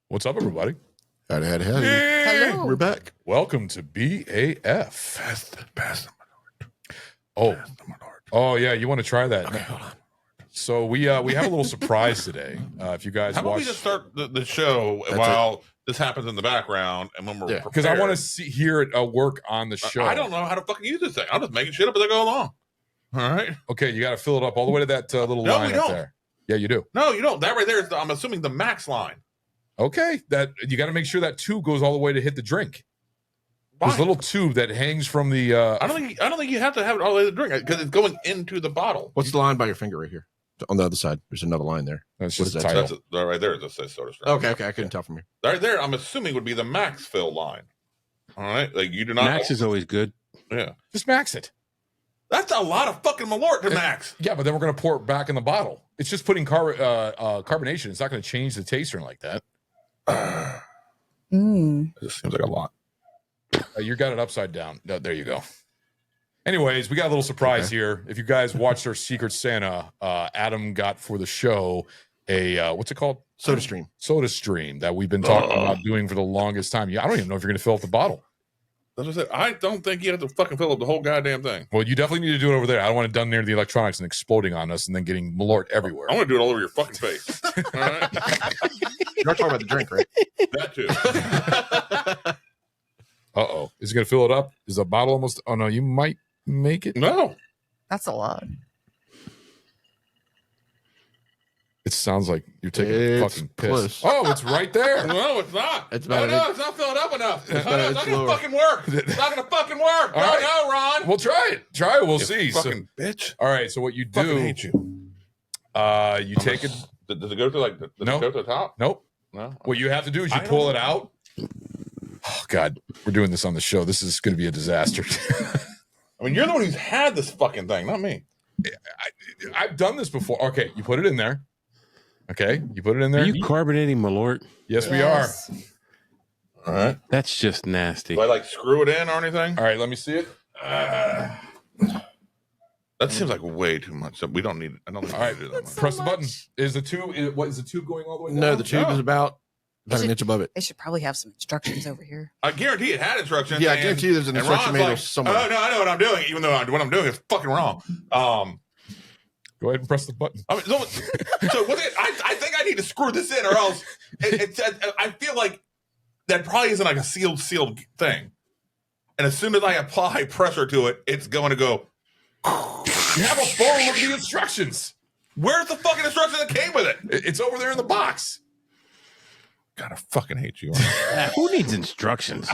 What's up, everybody? Howdy. Hello. We're back. Welcome to BAF. Pass them. Oh yeah, you want to try that? Okay, hold on. So we have a little surprise today. If you guys How about watch, we just start the show while this happens in the background, and when we're because I want to hear it work on the show. I don't know how to fucking use this thing. I'm just making shit up as I go along. All right. Okay, you got to fill it up all the way to that little No, line we up don't. there. Yeah, you do. No, you don't. That right there is, I'm assuming, the max line. Okay, that you got to make sure that tube goes all the way to hit the drink. There's a little tube that hangs from the. I don't think you have to have it all the way to the drink because it's going into the bottle. What's the line by your finger right here? On the other side, there's another line there. That's What just is the that? title. That right there is a soda stream. Okay, I couldn't tell from here. Right there, I'm assuming would be the max fill line. All right, like you do not. Max is always good. Yeah, Just max it. that's a lot of fucking Malort to max. Yeah, but then we're gonna pour it back in the bottle. It's just putting carbonation. It's not gonna change the taste or anything like that. It just seems like a lot. You got it upside down. No, there you go. Anyways, we got a little surprise here. If you guys watched our Secret Santa, Adam got for the show a what's it called? Soda stream. Soda stream that we've been talking about doing for the longest time. Yeah, I don't even know if you're going to fill up the bottle. That's what I said. I don't think you have to fucking fill up the whole goddamn thing. Well, you definitely need to do it over there. I don't want it done near the electronics and exploding on us and then getting Malort everywhere. I want to do it all over your fucking face. All right? You're not talking about the drink, right? That too. Uh-oh. Is it going to fill it up? Is the bottle almost... Oh, no, you might make it. No. That's a lot. It sounds like you're taking a It's fucking piss. close. Oh, it's right there. No, it's not. It's no, about it's not filling up enough. It's about- not it's going to lower. fucking work. It's not going to fucking work. All right. No, Ron. We'll try it. Try it. We'll You see. fucking bitch. All right, so what you Fucking do... hate you. You take it... Does it go to like? Does No. it go to the top? Nope. No. What you have to do is you I pull don't- it out. Oh, God. We're doing this on the show. This is going to be a disaster. I mean, you're the one who's had this fucking thing, not me. I've done this before. Okay, you put it in there. Okay, you put it in there. Are you carbonating Malort? Yes, we are. All right. That's just nasty. Do I like screw it in or anything? All right, let me see it. That seems like way too much. So we don't need. I don't think All we right, need to do that much. press the button. Is the tube? What is the tube going all the way down? No, the tube No. is about an inch above it. They should probably have some instructions over here. I guarantee it had instructions. Yeah, I and- guarantee you there's an and instruction Ron's manual like, somewhere. Oh no, I know what I'm doing. Even though what I'm doing is fucking wrong. Go ahead and press the button. I mean, so I think I need to screw this in, or else I feel like that probably isn't like a sealed thing. And as soon as I apply pressure to it, it's going to go. You have a phone. Look at the instructions. Where's the fucking instruction that came with it? It's over there in the box. God, I fucking hate you. Who needs instructions?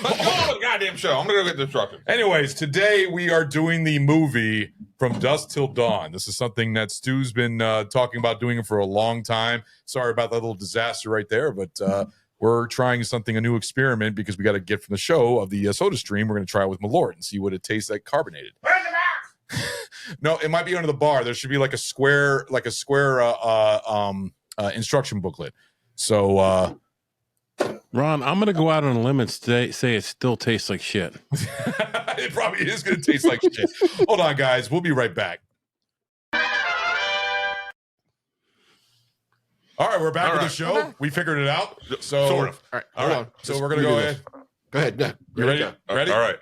Let's go on with the goddamn show. I'm gonna go get the instructions. Anyways, today we are doing the movie From Dusk Till Dawn. This is something that Stu's been talking about doing for a long time. Sorry about that little disaster right there, but we're trying a new experiment because we got to get from the show of the soda stream. We're going to try it with Malort and see what it tastes like carbonated. Where's the box? No, it might be under the bar. There should be like a square instruction booklet. So Ron, I'm going to go out on a limb and say it still tastes like shit. it probably is going to taste like shit. Hold on, guys. We'll be right back. All right, we're back with the show. Okay. We figured it out. So, Sort of. All right, All hold right. on. So we're going to go ahead. Go ahead. Yeah. You ready? All Ready? right.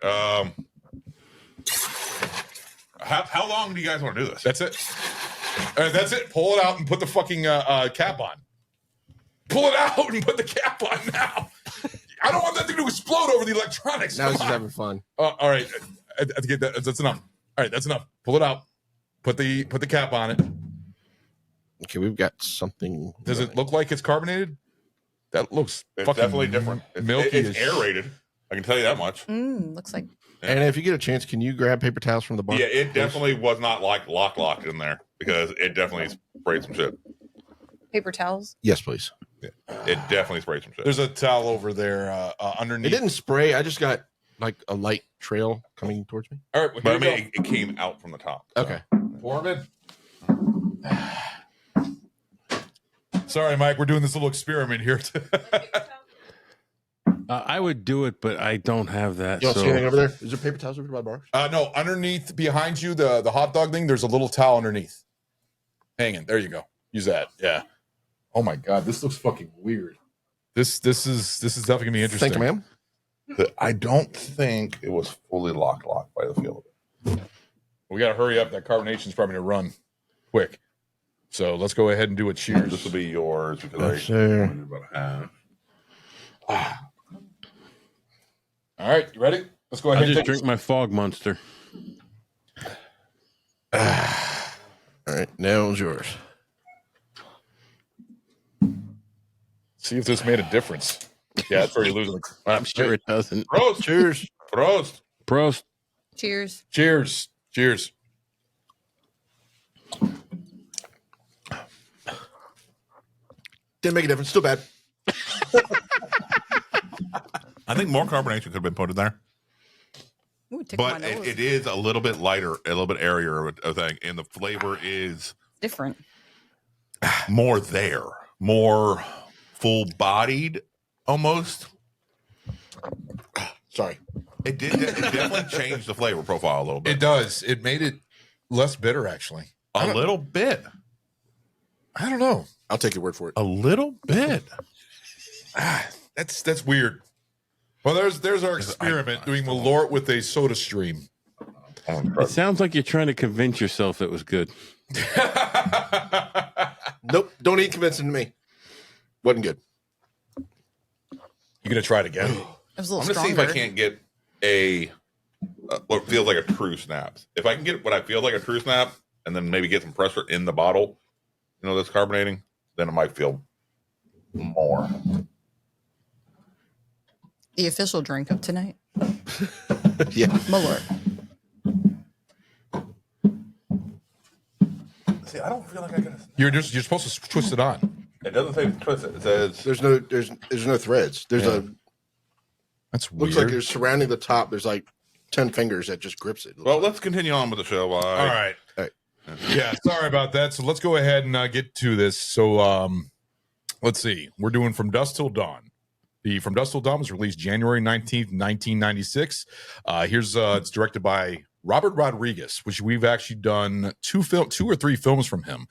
How long do you guys want to do this? That's it. All right, that's it. Pull it out and put the fucking cap on. Pull it out and put the cap on now. I don't want that thing to explode over the electronics. Now he's Come just on. having fun. All right, I get that. That's enough. All right, that's enough. Pull it out. Put the cap on it. Okay, we've got something. Does it look like it's carbonated? That looks It's fucking definitely different. milky. It's as aerated. I can tell you that much. Looks like And if you get a chance, can you grab paper towels from the bar? Yeah, it please? definitely was not like locked in there because it definitely sprayed some shit. paper towels. Yes, please. It definitely sprayed some shit. There's a towel over there It underneath. didn't spray. I just got like a light trail coming towards me. All right, well, but I here we mean, it came out from the top. Okay. go. Foreman. Sorry, Mike. We're doing this little experiment here. I would do it, but I don't have that. You don't So see anything over there? Is there paper towels over by the bar? No, underneath behind you, the hot dog thing. There's a little towel underneath, hanging. There you go. Use that. Yeah. Oh my god, this looks fucking weird. This is definitely gonna be interesting. Thank you, ma'am. I don't think it was fully locked by the feel of it. We gotta hurry up. That carbonation's probably gonna run quick. So let's go ahead and do a cheers. This will be yours because Yes, I sir. only did about half. All right, you ready? Let's go I ahead. just and drink my fog monster. All right, now it's yours. see if this made a difference. Yeah, it's already losing. I'm sure it doesn't. Prost. Cheers. Prost. Prost. Cheers. Cheers. Cheers. Didn't make a difference. Still bad. I think more carbonation could have been put in there, Ooh, it but it is a little bit lighter, a little bit airier of a thing, and the flavor is different. more there, more full-bodied, almost. Sorry. It definitely changed the flavor profile a little bit. It does. It made it less bitter, actually. A little bit. I don't know. I'll take your word for it. A little bit. That's weird. Well, there's our experiment doing Malort with a soda stream. It sounds like you're trying to convince yourself it was good. Nope. Don't need convincing me. Wasn't good. You gonna try it again? It was a I'm little gonna see stronger. if I can't get a what feels like a true snaps. If I can get what I feel like a true snap, and then maybe get some pressure in the bottle, you know, that's carbonating, then it might feel more. The official drink of tonight. Yeah. Malort. See, I don't feel like I can. You're supposed to twist it on. It doesn't say twist it. It says There's no threads. There's a That's weird. looks like there's surrounding the top. There's like 10 fingers that just grips it. well. Let's continue on with the show. All right. All right. Yeah, sorry about that. So let's go ahead and get to this. So let's see. We're doing From Dusk Till Dawn. The From Dusk Till Dawn was released January 19th, 1996. It's directed by Robert Rodriguez, which we've actually done two or three films from him.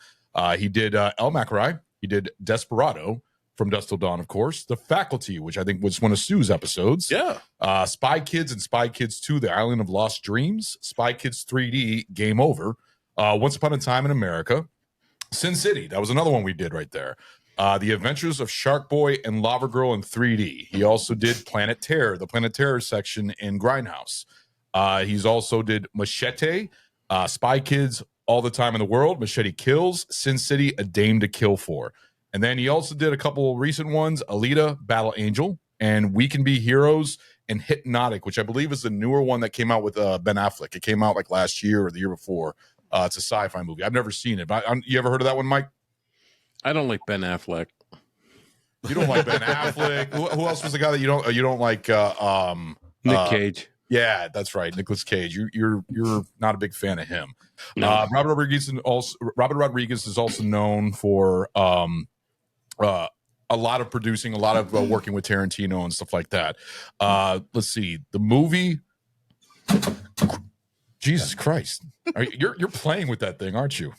He did El Macaray. He did Desperado, From Dusk Till Dawn, of course. The Faculty, which I think was one of Stu's episodes. Yeah. Spy Kids and Spy Kids 2, The Island of Lost Dreams. Spy Kids 3D, Game Over. Once Upon a Time in America. Sin City, that was another one we did right there. The Adventures of Shark Boy and Lava Girl in 3D. He also did Planet Terror, the Planet Terror section in Grindhouse. He's also did Machete, Spy Kids, All the Time in the World, Machete Kills, Sin City, A Dame to Kill For. And then he also did a couple of recent ones, Alita, Battle Angel, and We Can Be Heroes, and Hypnotic, which I believe is the newer one that came out with Ben Affleck. It came out like last year or the year before. It's a sci-fi movie. I've never seen it. But you ever heard of that one, Mike? I don't like Ben Affleck. You don't like Ben Affleck. Who else was the guy that you don't like? Nick Cage. Yeah, that's right, Nicolas Cage. You're not a big fan of him. No. Robert Rodriguez is also known for a lot of producing, a lot of working with Tarantino and stuff like that. Let's see, the movie. Jesus Christ, you're playing with that thing, aren't you?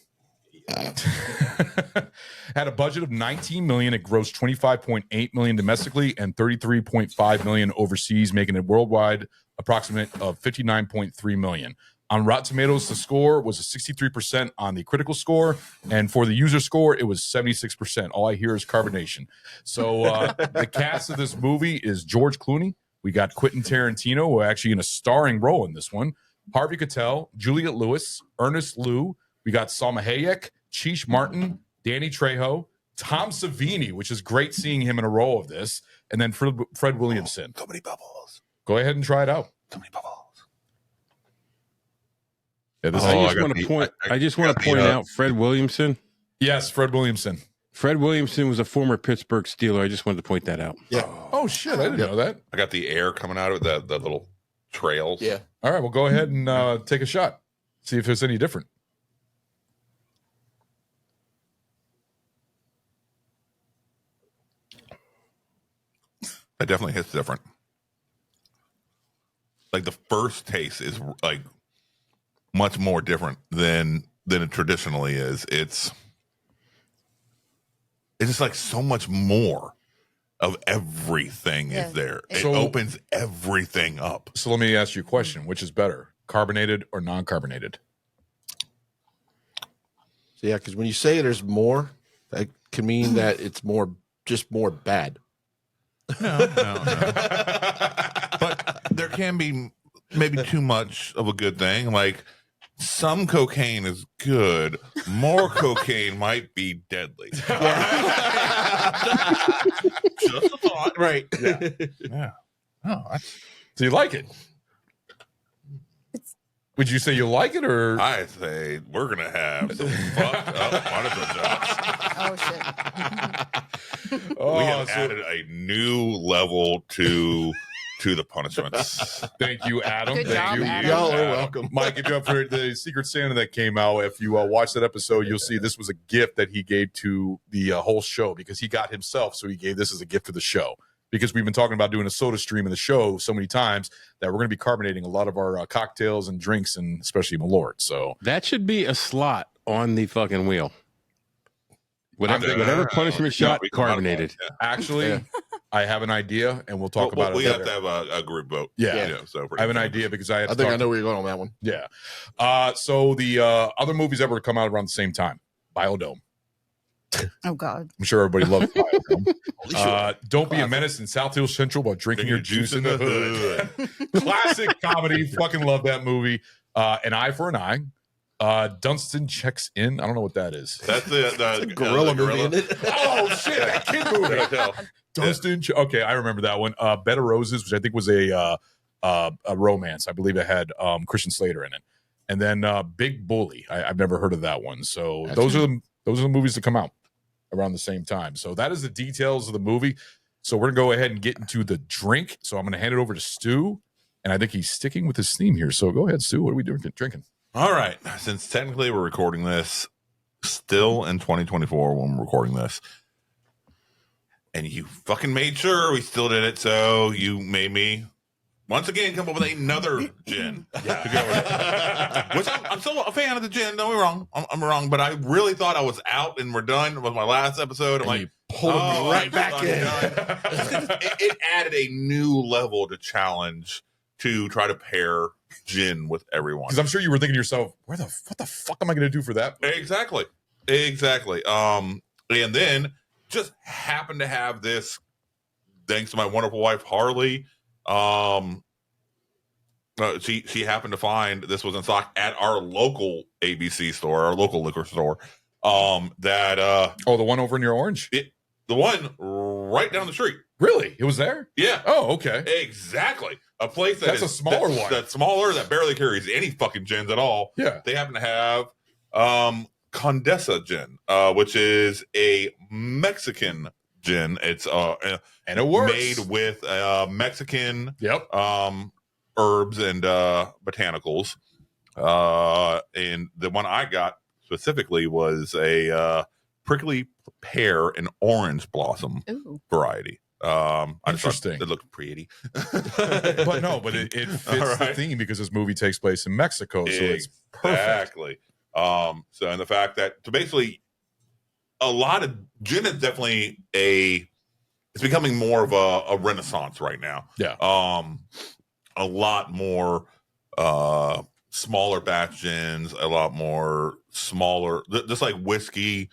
Had a budget of $19 million. It grossed $25.8 million domestically and $33.5 million overseas, making it worldwide approximate of $59.3 million. On Rotten Tomatoes, the score was a 63% on the critical score, and for the user score, it was 76%. All I hear is carbonation. So the cast of this movie is George Clooney. We got Quentin Tarantino, who are actually in a starring role in this one. Harvey Keitel, Juliette Lewis, Ernest Liu. We got Salma Hayek, Cheech Martin, Danny Trejo, Tom Savini, which is great seeing him in a role of this, and then Fred Williamson. So many bubbles. Go ahead and try it out. So many bubbles. Yeah, this I is, just want to point out Fred Williamson. yes, Fred Williamson. Fred Williamson was a former Pittsburgh Steeler. I just wanted to point that out. Yeah. Oh shit, I didn't know that. I got the air coming out of it, the little trails. Yeah. All right, well, go ahead and take a shot. See if it's any different. It definitely hits different. Like the first taste is like much more different than it traditionally is. It's just like so much more of everything Yeah. is there. It So- opens everything up. So let me ask you a question: which is better, carbonated or non-carbonated? So, yeah, because when you say there's more, that can mean that it's just more bad. No. But there can be maybe too much of a good thing. Like some cocaine is good. More cocaine might be deadly. Just a thought. Right. Yeah. Oh, Do you like it? Would you say you like it, or I say we're gonna have some fucked up punishment jobs. Oh shit. We have added a new level to the punishments. Thank you, Adam. Good Thank job, you. Adam. Y'all are welcome. Mike, if you're up for the Secret Santa that came out, if you watch that episode, you'll see this was a gift that he gave to the whole show because he got himself, so he gave this as a gift to the show. Because we've been talking about doing a soda stream in the show so many times that we're going to be carbonating a lot of our cocktails and drinks, and especially Malort. So That should be a slot on the fucking wheel. thinking- Whatever punishment shot, we come out of carbonated. that, actually, Yeah. I have an idea, and we'll talk about it We later. have to have a group vote. Yeah. You know, so I have an idea because I had I to think talk I know where you're going on that one. Yeah. So the other movies that were come out around the same time, Biodome. Oh god. I'm sure everybody loves Biodome. Holy Don't be a menace in South Hill Central while drinking your juice in the hood. Classic comedy. Fucking love that movie. An Eye for an Eye. Dunstan Checks In. I don't know what that is. That's the gorilla movie, isn't it? Oh shit, that kid movie. Dunstan. Okay, I remember that one. Bed of Roses, which I think was a romance. I believe it had Christian Slater in it. And then Big Bully. I've never heard of that one. So That's those are the movies that come out around the same time. So that is the details of the movie. So we're gonna go ahead and get into the drink. So I'm gonna hand it over to Stu, and I think he's sticking with his theme here. So go ahead, Stu. What are we doing? Drinking? All right. Since technically we're recording this still in 2024 when we're recording this, and you fucking made sure we still did it, so you made me once again come up with another gin to go with it. Which I'm still a fan of the gin. Don't be wrong. I'm wrong, but I really thought I was out and we're done with my last episode. I'm And like, you pulled me right back in. It added a new level to challenge to try to pair gin with everyone. Because I'm sure you were thinking to yourself, what the fuck am I gonna do for that? Exactly. And then just happened to have this thanks to my wonderful wife Harley. She happened to find this was in stock at our local ABC store, our local liquor store. Oh, the one over near Orange? The one right down the street. Really? It was there? Yeah. Oh, okay. Exactly. A place That's a smaller one. That's smaller, that barely carries any fucking gins at all. Yeah. They happen to have Condesa gin, which is a Mexican gin. It's And it works. made with Mexican Yep. herbs and botanicals. And the one I got specifically was a prickly pear and orange blossom Ooh. variety. I just thought Interesting. it looked pretty. but it fits All the right. theme because this movie takes place in Mexico, so it's perfect. Exactly. So, and the fact that so basically a lot of gin is definitely it's becoming more of a renaissance right now. Yeah. A lot more smaller batch gins, a lot more smaller, just like whiskey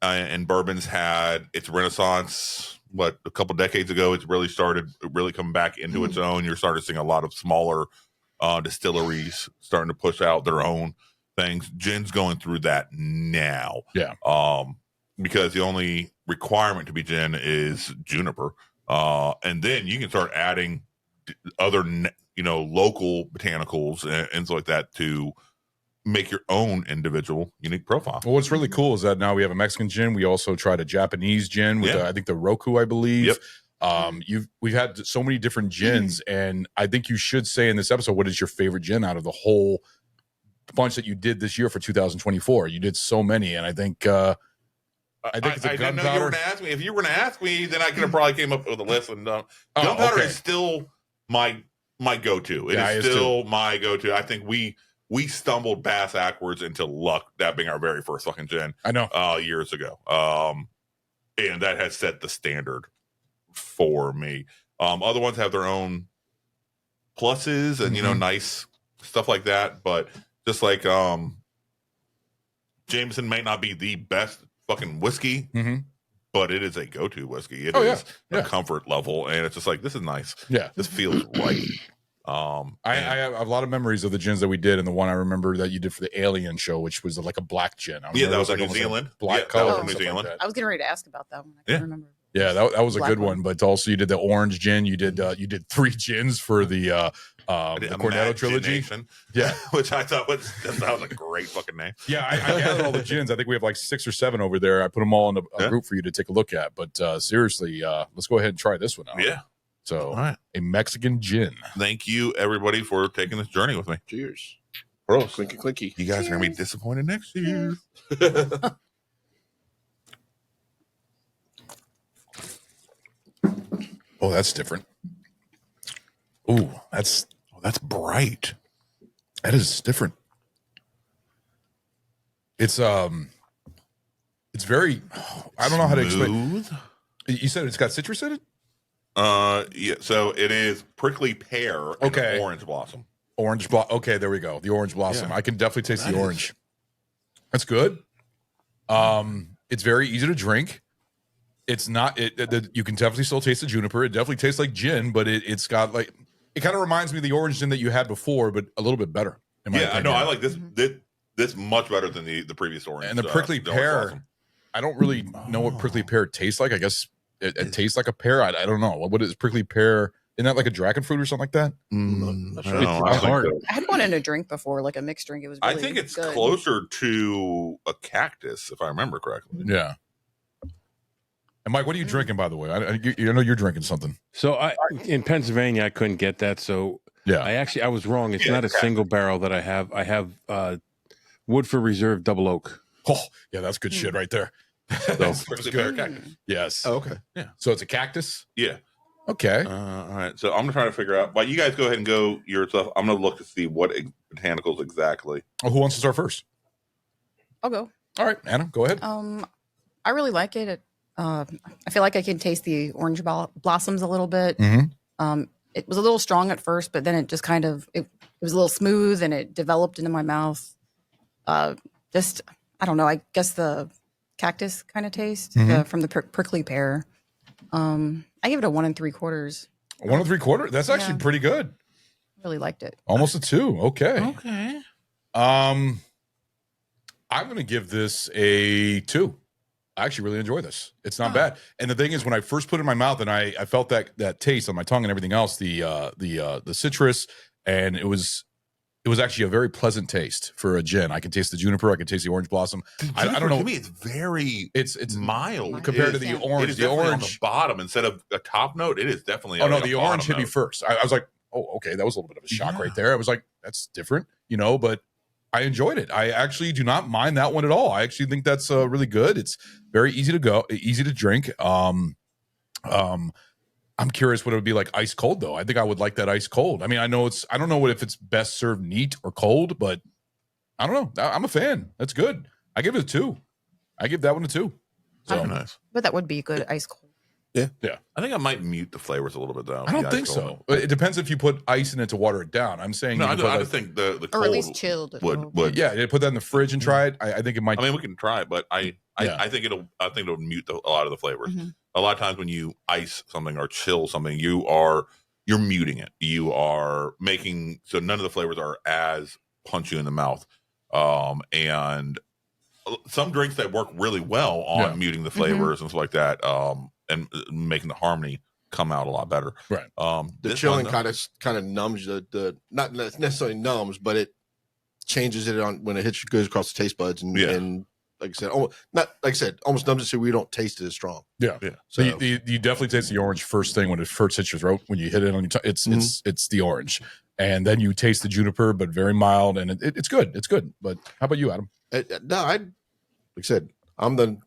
and bourbons had its renaissance. What, a couple decades ago, it's really coming back into its own. You're starting to see a lot of smaller distilleries starting to push out their own things. Gin's going through that now. Yeah. Because the only requirement to be gin is juniper. And then you can start adding other, local botanicals and things like that to make your own individual unique profile. Well, what's really cool is that now we have a Mexican gin. We also tried a Japanese gin with I think the Roku, I believe. Yep. We've had so many different gins, and I think you should say in this episode, what is your favorite gin out of the whole bunch that you did this year for 2024? You did so many, and I think it's a I didn't know you gunpowder. were going to ask me. If you were going to ask me, then I could have probably came up with a list. And gunpowder is still my go-to. It is still my go-to. I think we stumbled bass backwards into luck, that being our very first fucking gin. I know. Years ago. And that has set the standard for me. Other ones have their own pluses and, nice stuff like that. But just like Jameson may not be the best fucking whiskey, but it is a go-to whiskey. It is a comfort level. And it's just like, this is nice. Yeah. This feels right. I have a lot of memories of the gins that we did, and the one I remember that you did for the Alien show, which was like a black gin. That was like New Zealand. Black color from New Zealand. I was getting ready to ask about that one. I can't remember. Yeah, that was a Black good one. But also you did the orange gin. You did 3 gins for the Cornetto trilogy. Yeah, which I thought was a great fucking name. Yeah, I gathered all the gins. I think we have like 6 or 7 over there. I put them all in a group for you to take a look at. But seriously, let's go ahead and try this one out. Yeah. So a Mexican gin. Thank you, everybody, for taking this journey with me. Cheers. Bro, Clinky, clinky. you guys are going to be disappointed next year. Oh, that's different. Ooh, that's bright. that is different. It's very, I don't know how to explain. Smooth. You said it's got citrus in it? Yeah, so it is prickly pear and orange blossom. Orange blossom. Okay, there we go. The orange blossom. I can definitely taste the orange. That's good. It's very easy to drink. It's not. You can definitely still taste the juniper. It definitely tastes like gin, but it's got like, it kind of reminds me of the orange gin that you had before, but a little bit better. I know. I like this. This much better than the previous orange. And the prickly pear. I don't really know what prickly pear tastes like. I guess it tastes like a pear. I don't know. What is prickly pear? Isn't that like a dragon fruit or something like that? I had one in a drink before, like a mixed drink. It was. Really I think it's good. closer to a cactus, if I remember correctly. Yeah. And Mike, what are you drinking, by the way? I know you're drinking something. So in Pennsylvania, I couldn't get that. So yeah, I was wrong. It's not a single barrel that I have. I have Woodford Reserve Double Oak. Oh, yeah, that's good shit right there. That's good. Yes. Oh, okay. Yeah. So it's a cactus? Yeah. Okay. All right. So I'm trying to figure out. While you guys go ahead and go yourself, I'm going to look to see what botanicals exactly. Oh, who wants to start first? I'll go. All right, Anna, go ahead. I really like it. I feel like I can taste the orange blossoms a little bit. It was a little strong at first, but then it just kind of it was a little smooth and it developed into my mouth. Just I don't know. I guess the cactus kind of taste from the prickly pear. I give it a 1 3/4. 1 3/4. That's actually pretty good. Really liked it. Almost a 2. Okay. Okay. I'm going to give this a 2. I actually really enjoy this. It's not bad. And the thing is, when I first put it in my mouth and I felt that taste on my tongue and everything else, the citrus, and it was actually a very pleasant taste for a gin. I can taste the juniper. I can taste the orange blossom. I don't know. To me, it's mild compared to the orange. It is the orange on the bottom instead of a top note. It is definitely. Oh no, the orange hit me first. I was like, oh, okay, that was a little bit of a shock right there. I was like, that's different, but I enjoyed it. I actually do not mind that one at all. I actually think that's really good. It's very easy to drink. I'm curious what it would be like ice cold though. I think I would like that ice cold. I mean, I don't know if it's best served neat or cold, but I don't know. I'm a fan. That's good. I give it a 2. I give that one a 2. So nice. But that would be good ice cold. Yeah. I think I might mute the flavors a little bit though. I don't think so. It depends if you put ice in it to water it down. I'm saying No, I put, just think the Or cold at least chilled it a little would. bit. yeah, you put that in the fridge and try it. I think it might. I mean, we can try it, but I think it'll mute a lot of the flavors. Mhm. A lot of times when you ice something or chill something, you're muting it. You are making so none of the flavors are as punchy in the mouth. And some drinks that work really well on muting the flavors and stuff like that, and making the harmony come out a lot better. Right. The chilling kind of numbs the not necessarily numbs, but it changes it on when it goes across the taste buds and like I said, almost numbs it so we don't taste it as strong. Yeah. So you definitely taste the orange first thing when it first hits your throat. When you hit it on your tongue, it's the orange, and then you taste the juniper, but very mild, and it's good. It's good. But how about you, Adam? No, like I said, I'm the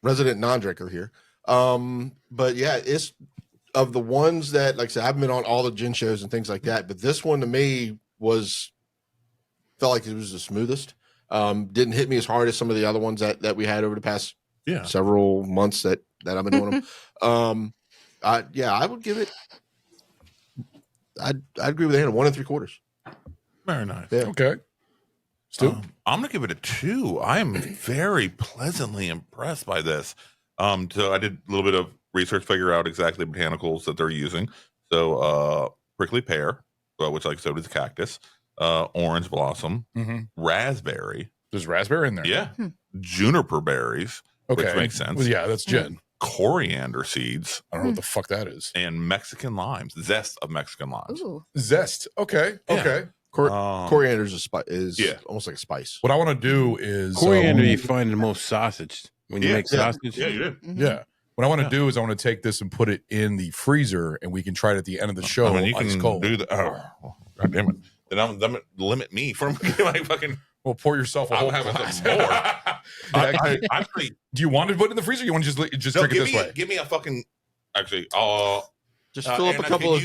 resident non-drinker here. But yeah, it's of the ones that, like I said, I've been on all the gin shows and things like that, but this one to me felt like it was the smoothest. Didn't hit me as hard as some of the other ones that we had over the past several months that I've been doing them. I would give it. I'd agree with Anna, 1 3/4. Very nice. Yeah. Okay. Stu? I'm gonna give it a 2. I am very pleasantly impressed by this. So I did a little bit of research, figure out exactly the botanicals that they're using. So prickly pear, which like so does cactus, orange blossom, raspberry. There's raspberry in there. Yeah. Juniper berries, which makes sense. Well, yeah, that's gin. Coriander seeds. I don't know what the fuck that is. And Mexican limes, zest of Mexican limes. Ooh. Zest. Okay. Okay. Coriander is almost like a spice. What I want to do is coriander. You find the most sausage when you make sausage. Yeah, you do. Yeah. What I want to do is I want to take this and put it in the freezer, and we can try it at the end of the show. I mean, you ice can cold. do that. Oh, God damn it! Then limit me from like fucking. Well, pour yourself a whole having glass. some more. I'm pretty. Do you want to put it in the freezer? Or you want to just drink it this way? Give me a fucking. Actually, just fill up a couple of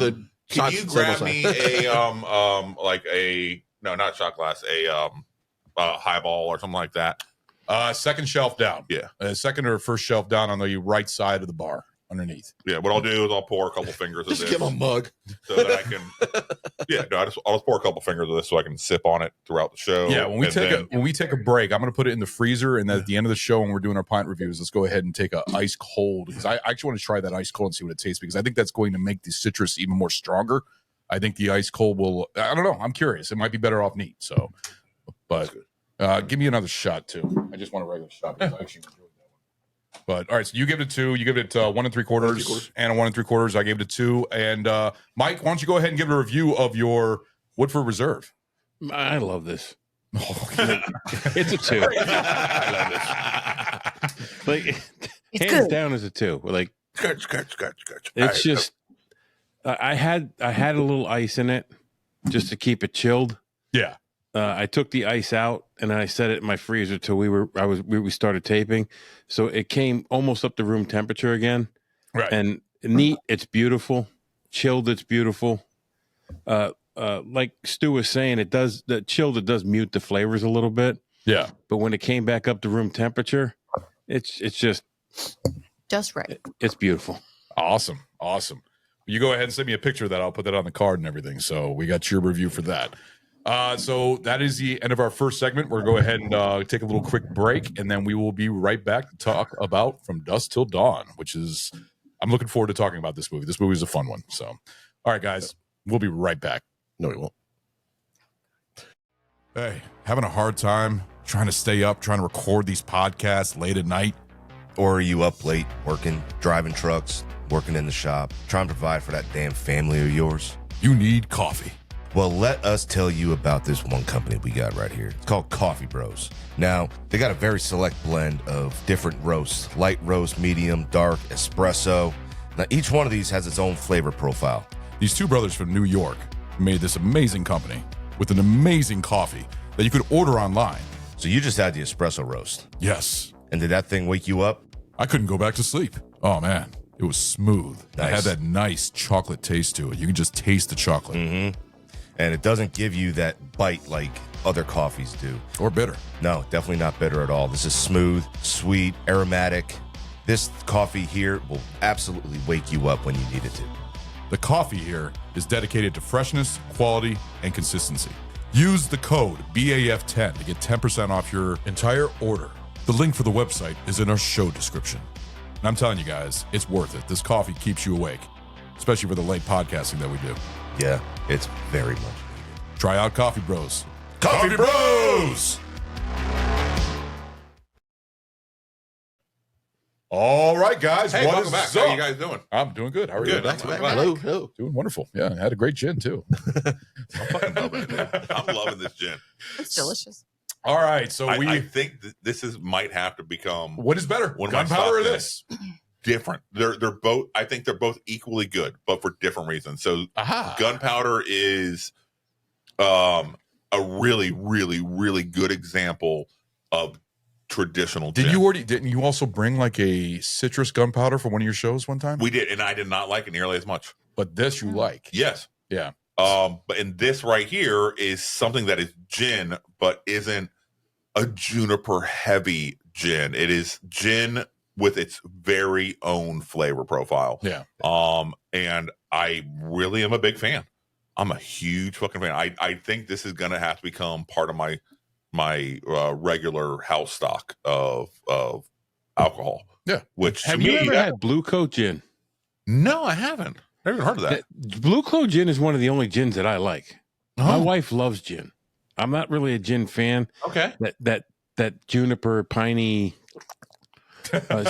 the. Can you grab me a like a not shot glass, a highball or something like that? Second shelf down. Yeah, second or first shelf down on the right side of the bar underneath. Yeah, what I'll do is I'll pour a couple fingers of just this. give him a mug so that I can. I'll just pour a couple fingers of this so I can sip on it throughout the show. Yeah, when we take a break, I'm going to put it in the freezer, and then at the end of the show when we're doing our pint reviews, let's go ahead and take a ice cold, because I actually want to try that ice cold and see what it tastes, because I think that's going to make the citrus even more stronger. I think the ice cold will. I don't know. I'm curious. It might be better off neat. So, but give me another shot too. I just want a regular shot because I actually enjoyed that one. But all right, so you give it a 2. You give it 1 3/4, and a 1 3/4. I gave it a 2. And Mike, why don't you go ahead and give a review of your Woodford Reserve? I love this. Okay. It's a 2. I love this. Like It's hands good. down is a 2. Like Scratch. it's just. I had a little ice in it just to keep it chilled. Yeah. I took the ice out and I set it in my freezer till we started taping, so it came almost up to room temperature again. Right. And neat, it's beautiful. Chilled, it's beautiful. Like Stu was saying, it does mute the flavors a little bit. Yeah. But when it came back up to room temperature, it's just right. it's beautiful. Awesome. You go ahead and send me a picture of that. I'll put that on the card and everything. So we got your review for that. So that is the end of our first segment. We're going to go ahead and take a little quick break, and then we will be right back to talk about From Dusk Till Dawn, which is, I'm looking forward to talking about this movie. This movie is a fun one. So, all right, guys, we'll be right back. No, we won't. Hey, having a hard time trying to stay up, trying to record these podcasts late at night? Or are you up late, working, driving trucks, working in the shop, trying to provide for that damn family of yours? You need coffee. Well, let us tell you about this one company we got right here. It's called Coffee Bros. Now, they got a very select blend of different roasts: light roast, medium, dark, espresso. Now, each one of these has its own flavor profile. These two brothers from New York made this amazing company with an amazing coffee that you could order online. So you just had the espresso roast. Yes. And did that thing wake you up? I couldn't go back to sleep. Oh, man. It was smooth. Nice. It had that nice chocolate taste to it. You can just taste the chocolate. Mm-hmm. And it doesn't give you that bite like other coffees do. Or bitter. No, definitely not bitter at all. This is smooth, sweet, aromatic. This coffee here will absolutely wake you up when you need it to. The coffee here is dedicated to freshness, quality, and consistency. Use the code BAF10 to get 10% off your entire order. The link for the website is in our show description. And I'm telling you guys, it's worth it. This coffee keeps you awake, especially for the late podcasting that we do. Yeah, it's very much needed. Try out Coffee Bros. Coffee Bros! All right, guys. Hey, what welcome is back. up? How are you guys doing? I'm doing good. How are Good. you? I'm glad. Hello, hello. Doing wonderful. Yeah, I had a great gin too. I'm fucking loving it, dude. I'm loving this gin. It's delicious. All right, so I think this might have to become what is better, One of my gunpowder or stock this? different. They're both. I think they're both equally good, but for different reasons. So Aha. gunpowder is a really, really, really good example of traditional gin. Didn't you also bring like a citrus gunpowder for one of your shows one time? We did, and I did not like it nearly as much. But this you like. Yes. Yeah. But in this right here is something that is gin, but isn't a juniper heavy gin. It is gin with its very own flavor profile. Yeah. And I really am a big fan. I'm a huge fucking fan. I think this is gonna have to become part of my regular house stock of alcohol. Yeah. Which Have to you me, ever had Blue Coat gin? No, I haven't. Never even heard of that. Blue Coat gin is one of the only gins that I like. My Oh. wife loves gin. I'm not really a gin fan. Okay. That juniper piney.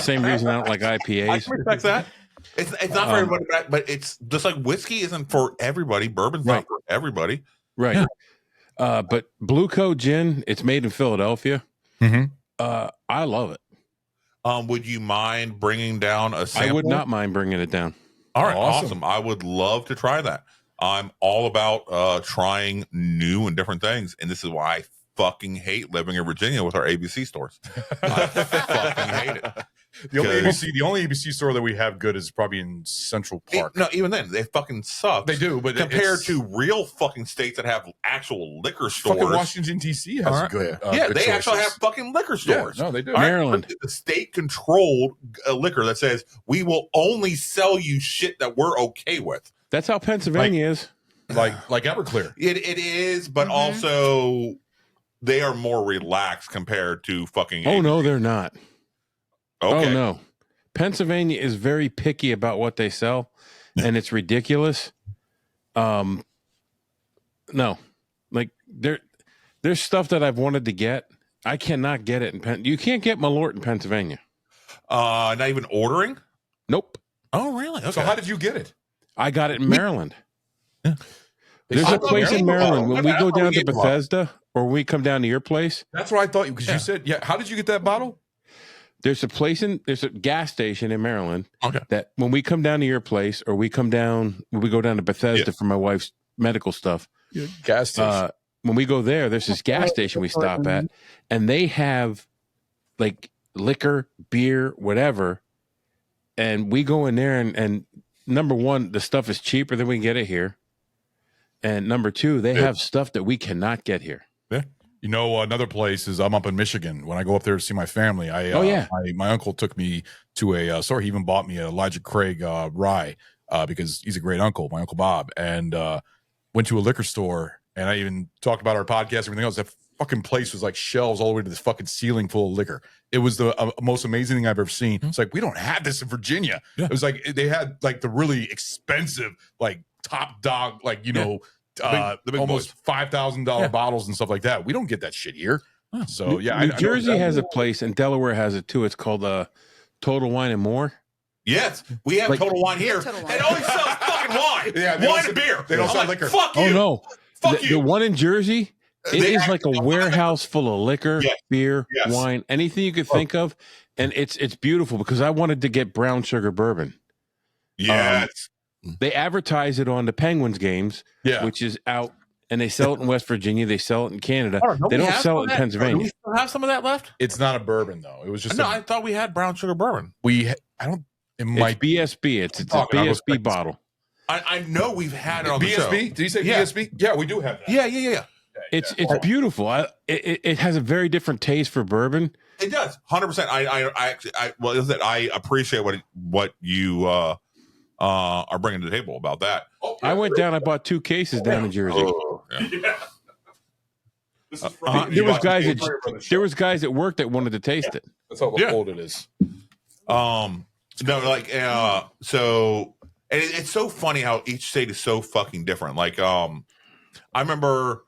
Same reason I don't like I IPAs. can respect that. It's not for everybody, but it's just like whiskey isn't for everybody. Bourbon's not for everybody. Right. But Blue Coat gin, it's made in Philadelphia. Mhm. I love it. Would you mind bringing down a sample? I would not mind bringing it down. All right, Awesome. awesome. I would love to try that. I'm all about trying new and different things, and this is why I fucking hate living in Virginia with our ABC stores. I fucking hate it. The only Because- ABC store that we have good is probably in Central Park. No, even then, they fucking suck. They do, but compared it's- to real fucking states that have actual liquor fucking stores. Washington D.C. has All right. good. Yeah, good they actually choices. have fucking liquor Yeah, stores. no, they do. All right, Maryland. but the state controlled liquor that says we will only sell you shit that we're okay with. That's how Pennsylvania is. like Everclear. It is, but also they are more relaxed compared to fucking. Oh no, they're not. Okay. Oh no. Pennsylvania is very picky about what they sell, and it's ridiculous. No, like there's stuff that I've wanted to get. I cannot get it in Penn. You can't get Malort in Pennsylvania. Not even ordering. Nope. Oh, really? Okay. So how did you get it? I got it in Maryland. There's I a thought place in Maryland when we go down to get one. Bethesda or when we come down to your place. That's what I thought because you said, yeah. How did you get that bottle? There's a gas station in Maryland Okay. that when we come down to your place or we go down to Bethesda for my wife's medical stuff. Gas station. When we go there's this gas station we stop at, and they have like liquor, beer, whatever. And we go in there and number one, the stuff is cheaper than we can get it here. And number two, they have stuff that we cannot get here. You know, another place is I'm up in Michigan. When I go up there to see my family, my uncle took me to a store. He even bought me a Elijah Craig rye because he's a great uncle, my Uncle Bob, and went to a liquor store. And I even talked about our podcast, everything else. That fucking place was like shelves all the way to this fucking ceiling full of liquor. It was the most amazing thing I've ever seen. It's like, we don't have this in Virginia. Yeah. It was like they had like the really expensive, like top dog, like, you know, The big almost $5,000 bottles and stuff like that. We don't get that shit here. So yeah, New Jersey has a place and Delaware has it too. It's called Total Wine and More. Yes, we have Like- Total Wine here. Total Wine. It only sells fucking wine. Yeah, they Wine don't and beer. they don't I'm sell like, liquor. Fuck you. Oh no. Fuck The you. one in Jersey, it They is like a actually- warehouse full of liquor, Yes. beer, Yes. wine, anything you could think of. And it's beautiful because I wanted to get brown sugar bourbon. Yes. They advertise it on the Penguins games, Yeah. which is out, and they sell it in West Virginia. They sell it in Canada. Don't They we don't have sell some it of in that? Do Pennsylvania. we still have some of that left? It's not a bourbon though. It was just No, I thought we had brown sugar bourbon. it It's might BSB. It's a talking, I'll go BSB check this. bottle. I know we've had it on the show. BSB. Did he say Yeah. BSB? Yeah, we do have that. It's beautiful. It has a very different taste for bourbon, It does, 100%. I appreciate what you are bringing to the table about that. I went down. I bought 2 cases down in Jersey. Oh, yeah. This is from There was guys at work that wanted to taste it. That's how old it is. No, like so, and it's so funny how each state is so fucking different. Like I remember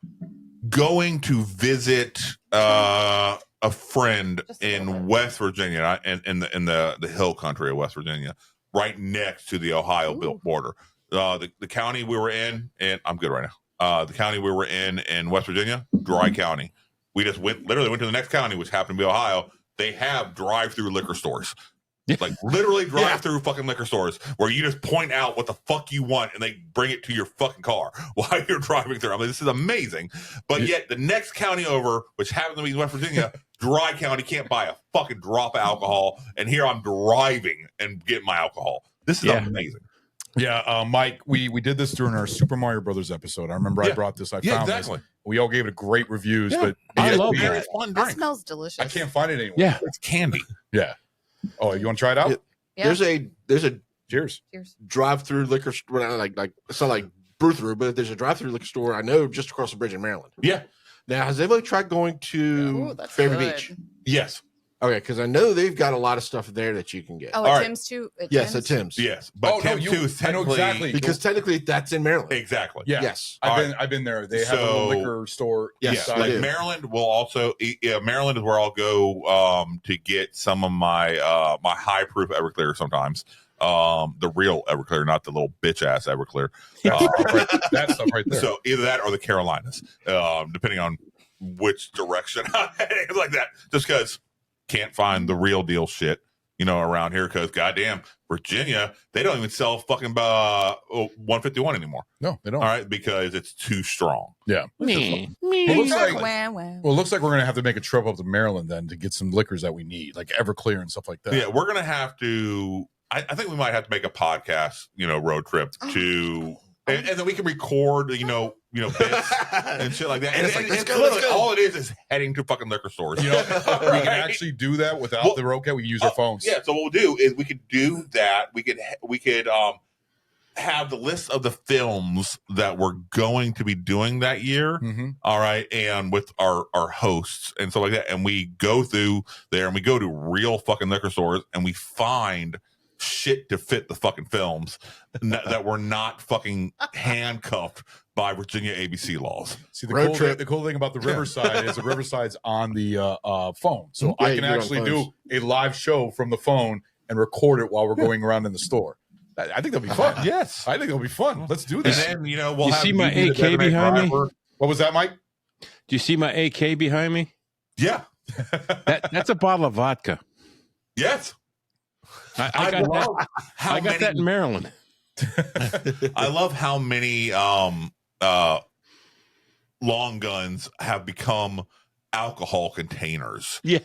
going to visit a friend in West Virginia, in the hill country of West Virginia, right next to the Ohio border. The county we were in, and I'm good right now. The county we were in West Virginia, dry county. We just literally went to the next county, which happened to be Ohio. They have drive-through liquor stores. Like literally drive-through fucking liquor stores where you just point out what the fuck you want and they bring it to your fucking car while you're driving through. I mean, this is amazing. But yet the next county over, which happens to be West Virginia, dry county, can't buy a fucking drop of alcohol. And here I'm driving and getting my alcohol. This is amazing. Yeah, Mike, we did this during our Super Mario Brothers episode. I remember I brought this. I found this. We all gave it great reviews, but I love it. it. That smells delicious. I can't find it anywhere. Yeah, it's candy. Yeah. Oh, you want to try it out? Yeah. There's a Cheers. drive-through liquor store, like it's not like brew through, but there's a drive-through liquor store I know just across the bridge in Maryland. Yeah. Now, has anybody tried going to Fairview Beach? Yes. Okay, because I know they've got a lot of stuff there that you can get. Oh, at Tim's too? Yes, at Tim's. Yes, but Tim's too is I know exactly. Because technically that's in Maryland. Exactly. Yeah. Yes. I've been there. They have a little liquor store. Yes, like Maryland will also. Maryland is where I'll go to get some of my my high proof Everclear sometimes. The real Everclear, not the little bitch ass Everclear. That stuff right there. So either that or the Carolinas, depending on which direction I'm heading, like that. Just because can't find the real deal shit, around here. Because goddamn, Virginia, they don't even sell fucking 151 anymore. No, they don't. All right, because it's too strong. Yeah. Me. Well, it looks like we're gonna have to make a trip up to Maryland then to get some liquors that we need, like Everclear and stuff like that. Yeah, we're gonna have to. I think we might have to make a podcast, road trip to, and then we can record, bits and shit like that. And it's like, let's go. All it is heading to fucking liquor stores. We can actually do that without the roadcat. We can use our phones. Yeah. So what we'll do is we could do that. We could have the list of the films that we're going to be doing that year. Mm-hmm. All right, and with our hosts and stuff like that, and we go through there and we go to real fucking liquor stores and we find shit to fit the fucking films that were not fucking handcuffed by Virginia ABC laws. See, the cool thing about the Riverside is the Riverside's on the phone, so I can actually do a live show from the phone and record it while we're going around in the store. I think that'll be fun. Yes, I think it'll be fun. Let's do this. And then we'll you see my AK behind me? What was that, Mike? Do you see my AK behind me? Yeah, that's a bottle of vodka. Yes. I got that in Maryland. I love how many long guns have become alcohol containers. Yeah.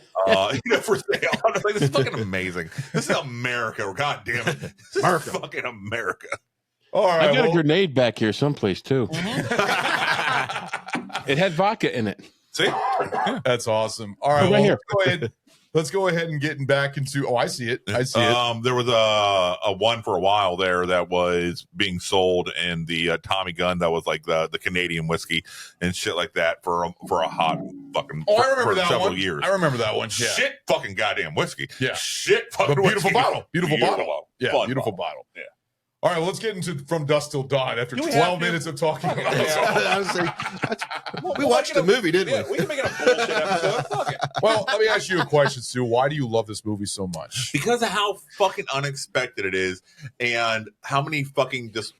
For sale. I'm like, this is fucking amazing. This is America. God damn it. This is fucking America. All right. I got a grenade back here someplace too. It had vodka in it. See? That's awesome. All right. Right here. Let's go ahead and get back into. Oh, I see it. I see it. There was a one for a while there that was being sold in the Tommy gun that was like the Canadian whiskey and shit like that for a hot fucking. Oh, I remember for that several one. years. I remember that one. Yeah. Shit, fucking goddamn whiskey. Yeah. Shit, fucking beautiful whiskey. bottle. Beautiful bottle. Yeah. Fun Beautiful bottle. Yeah. All right, well, let's get into From Dusk Till Dawn after 12 minutes of talking about it. We watched the movie, didn't we? We can make it a bullshit episode. Fuck it. Well, let me ask you a question, Sue. Why do you love this movie so much? Because of how fucking unexpected it is and how many fucking just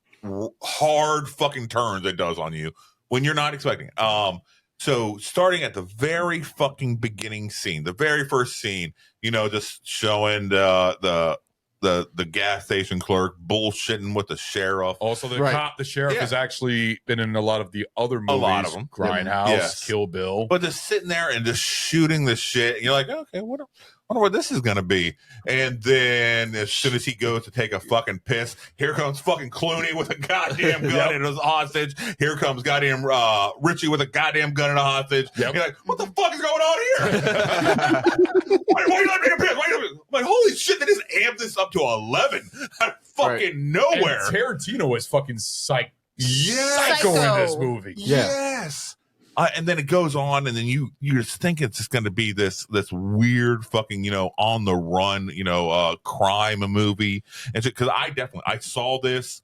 hard fucking turns it does on you when you're not expecting it. So starting at the very fucking beginning scene, the very first scene, just showing the gas station clerk bullshitting with the sheriff. Also, the sheriff has actually been in a lot of the other movies. A lot of them. Grindhouse, Kill Bill. But just sitting there and just shooting the shit, and you're like, okay, wonder what this is going to be. And then as soon as he goes to take a fucking piss, here comes fucking Clooney with a goddamn gun and a hostage. Here comes goddamn Richie with a goddamn gun and a hostage. You're like, what the fuck is going on here? why you let me get pissed? I'm like, holy shit, they just amped this up to 11 out of fucking nowhere. And Tarantino is fucking psycho Psycho. in this movie. Yes. And then it goes on, and then you just think it's just going to be this weird fucking, on the run, crime movie. And because I saw this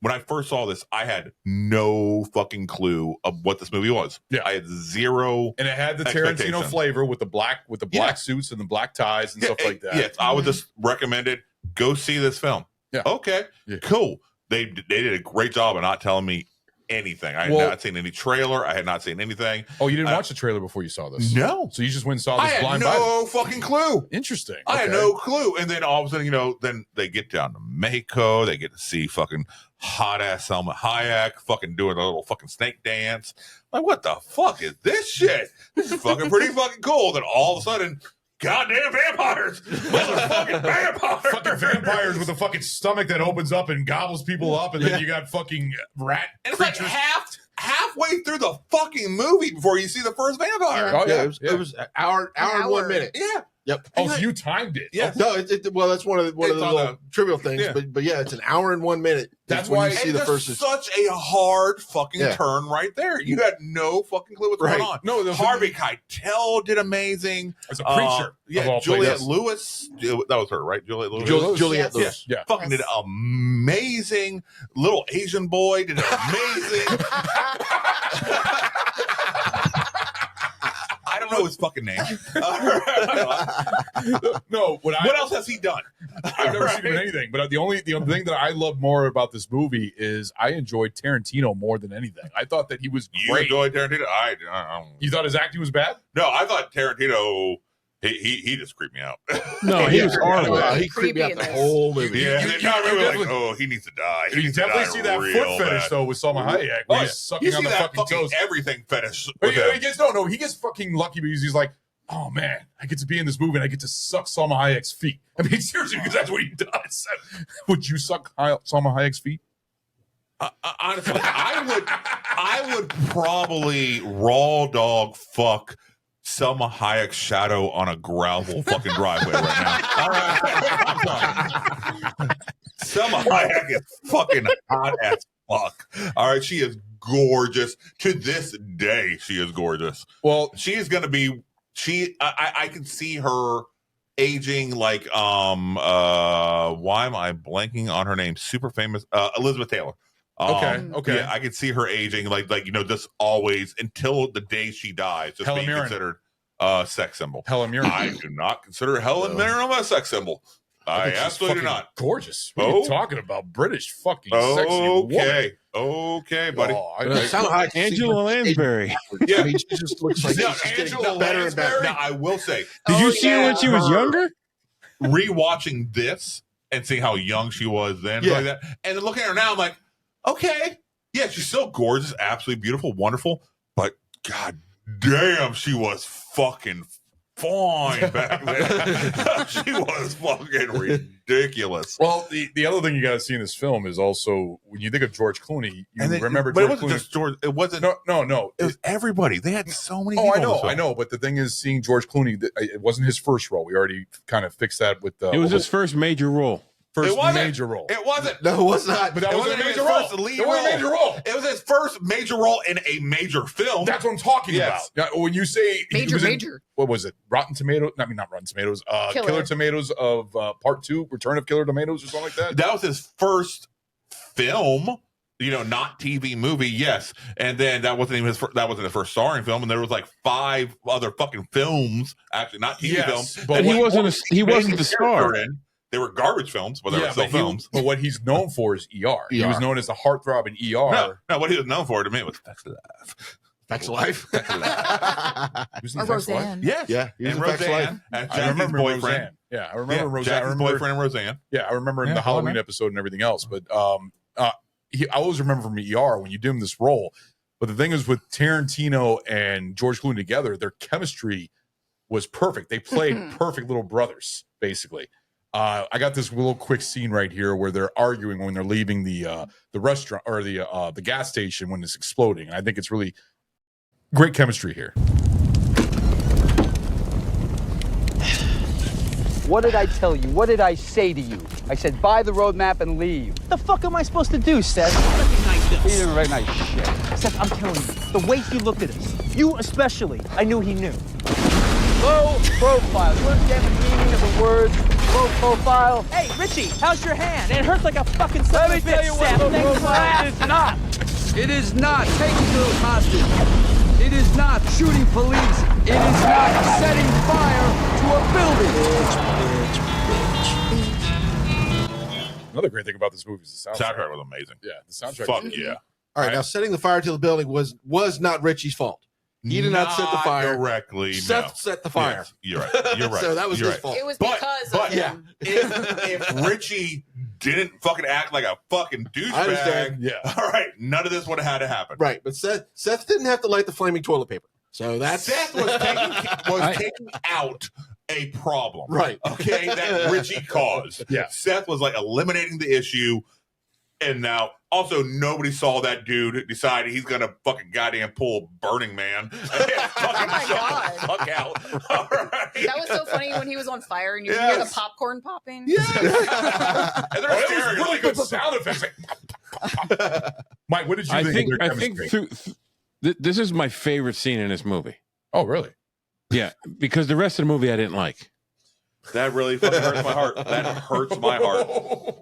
when I first saw this, I had no fucking clue of what this movie was. Yeah. I had zero, and it had the Tarantino flavor with the black suits and the black ties and stuff like that. Yes, I would just recommend it. Go see this film. Yeah. Okay. Yeah. Cool. They did a great job of not telling me anything. I had not seen any trailer. I had not seen anything. Oh, you didn't watch the trailer before you saw this? No. So you just went and saw this blind I had no fucking clue. Interesting. I had no clue. And then all of a sudden, then they get down to Mexico. They get to see fucking hot ass Salma Hayek fucking doing a little fucking snake dance. Like, what the fuck is this shit? This is fucking pretty fucking cool. Then all of a sudden, goddamn vampires! Fucking vampires! Fucking vampires with a fucking stomach that opens up and gobbles people up, and then you got fucking rat and it's creatures. like halfway through the fucking movie before you see the first vampire. Oh yeah, it was an hour and 1 minute. Yeah. Yep. Oh, so you timed it? Yeah. No, well, that's one of the little trivial things, Yeah. but yeah, it's an hour and 1 minute. That's when why you see the first. Such a hard fucking turn right there. You had no fucking clue what's going on. No, Harvey Keitel did amazing as a preacher. Yeah, Juliette Lewis. That was her, right? Juliette Lewis. Juliette Lewis. Yeah. Fucking did amazing. Little Asian boy did amazing. I don't know his fucking name. No, what else has he done? I've never seen him in anything. But the only thing that I love more about this movie is I enjoyed Tarantino more than anything. I thought that he was great. You enjoyed Tarantino? You thought his acting was bad? No, I thought Tarantino. He just creeped me out. No, he was horrible. He creeped me out the whole movie. Yeah, he needs to die. You definitely see that foot fetish though with Salma Hayek. Where he's sucking on the fucking toes. Everything fetish. But he gets fucking lucky because he's like, oh man, I get to be in this movie and I get to suck Salma Hayek's feet. I mean, seriously, because that's what he does. Would you suck Salma Hayek's feet? Honestly, I would probably raw dog fuck Selma Hayek's shadow on a gravel fucking driveway right now. All right. Selma Hayek is fucking hot as fuck. All right. She is gorgeous. To this day, she is gorgeous. Well, she is going to be, I can see her aging like, why am I blanking on her name? Super famous, Elizabeth Taylor. Okay. Yeah, I could see her aging like just always until the day she dies, just Helen being Mirren. considered sex symbol. Helen Mirren. I do not consider Helen Mirren a sex symbol. I absolutely do not. Gorgeous. What are you talking about? British fucking sexy woman. Okay, buddy. Angela Lansbury. Yeah, I mean, she just looks like she's getting better and better. Now, I will say, did you see her when she was younger? Rewatching this and seeing how young she was then, like that, and then looking at her now, I'm like, okay, yeah, she's still gorgeous, absolutely beautiful, wonderful, but god damn, she was fucking fine back then. She was fucking ridiculous. Well, the other thing you got to see in this film is also when you think of George Clooney, remember but George it wasn't Clooney. just George. It wasn't. No. It was everybody. They had so many. Oh, people I know. But the thing is, seeing George Clooney, it wasn't his first role. We already kind of fixed that with. It was his first major role. First major role. It wasn't. No, it was not. But that It wasn't a wasn't major his role. first lead It wasn't a major role. It was his first major role in a major film. That's what I'm talking Yes. about. Now, when you say major, what was it? Rotten Tomatoes? I mean, not Rotten Tomatoes. Killer Tomatoes of Part 2, Return of Killer Tomatoes, or something like that. That was his first film. Not TV movie. Yes, and then that wasn't even his. That wasn't his first starring film, and there was like 5 other fucking films, actually not TV films. But he wasn't. He wasn't the star. They were garbage films, but they were still films. But what he's known for is ER. He was known as the heartthrob in ER. No, what he was known for to me was Facts of Life. Facts of Life. Who's in or Facts of Life? Roseanne. Yes. Yeah, he was and in Facts of Life. Roseanne. And I Jackie's remember boyfriend. Roseanne. Yeah, I remember Roseanne. Jackie's boyfriend and Roseanne. Yeah, I remember the Halloween episode and everything else. But I always remember from ER when you do him this role. But the thing is with Tarantino and George Clooney together, their chemistry was perfect. They played perfect little brothers, basically. I got this little quick scene right here where they're arguing when they're leaving the restaurant or the gas station when it's exploding. And I think it's really great chemistry here. What did I tell you? What did I say to you? I said, buy the roadmap and leave. What the fuck am I supposed to do, Seth? Recognize this. He didn't recognize shit. Seth, I'm telling you, the way he looked at us, you especially, I knew he knew. Low profile. You understand the meaning of the words low profile? Hey, Richie, how's your hand? It hurts like a fucking son of a bitch, Seth. Low profile is not. It is not taking girls hostage. It is not shooting police. It is not setting fire to a building. Another great thing about this movie is the soundtrack. Soundtrack was amazing. Yeah, the soundtrack. Fuck yeah. All right, now setting the fire to the building was not Richie's fault. He did not set the fire. Directly. Seth set the fire. Yes, you're right. You're right. So that was You're his right. fault. It was But- because but- of him. If Richie didn't fucking act like a fucking I understand. douchebag, Yeah. all right, none of this would have had to happen. Right, but Seth didn't have to light the flaming toilet paper. So that's Seth was taking out a problem. Right. Okay, that Richie caused. Yeah. Seth was like eliminating the issue. And now, also, nobody saw that dude decide he's gonna fucking goddamn pull Burning Man. Oh my God. Fuck out. All right. That was so funny when he was on fire and you hear Yes. the popcorn popping. Yes. And they're Oh, it staring was really like, good sound effects. Like, Mike, what did you I think? Of their think chemistry? this is my favorite scene in this movie. Oh, really? Yeah, because the rest of the movie I didn't like. that really fucking hurts my heart. That hurts my heart.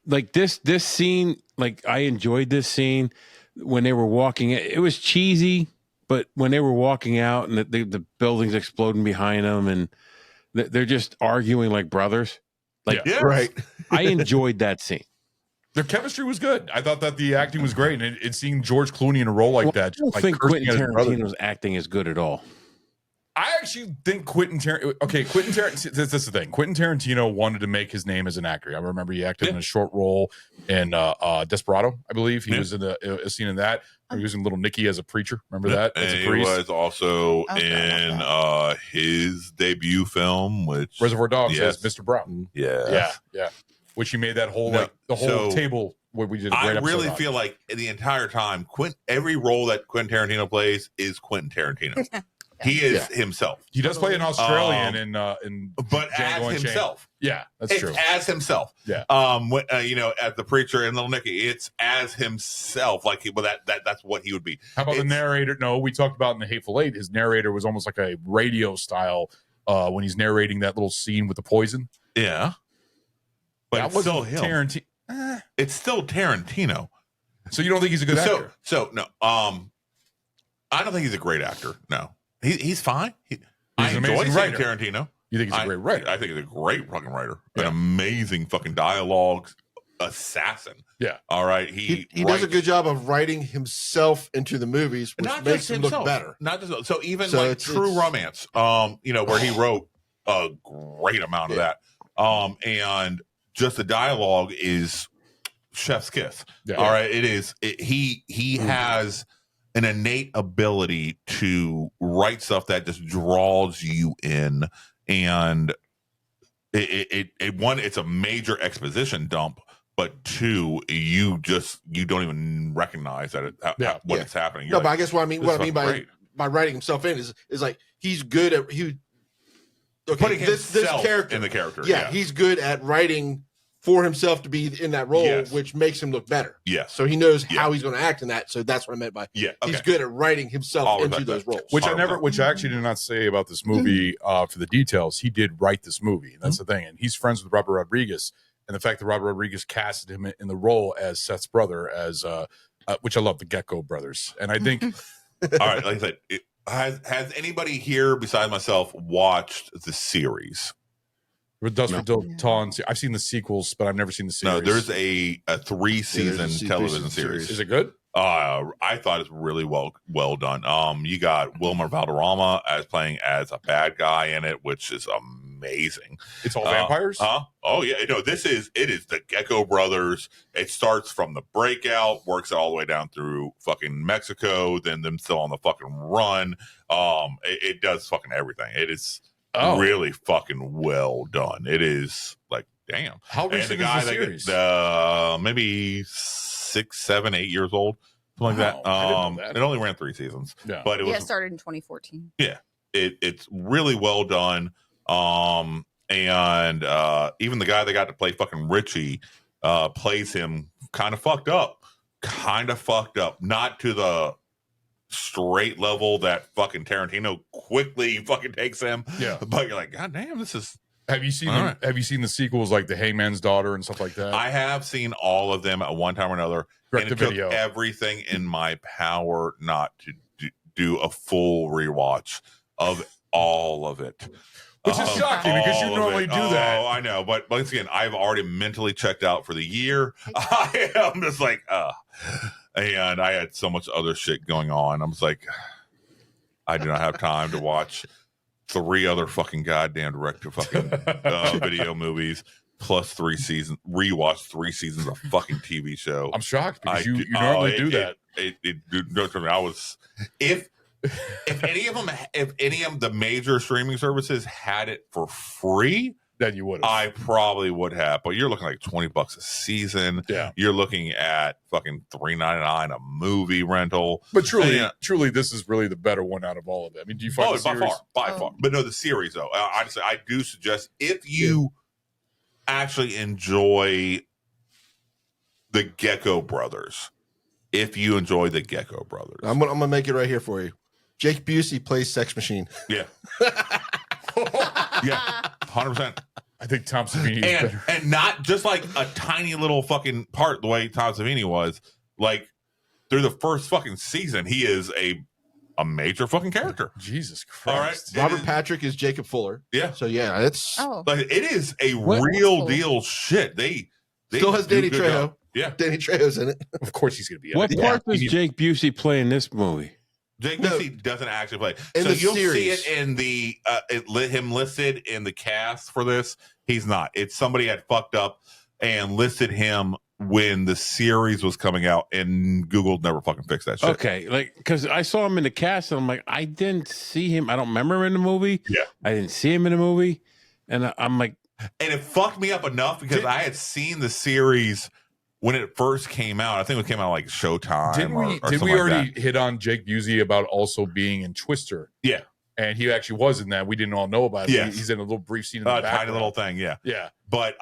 Like this scene, like I enjoyed this scene when they were walking. It was cheesy, but when they were walking out and the building's exploding behind them and they're just arguing like brothers. Like Yeah. right. I enjoyed that scene. Their chemistry was good. I thought that the acting was great, and it seeing George Clooney in a role like that. I don't like think cursing Quentin at his brother. Tarantino's acting is good at all. I actually think Quentin Tarantino. This is the thing. Quentin Tarantino wanted to make his name as an actor. I remember he acted in a short role in Desperado. I believe he was in a scene in that. He was in Little Nicky as a preacher. Remember that? As And a he priest. was also Okay. in his debut film, which Reservoir Dogs Yes. as Mr. Brown. yeah. Yeah. Which he made that whole No, the whole so table where we did a I great episode really on. feel like the entire time, every role that Quentin Tarantino plays is Quentin Tarantino. He is himself, he does play an Australian in but Django as Unchained. himself. Yeah, that's It's true. as himself. Yeah. When, as the preacher in Little Nicky, it's as himself. Like, that's what he would be. How about the It's- narrator? No, we talked about in the Hateful Eight. His narrator was almost like a radio style when he's narrating that little scene with the poison. Yeah, but That it's was still him. Tarantino. It's still Tarantino. So you don't think he's a good actor? So no. I don't think he's a great actor. No, he's fine. I an enjoy amazing seeing writer. Tarantino. You think he's a great writer? I think he's a great fucking writer. Yeah. An amazing fucking dialogue assassin. Yeah. All right. He does a good job of writing himself into the movies, which Not makes just him himself. look better. Not just so even So like it's- True it's- Romance, where he wrote a great amount of that. And just the dialogue is chef's kiss. Yeah. All right. It is. He has an innate ability to write stuff that just draws you in, and it's a major exposition dump, but two, you don't even recognize that it's happening. No, but I guess what I mean this is by fucking by writing himself in is like he's good at putting this himself character in the character. Yeah, he's good at writing for himself to be in that role, Yes. which makes him look better. Yes. So he knows Yeah. how he's going to act in that. So that's what I meant by Yeah. Okay. he's good at writing himself I'll into respect those that. roles. Which I actually did not say about this movie for the details. He did write this movie. That's the thing. And he's friends with Robert Rodriguez. And the fact that Robert Rodriguez casted him in the role as Seth's brother, as which I love, the Gecko brothers. And I think All right, like I said, has anybody here besides myself watched the series? with Dusk Till Dawn, I've seen the sequels, but I've never seen the series. No, there's a 3-season television series. Is it good? I thought it's really well done. You got Wilmer Valderrama playing as a bad guy in it, which is amazing. amazing. It's all vampires? Oh yeah, no, it is the Gecko Brothers. It starts from the breakout, works all the way down through fucking Mexico, then them still on the fucking run. It does fucking everything. It is really fucking well done. It is like, damn. How recent is the series? Maybe 6, 7, 8 years old. Something like that. I didn't know that. It only ran 3 seasons. Yeah. But it started in 2014. Yeah. It's really well done. And even the guy that got to play fucking Richie plays him kind of fucked up. Not to the straight level that fucking Tarantino quickly fucking takes him. Yeah. But you're like, God damn, this is. Have you seen Have you seen the sequels like The Hangman's Daughter and stuff like that? I have seen all of them at one time or another. Direct and to it video. took everything in my power not to do a full rewatch of all of it. Which is shocking because you normally do that. Oh, I know. But once again, I've already mentally checked out for the year. I am just like, and I had so much other shit going on. I was like, I do not have time to watch 3 other fucking goddamn direct to fucking video movies plus 3 seasons, rewatch 3 seasons of fucking TV show. I'm shocked because you normally do that. I was if any of the major streaming services had it for free, then you would have. I probably would have. But you're looking like $20 a season. Yeah. You're looking at fucking $3.99 a movie rental. But truly, this is really the better one out of all of them. I mean, do you find the series? By far. But no, the series though. Honestly, I do suggest if you actually enjoy the Gecko Brothers. I'm gonna make it right here for you. Jake Busey plays Sex Machine. Yeah. Yeah. 100%. I think Tom Savini is better. And not just like a tiny little fucking part the way Tom Savini was. Like through the first fucking season, he is a major fucking character. Jesus Christ. All right. Robert Patrick is Jacob Fuller. Yeah. So yeah, it's like it is a real deal shit. They still has Danny do good Trejo. job. Yeah. Danny Trejo's in it. Of course he's going to be in What it. part does Jake Busey play in this movie? Jake Busey doesn't actually play. In So the you'll series. see it in the him listed in the cast for this. He's not. It's somebody had fucked up and listed him when the series was coming out, and Google never fucking fixed that shit. Okay, like because I saw him in the cast, and I'm like, I didn't see him. I don't remember him in the movie. Yeah, I didn't see him in the movie, and I'm like, and it fucked me up enough because I had seen the series when it first came out. I think it came out like Showtime. Did we already hit on Jake Busey about also being in Twister? Yeah. And he actually was in that. We didn't all know about it. Yes. He's in a little brief scene in the background. Tiny little thing, yeah. Yeah. But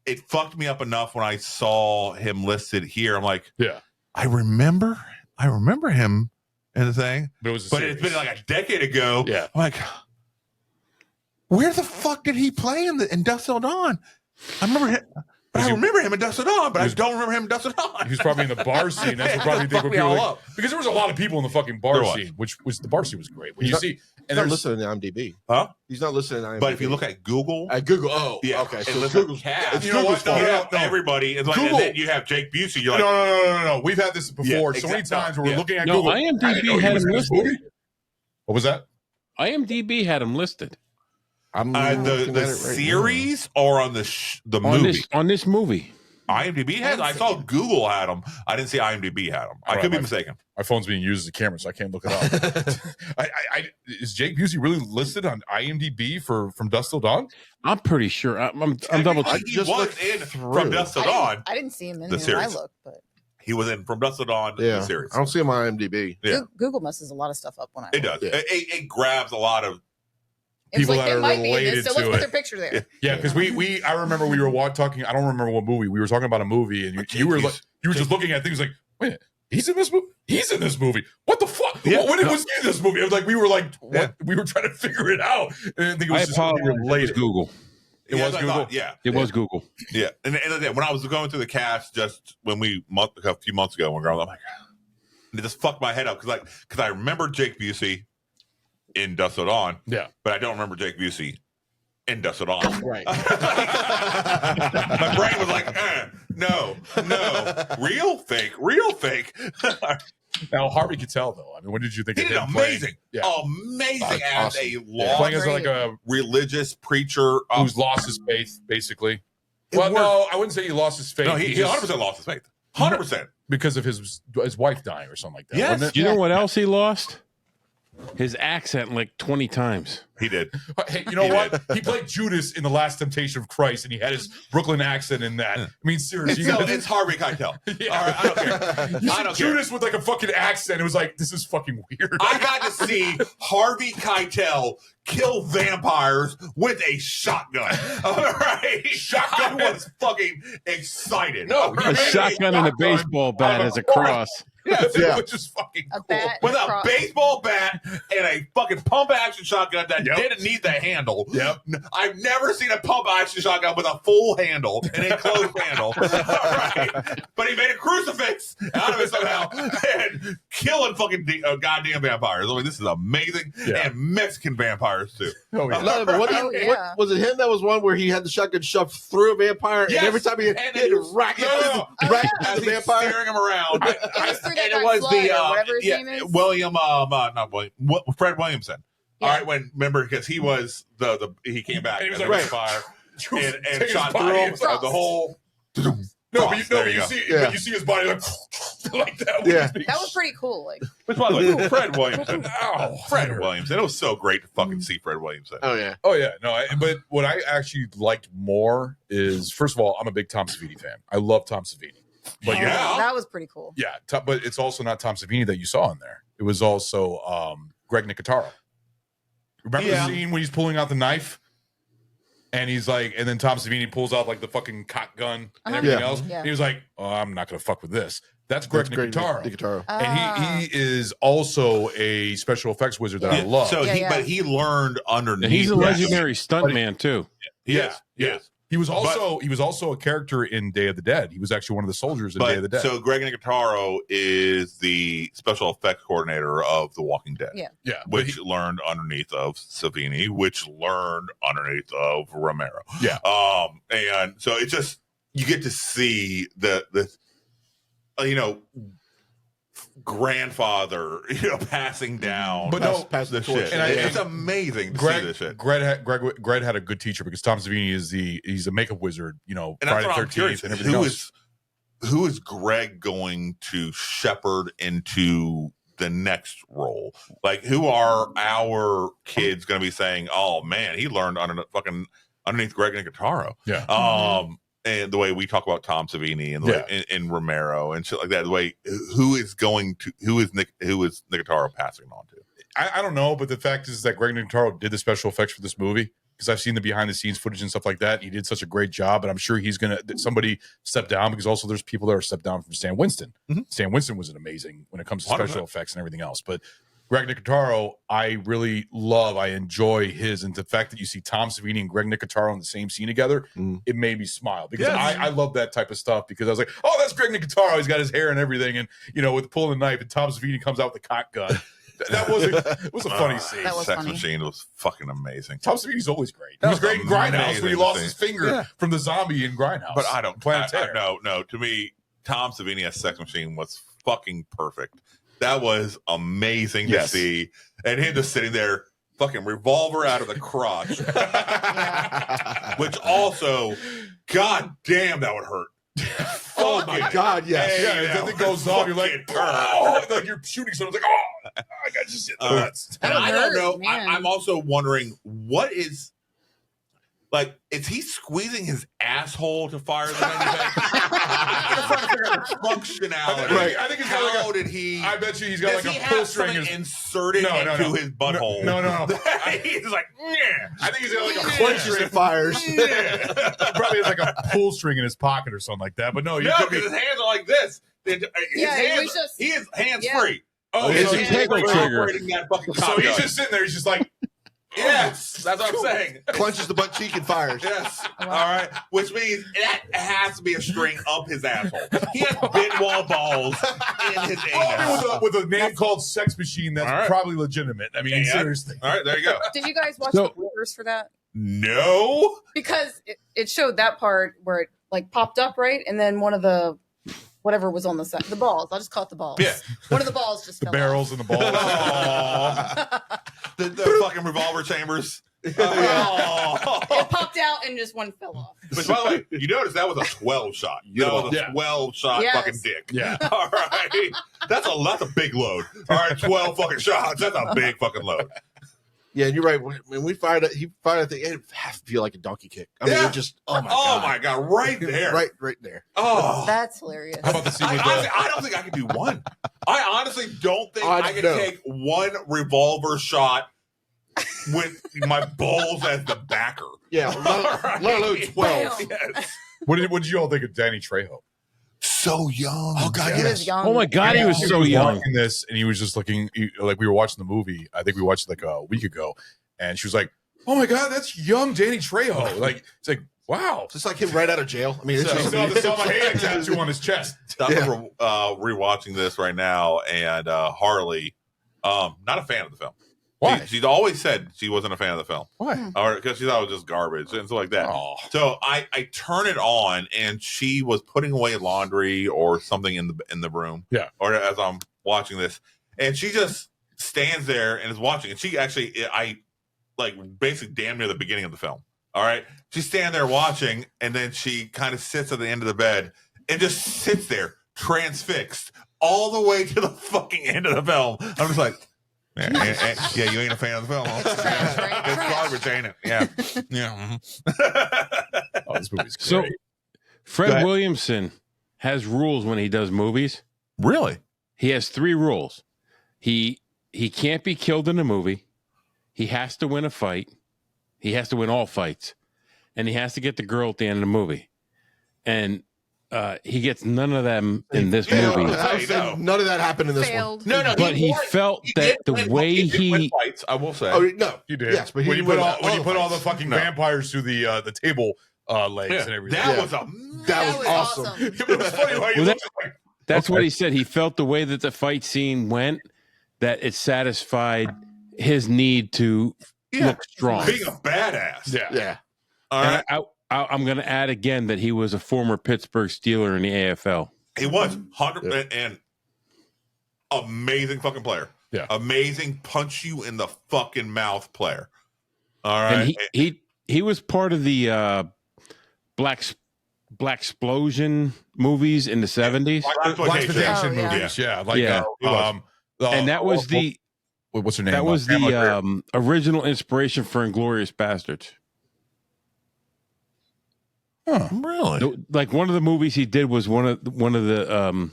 it fucked me up enough when I saw him listed here. I'm like, yeah, I remember him in the thing. But it's been like a decade ago. Yeah. I'm like, where the fuck did he play in Dusk Till Dawn? I remember him. I remember him in Dusk Till Dawn, but I don't remember him in Dusk Till Dawn. He was probably in the bar scene. That's what probably think people like, because there was a lot of people in the fucking bar scene, which was the bar scene was great. When He's not listed in IMDb. Huh? He's not listed in IMDb. But if you look at Google, yeah, okay. So So Google's cast. it's You know Google's what? fault. No, everybody. It's like, and then you have Jake Busey. You're like, no. We've had this before so many times where we're looking at Google. IMDb had him listed. What was that? IMDb had him listed. The series or on the movie? On this movie. IMDb had. I saw Google had them. I didn't see IMDb had them. I could be mistaken. My phone's being used as a camera, so I can't look it up. Is Jake Busey really listed on IMDb for From Dusk Till Dawn? I'm pretty sure. I'm double checking. He was in From Dusk Till Dawn. I didn't see him in the there when I series. looked, but He was in From Dusk Till Dawn. Yeah, The series. I don't see him on IMDb. Yeah. Google messes a lot of stuff up when I It look. does. It grabs a lot of It's people like that they are might be in related this, so to let's put it. their picture there. Yeah, because I remember we were talking. I don't remember what movie we were talking about. A movie, and you were just looking at things like, wait, he's in this movie. He's in this movie. What the fuck? Yeah. When was he in this movie? It was like we were like, what? Yeah. We were trying to figure it out. And I think it was just related. Google. It was Google. It was Google. Yeah, and when I was going through the cast just a few months ago, when I'm like, it just fucked my head up because I remember Jake Busey in Dusk Till Dawn. Yeah, but I don't remember Jake Busey in Dusk Till Dawn. Right. My brain was like, no, real fake. Now Harvey Keitel, though. I mean, what did you think He of did him playing? amazing, Yeah, amazing as awesome. a playing as Great. like a religious preacher who's lost his faith, basically. It Well, worked. no, I wouldn't say he lost his faith. No, he just- 100% lost his faith. 100%. because of his wife dying or something like that. Yes. Wasn't it? You know what else he lost? His accent like 20 times. He did. Hey, you know He what? He played Judas in The Last Temptation of Christ, and he had his Brooklyn accent in that. I mean, seriously, you It's Harvey Keitel. Yeah. All right, I don't care. You I see don't care. Judas with like a fucking accent. It was like, this is fucking weird. I got to see Harvey Keitel kill vampires with a shotgun. All right, shotgun was fucking excited. No, he A made shotgun and a baseball bat as a cross. Yeah, which is fucking A cool. bat. With a Cross. baseball bat and a fucking pump action shotgun that Yep. didn't need the handle. Yep. I've never seen a pump action shotgun with a full handle and a closed handle. All right. But he made a crucifix out of it somehow and killing fucking goddamn vampires. I mean, this is amazing. Yeah. And Mexican vampires, too. Oh, yeah. No, but Oh, yeah. what was it him that was one where he had the shotgun shoved through a vampire, Yes. and every time he hit, And he had to then- rack No, no, no. it, rack yeah. As the he's vampire. steering him around. It was through that And it guy was Flood, the or whatever his name is. William, not William, Fred Williamson. Yeah. All right, remember because he was he came back And he was as like, a fire and Take shot his through body him and the whole. No, but There you go. see, Yeah. but you see his body like, like that. Yeah. That was pretty cool. Like, Which by the way, Fred Williamson. Ow. Fred Williamson. It was so great to fucking see Fred Williamson. Oh yeah, Oh yeah, no. But what I actually liked more is, first of all, I'm a big Tom Savini fan. I love Tom Savini. But Yeah. that was pretty cool. yeah, but it's also not Tom Savini that you saw in there. It was also Greg Nicotero. Remember Yeah. the scene when he's pulling out the knife, and he's like, and then Tom Savini pulls out like the fucking cock gun and Uh-huh. everything Yeah. else. Yeah. He was like, "Oh, I'm not gonna fuck with this." That's Greg Nicotero. Nicotero. And he is also a special effects wizard that I Yeah, love. So Yeah. but he learned underneath. And he's a that. legendary stuntman, too. Yes, yes. He was also a character in Day of the Dead. He was actually one of the soldiers in Day of the But Dead. so Greg Nicotero is the special effects coordinator of The Walking Dead. Yeah. yeah, but Which learned underneath of Savini, which learned underneath of Romero. Yeah. And so it's just you get to see the grandfather, passing down But no, pass the the torch. shit. And It's amazing to see this shit. Greg had a good teacher because Tom Savini he's a makeup wizard. And that's Friday what the I'm curious. 13th and everything else. Who is Greg going to shepherd into the next role? Like, who are our kids going to be saying, "Oh man, he learned underneath Greg Nicotero"? Yeah. And the way we talk about Tom Savini and the way in Romero and shit like that. The way who is Nicotero passing on to? I don't know, but the fact is that Greg Nicotero did the special effects for this movie because I've seen the behind the scenes footage and stuff like that. He did such a great job, and I'm sure somebody stepped down because also there's people that are stepped down from Stan Winston. Mhm. Stan Winston was amazing when it comes to 100%. special effects and everything else, but Greg Nicotero, I really love. I enjoy his, and the fact that you see Tom Savini and Greg Nicotero in the same scene together, it made me smile because Yes. I love that type of stuff because I was like, oh, that's Greg Nicotero. He's got his hair and everything, and with pulling the knife, and Tom Savini comes out with the cock gun. That was a funny scene. That was Sex funny. Machine was fucking amazing. Tom Savini's always great. He That was was great in Grindhouse amazing when he to lost see. his finger Yeah. from the zombie in Grindhouse. But I don't. Planet Terror. No. To me, Tom Savini as Sex Machine was fucking perfect. That was amazing to Yes. see. And him just sitting there, fucking revolver out of the crotch. Which also, god damn, that would hurt. Oh my God, yes. Hey, Yeah, that and it would goes off. You're like, fucking hurt. oh, like you're shooting someone. It's like, oh, I got just hit the nuts. And That I would don't hurt, know. man. I'm also wondering what is. Like, is he squeezing his asshole to fire the anything? I'm trying to figure out the functionality. Right. I think he's got like How a- did he? I bet you he's got Does like he a have pull string. something in his- inserted No, into his butthole? No. He's like, yeah. I think he's got like a pull Clenches string. and fires. He probably has like a pull string in his pocket or something like that. But no, you No, could be. because his hands are like this. His Yeah, he hands, was just- he is hands Yeah. free. Oh, Is so he he's taking like, trigger? Operating that fucking so cock he's gun. just sitting there. He's just like, Yes, that's what I'm saying. Clenches the butt cheek and fires. Yes. All right. Which means that has to be a string up his asshole. He has Benoit balls in his anus. with a name called Sex Machine, that's All right. probably legitimate. I mean, Yeah. seriously. All right, there you go. Did you guys watch So- the bloopers for that? No. Because it showed that part where it like popped up, right? And then one of the whatever was on the side. The balls. I'll just call it the balls. Yeah. One of the balls just The fell barrels and the balls. the fucking revolver chambers. It popped out and just one fell off. But by the way, you notice that was a 12 shot. That was a 12 shot Yes. fucking dick. Yeah. All right. That's a big load. All right, 12 fucking shots. That's a big fucking load. Yeah, you're right. When he fired at the end, it has to feel like a donkey kick. I mean, Yeah. it just oh my god, right there. right there. Oh. That's hilarious. How about the scene with I don't think I could do one. I honestly don't think I could take one revolver shot with my balls as the backer. Yeah, let alone 12. Yes. What did you all think of Danny Trejo? So young. Oh god, He yes. was young. Oh my God, he was so young. Watching this, and he was just looking like we were watching the movie. I think we watched like a week ago, and she was like, "Oh my God, that's young Danny Trejo!" Like it's like, wow, Just like him right out of jail. I mean, it's he just, still has the Selma Hayek tattoo on his chest. I remember rewatching this right now, and Harley, not a fan of the film. Why? She'd always said she wasn't a fan of the film. Why? Or because she thought it was just garbage and stuff like that. Oh. So I turn it on, and she was putting away laundry or something in the room. Yeah. Or as I'm watching this, and she just stands there and is watching. And she actually, I like basically damn near the beginning of the film. All right, she's standing there watching, and then she kind of sits at the end of the bed and just sits there transfixed all the way to the fucking end of the film. I'm just like. Yeah, you ain't a fan of the film. Huh? It's trash, right? It's Trash. garbage, ain't it? Yeah. Yeah. mhm. Oh, this movie's So great. Fred Williamson has rules when he does movies. Really? He has 3 rules. He can't be killed in a movie. He has to win a fight. He has to win all fights. And he has to get the girl at the end of the movie. And he gets none of them in this movie. None of that happened in this Failed. No, But he felt that the way did win he fights, I will say. one. Oh no, You did. Yes, but he when you didn't put win all, all the fights. fucking No. vampires through the table legs Yeah, and everything. that Yeah. was a That was awesome. It was funny how you Well, looked like, That's Okay. what he said. He felt the way that the fight scene went, that it satisfied his need to look strong. being a badass. yeah. Yeah, All right. And I'm going to add again that he was a former Pittsburgh Steeler in the AFL. He was 100 and amazing fucking player. Yeah. Amazing punch you in the fucking mouth player. All right. And he was part of the Black Explosion movies in the 70s. Blaxploitation Oh, yeah. movies. Yeah. Like, Yeah. And that was what's her name? that was Pamela the original inspiration for Inglourious Bastards. Really? Like one of the movies he did was one of the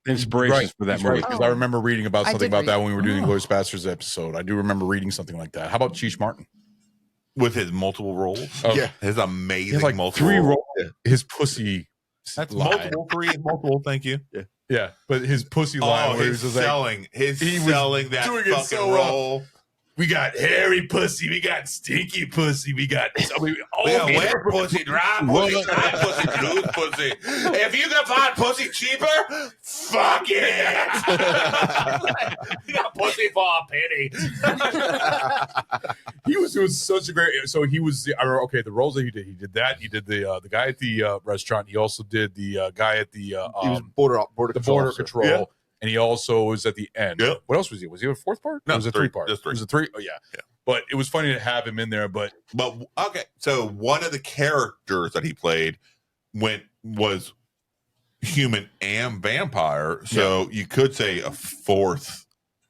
inspirations for that movie. Because I remember reading about I something did about that read. when we were doing the Glorious Bastards episode. I do remember reading something like that. How about Cheech Martin? With his multiple roles. Oh, yeah. His He amazing had like multiple 3 roles. roles. His pussy. That's line. multiple, 3 is multiple. Thank you. Yeah, but his pussy line Oh, where he was he's just like, selling. he was That doing it fucking so well. role. we got hairy pussy, we got stinky pussy, we got We got wet pussy, dry pussy, dry pussy, loose pussy. If you can find pussy cheaper, fuck it. You got pussy for a penny. He was doing such a great. So he was the the roles that he did that. He did the guy at the restaurant. He also did the guy at the he was border border officer. control. Yeah. And he also was at the end. Yep. What else was he? Was he a 4th part? No, it was a 3, 3 part. just 3. It was a 3. Oh yeah. Yeah. But it was funny to have him in there. But But okay, so one of the characters that he played was human and vampire. So you could say a 4th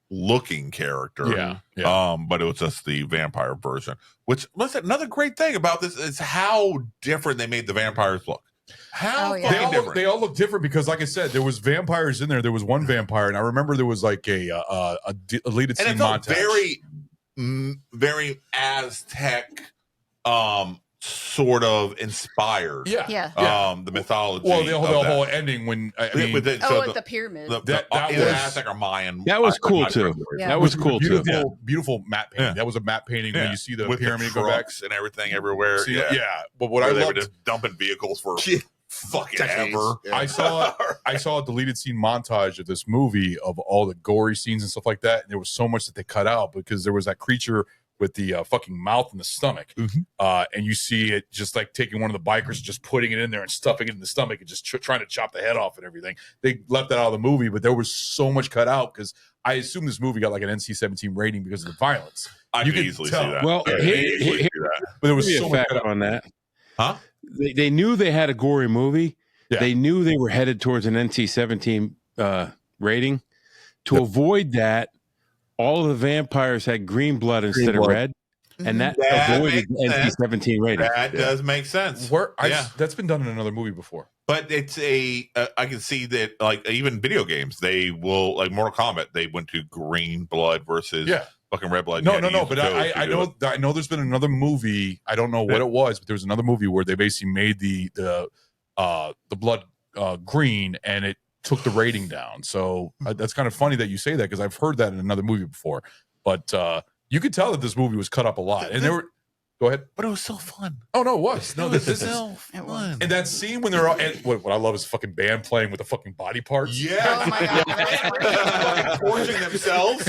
looking character. yeah. But it was just the vampire version. Which listen, another great thing about this is how different they made the vampires look. How Oh, yeah. fucking different. They all look different because, like I said, there was vampires in there. There was one vampire, and I remember there was like a deleted and scene it felt montage. very Aztec sort of inspired. Yeah. The mythology. Well, the of whole that. ending when I mean, With it, Oh, so at the pyramid. that either was- Aztec or Mayan. That was cool, I too. remember. Yeah. That was cool too. beautiful, beautiful matte painting. Yeah. That was a matte painting when Yeah. you see the With pyramid the go back. trucks and everything everywhere. See, yeah. But what Where I they were loved, just dumping vehicles for fucking Decades. ever. Yeah. I saw a deleted scene montage of this movie of all the gory scenes and stuff like that. And there was so much that they cut out because there was that creature with the fucking mouth and the stomach. And you see it just like taking one of the bikers, just putting it in there and stuffing it in the stomach and just trying to chop the head off and everything. They left that out of the movie, but there was so much cut out because I assume this movie got like an NC-17 rating because of the violence. I You can could easily tell. see that. Well, I can easily see that. But there was Give me so a much fact cut out. on that. Huh? They knew they had a gory movie. Yeah. They knew they were headed towards an NC-17 rating. To avoid that, all of the vampires had green blood instead of red, and that avoided the NC-17 rating. That does make sense. That's been done in another movie before. But it's I can see that, like, even video games, they will, like Mortal Kombat, they went to green blood versus fucking red blood. No. But I know there's been another movie. I don't know what it was, but there was another movie where they basically made the blood green, and it took the rating down. So that's kind of funny that you say that because I've heard that in another movie before. But you could tell that this movie was cut up a lot, and there were. Go ahead. But it was so fun. Oh no, it was. No, this is so fun. and that scene when they're all. And what I love is fucking band playing with the fucking body parts. Yeah. Oh my God, Fucking torching themselves.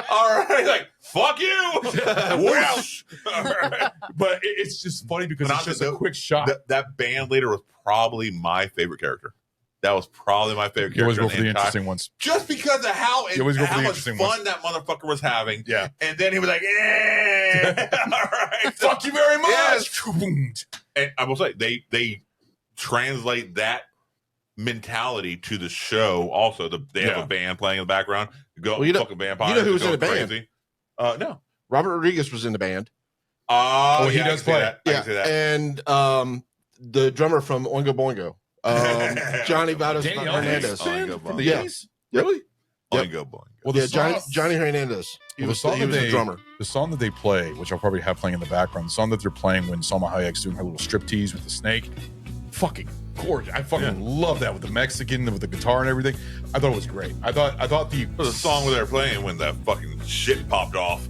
All right, like fuck you. Whoosh. All right. But it's just funny because But it's just honestly, a quick shot. That band leader was probably my favorite character. That was probably my favorite You always character. go for the entire- interesting ones. Just because of how You always go for the much interesting fun ones. that motherfucker was having. Yeah. And then he was like, yeah. All right. Fuck you very much. Yes. And I will say, they translate that mentality to the show. Also, they have a band playing in the background. Go fucking vampires. You know who was go in the band? crazy. No. Robert Rodriguez was in the band. Oh, he yeah, does I can see play. that. I can see that. And the drummer from Oingo Boingo, Johnny Valdes Hernandez. From the Yeah. 80s? Really? Yep. Boingo, boingo. Well, Yeah, Johnny Hernandez. He was the drummer. The song that they play, which I'll probably have playing in the background, the song that they're playing when Salma Hayek's doing her little striptease with the snake, fucking gorgeous. I fucking love that with the Mexican, with the guitar and everything. I thought it was great. I thought the song where they're playing when that fucking shit popped off.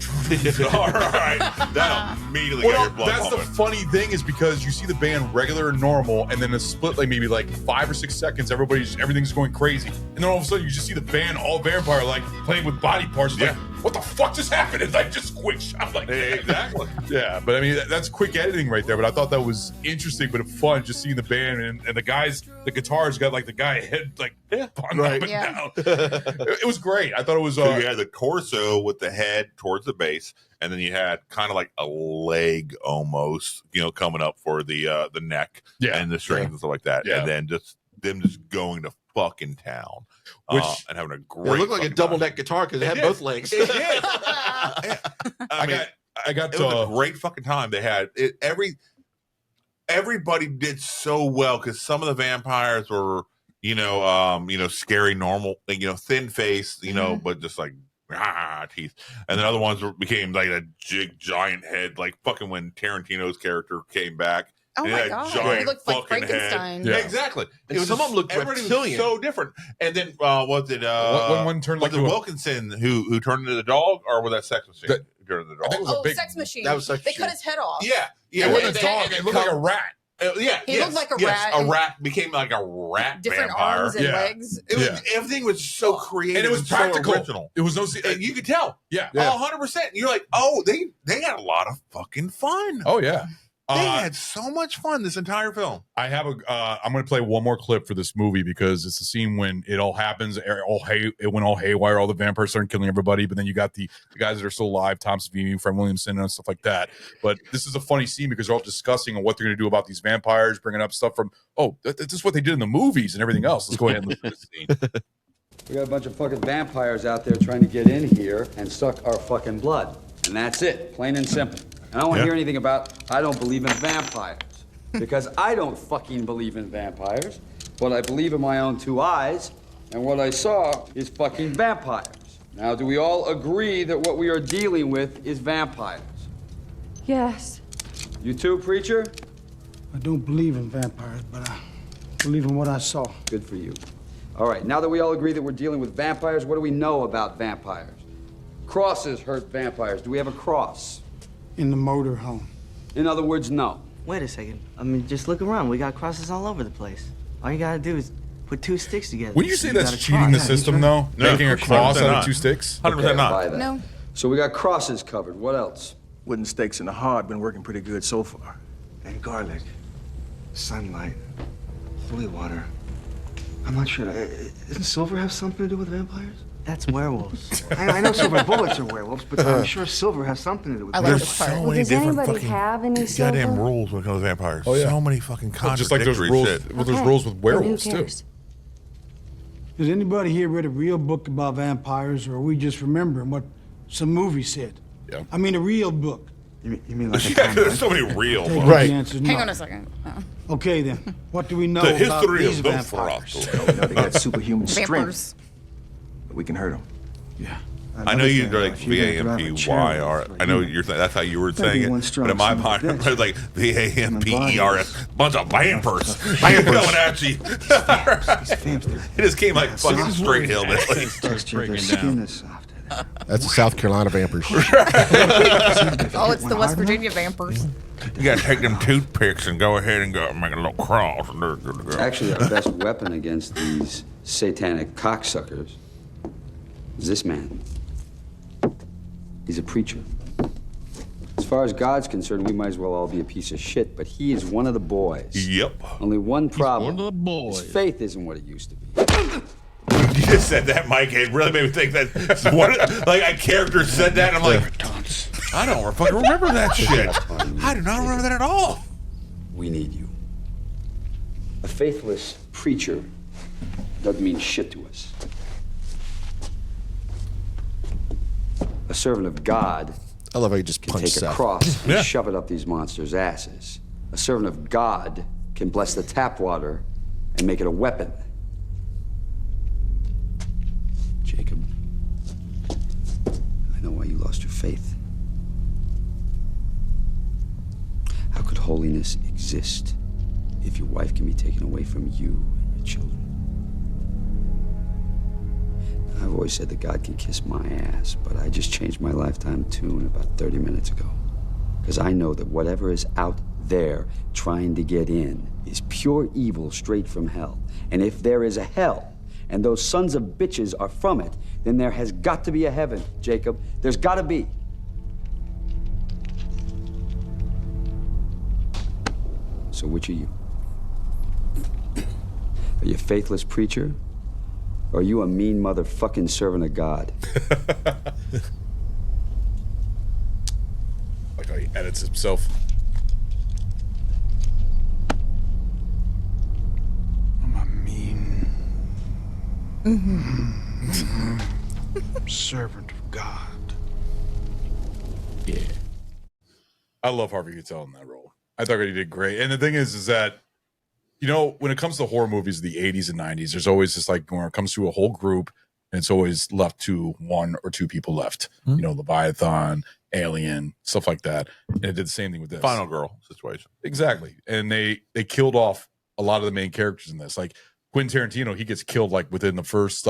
All right, that immediately got your blood that's pumping. the funny thing is because you see the band regular and normal, and then a split like maybe like 5 or 6 seconds, everything's going crazy, and then all of a sudden you just see the band all vampire like playing with body parts. Like, what the fuck just happened? It's like just quick shot like exactly. Yeah, but I mean that's quick editing right there. But I thought that was interesting, but fun just seeing the band and the guys. The guitars got like the guy head like up and down. It was great. I thought it was. So you had the torso with the head towards the base, and then you had kind of like a leg almost, coming up for the neck and the strings and stuff like that, and then just them just going to fucking town, and having a great. It looked like a double neck guitar because it had both legs. It did. I got it was a great fucking time. They had it everybody did so well because some of the vampires were, scary, normal, thin face, but just like teeth, and then other ones became like a giant head, like fucking when Tarantino's character came back. Oh my God! He looked like Frankenstein. Yeah, exactly. And some of them looked reptilian. So different. And then was it one turned like Wilkinson who turned into the dog, or was that Sex Machine? Turned into the dog. I think it was a big Sex Machine. That was Sex They Machine. cut his head off. Yeah. It wasn't a dog. It looked like a rat. He looked like a rat. A rat became like a rat Different vampire. arms and legs. It was everything was so creative and it was so practical. original. It was no. And you could tell. Yeah. 100%. You're like, oh, they had a lot of fucking fun. Oh yeah. They had so much fun this entire film. I have I'm going to play one more clip for this movie because it's the scene when it all happens. It went all haywire. All the vampires started killing everybody. But then you got the guys that are still alive, Tom Savini, Fred Williamson, and stuff like that. But this is a funny scene because they're all discussing on what they're going to do about these vampires, bringing up stuff from this is what they did in the movies and everything else. Let's go ahead and listen to this scene. We got a bunch of fucking vampires out there trying to get in here and suck our fucking blood. And that's it, plain and simple. And I don't want to hear anything about, I don't believe in vampires. Because I don't fucking believe in vampires. But I believe in my own 2 eyes. And what I saw is fucking vampires. Now, do we all agree that what we are dealing with is vampires? Yes. You too, preacher? I don't believe in vampires, but I believe in what I saw. Good for you. All right, now that we all agree that we're dealing with vampires, what do we know about vampires? Crosses hurt vampires. Do we have a cross? In the motor home. In other words, no. Wait a second. I mean, just look around. We got crosses all over the place. All you gotta do is put 2 sticks together. Wouldn't you say that's got a cheating cross. the system, though? No, Making a cross out of not. 2 sticks? 100% not. Buy that. No. So we got crosses covered. What else? wooden stakes in the heart been working pretty good so far. And garlic, sunlight, holy water. I'm not sure. Doesn't silver have something to do with vampires? That's werewolves. I know silver bullets are werewolves, but I'm sure silver has something to do with I like werewolves. this part. So Well, many does different anybody fucking have any goddamn silver? rules when it comes to vampires. Oh, yeah. So many fucking Well, just like those contradictory rules. shit. Well, there's Okay. rules with Then werewolves who too. cares? Has anybody here read a real book about vampires, or are we just remembering what some movie said? Yeah. I mean, a real book. You mean like a Yeah, comic? there's so many real. Take it, Right. the answer's no. Hang on a second. Okay, then. What do we know The about history these of those vampires? We know they got superhuman strength, Vampires. but we can hurt them. Yeah. I know you like VAMPYR. I know you're that's how you were saying it, but in my mind, it was like VAMPERS. Bunch of vampers, vampers coming at you. It just came like fucking straight hillbilly. Their skin is soft. That's the South Carolina vampires. Oh, it's the West Virginia vampires. You gotta take them toothpicks and go ahead and go make a little cross. And they're good to go. Actually, our best weapon against these satanic cocksuckers is this man. He's a preacher. As far as God's concerned, we might as well all be a piece of shit, but he is one of the boys. Yep. Only one problem. one of the boys. His faith isn't what it used to be. You just said that, Mike. It really made me think that like a character said that. And I'm like, I don't fucking remember that shit. I do not remember that at all. We need you. A faithless preacher doesn't mean shit to us. A servant of God I love how you just can punch take a Seth. cross and Yeah. shove it up these monsters' asses. A servant of God can bless the tap water and make it a weapon. Jacob, I know why you lost your faith. How could holiness exist if your wife can be taken away from you and your children? I've always said that God can kiss my ass, but I just changed my lifetime tune about 30 minutes ago. Because I know that whatever is out there trying to get in is pure evil straight from hell. And if there is a hell, and those sons of bitches are from it, then there has got to be a heaven, Jacob. There's got to be. So which are you? Are you a faithless preacher? Or are you a mean motherfucking servant of God? Like how he edits himself. I'm a mean servant of God. Yeah. I love Harvey Keitel in that role. I thought he did great. And the thing is that, you know, when it comes to horror movies, the 80s and 90s, there's always this like when it comes to a whole group, and it's always left to one or two people left. You know, Leviathan, Alien, stuff like that. And it did the same thing with this. Final girl situation. Exactly. And they killed off a lot of the main characters in this. Like Quentin Tarantino, he gets killed like within the first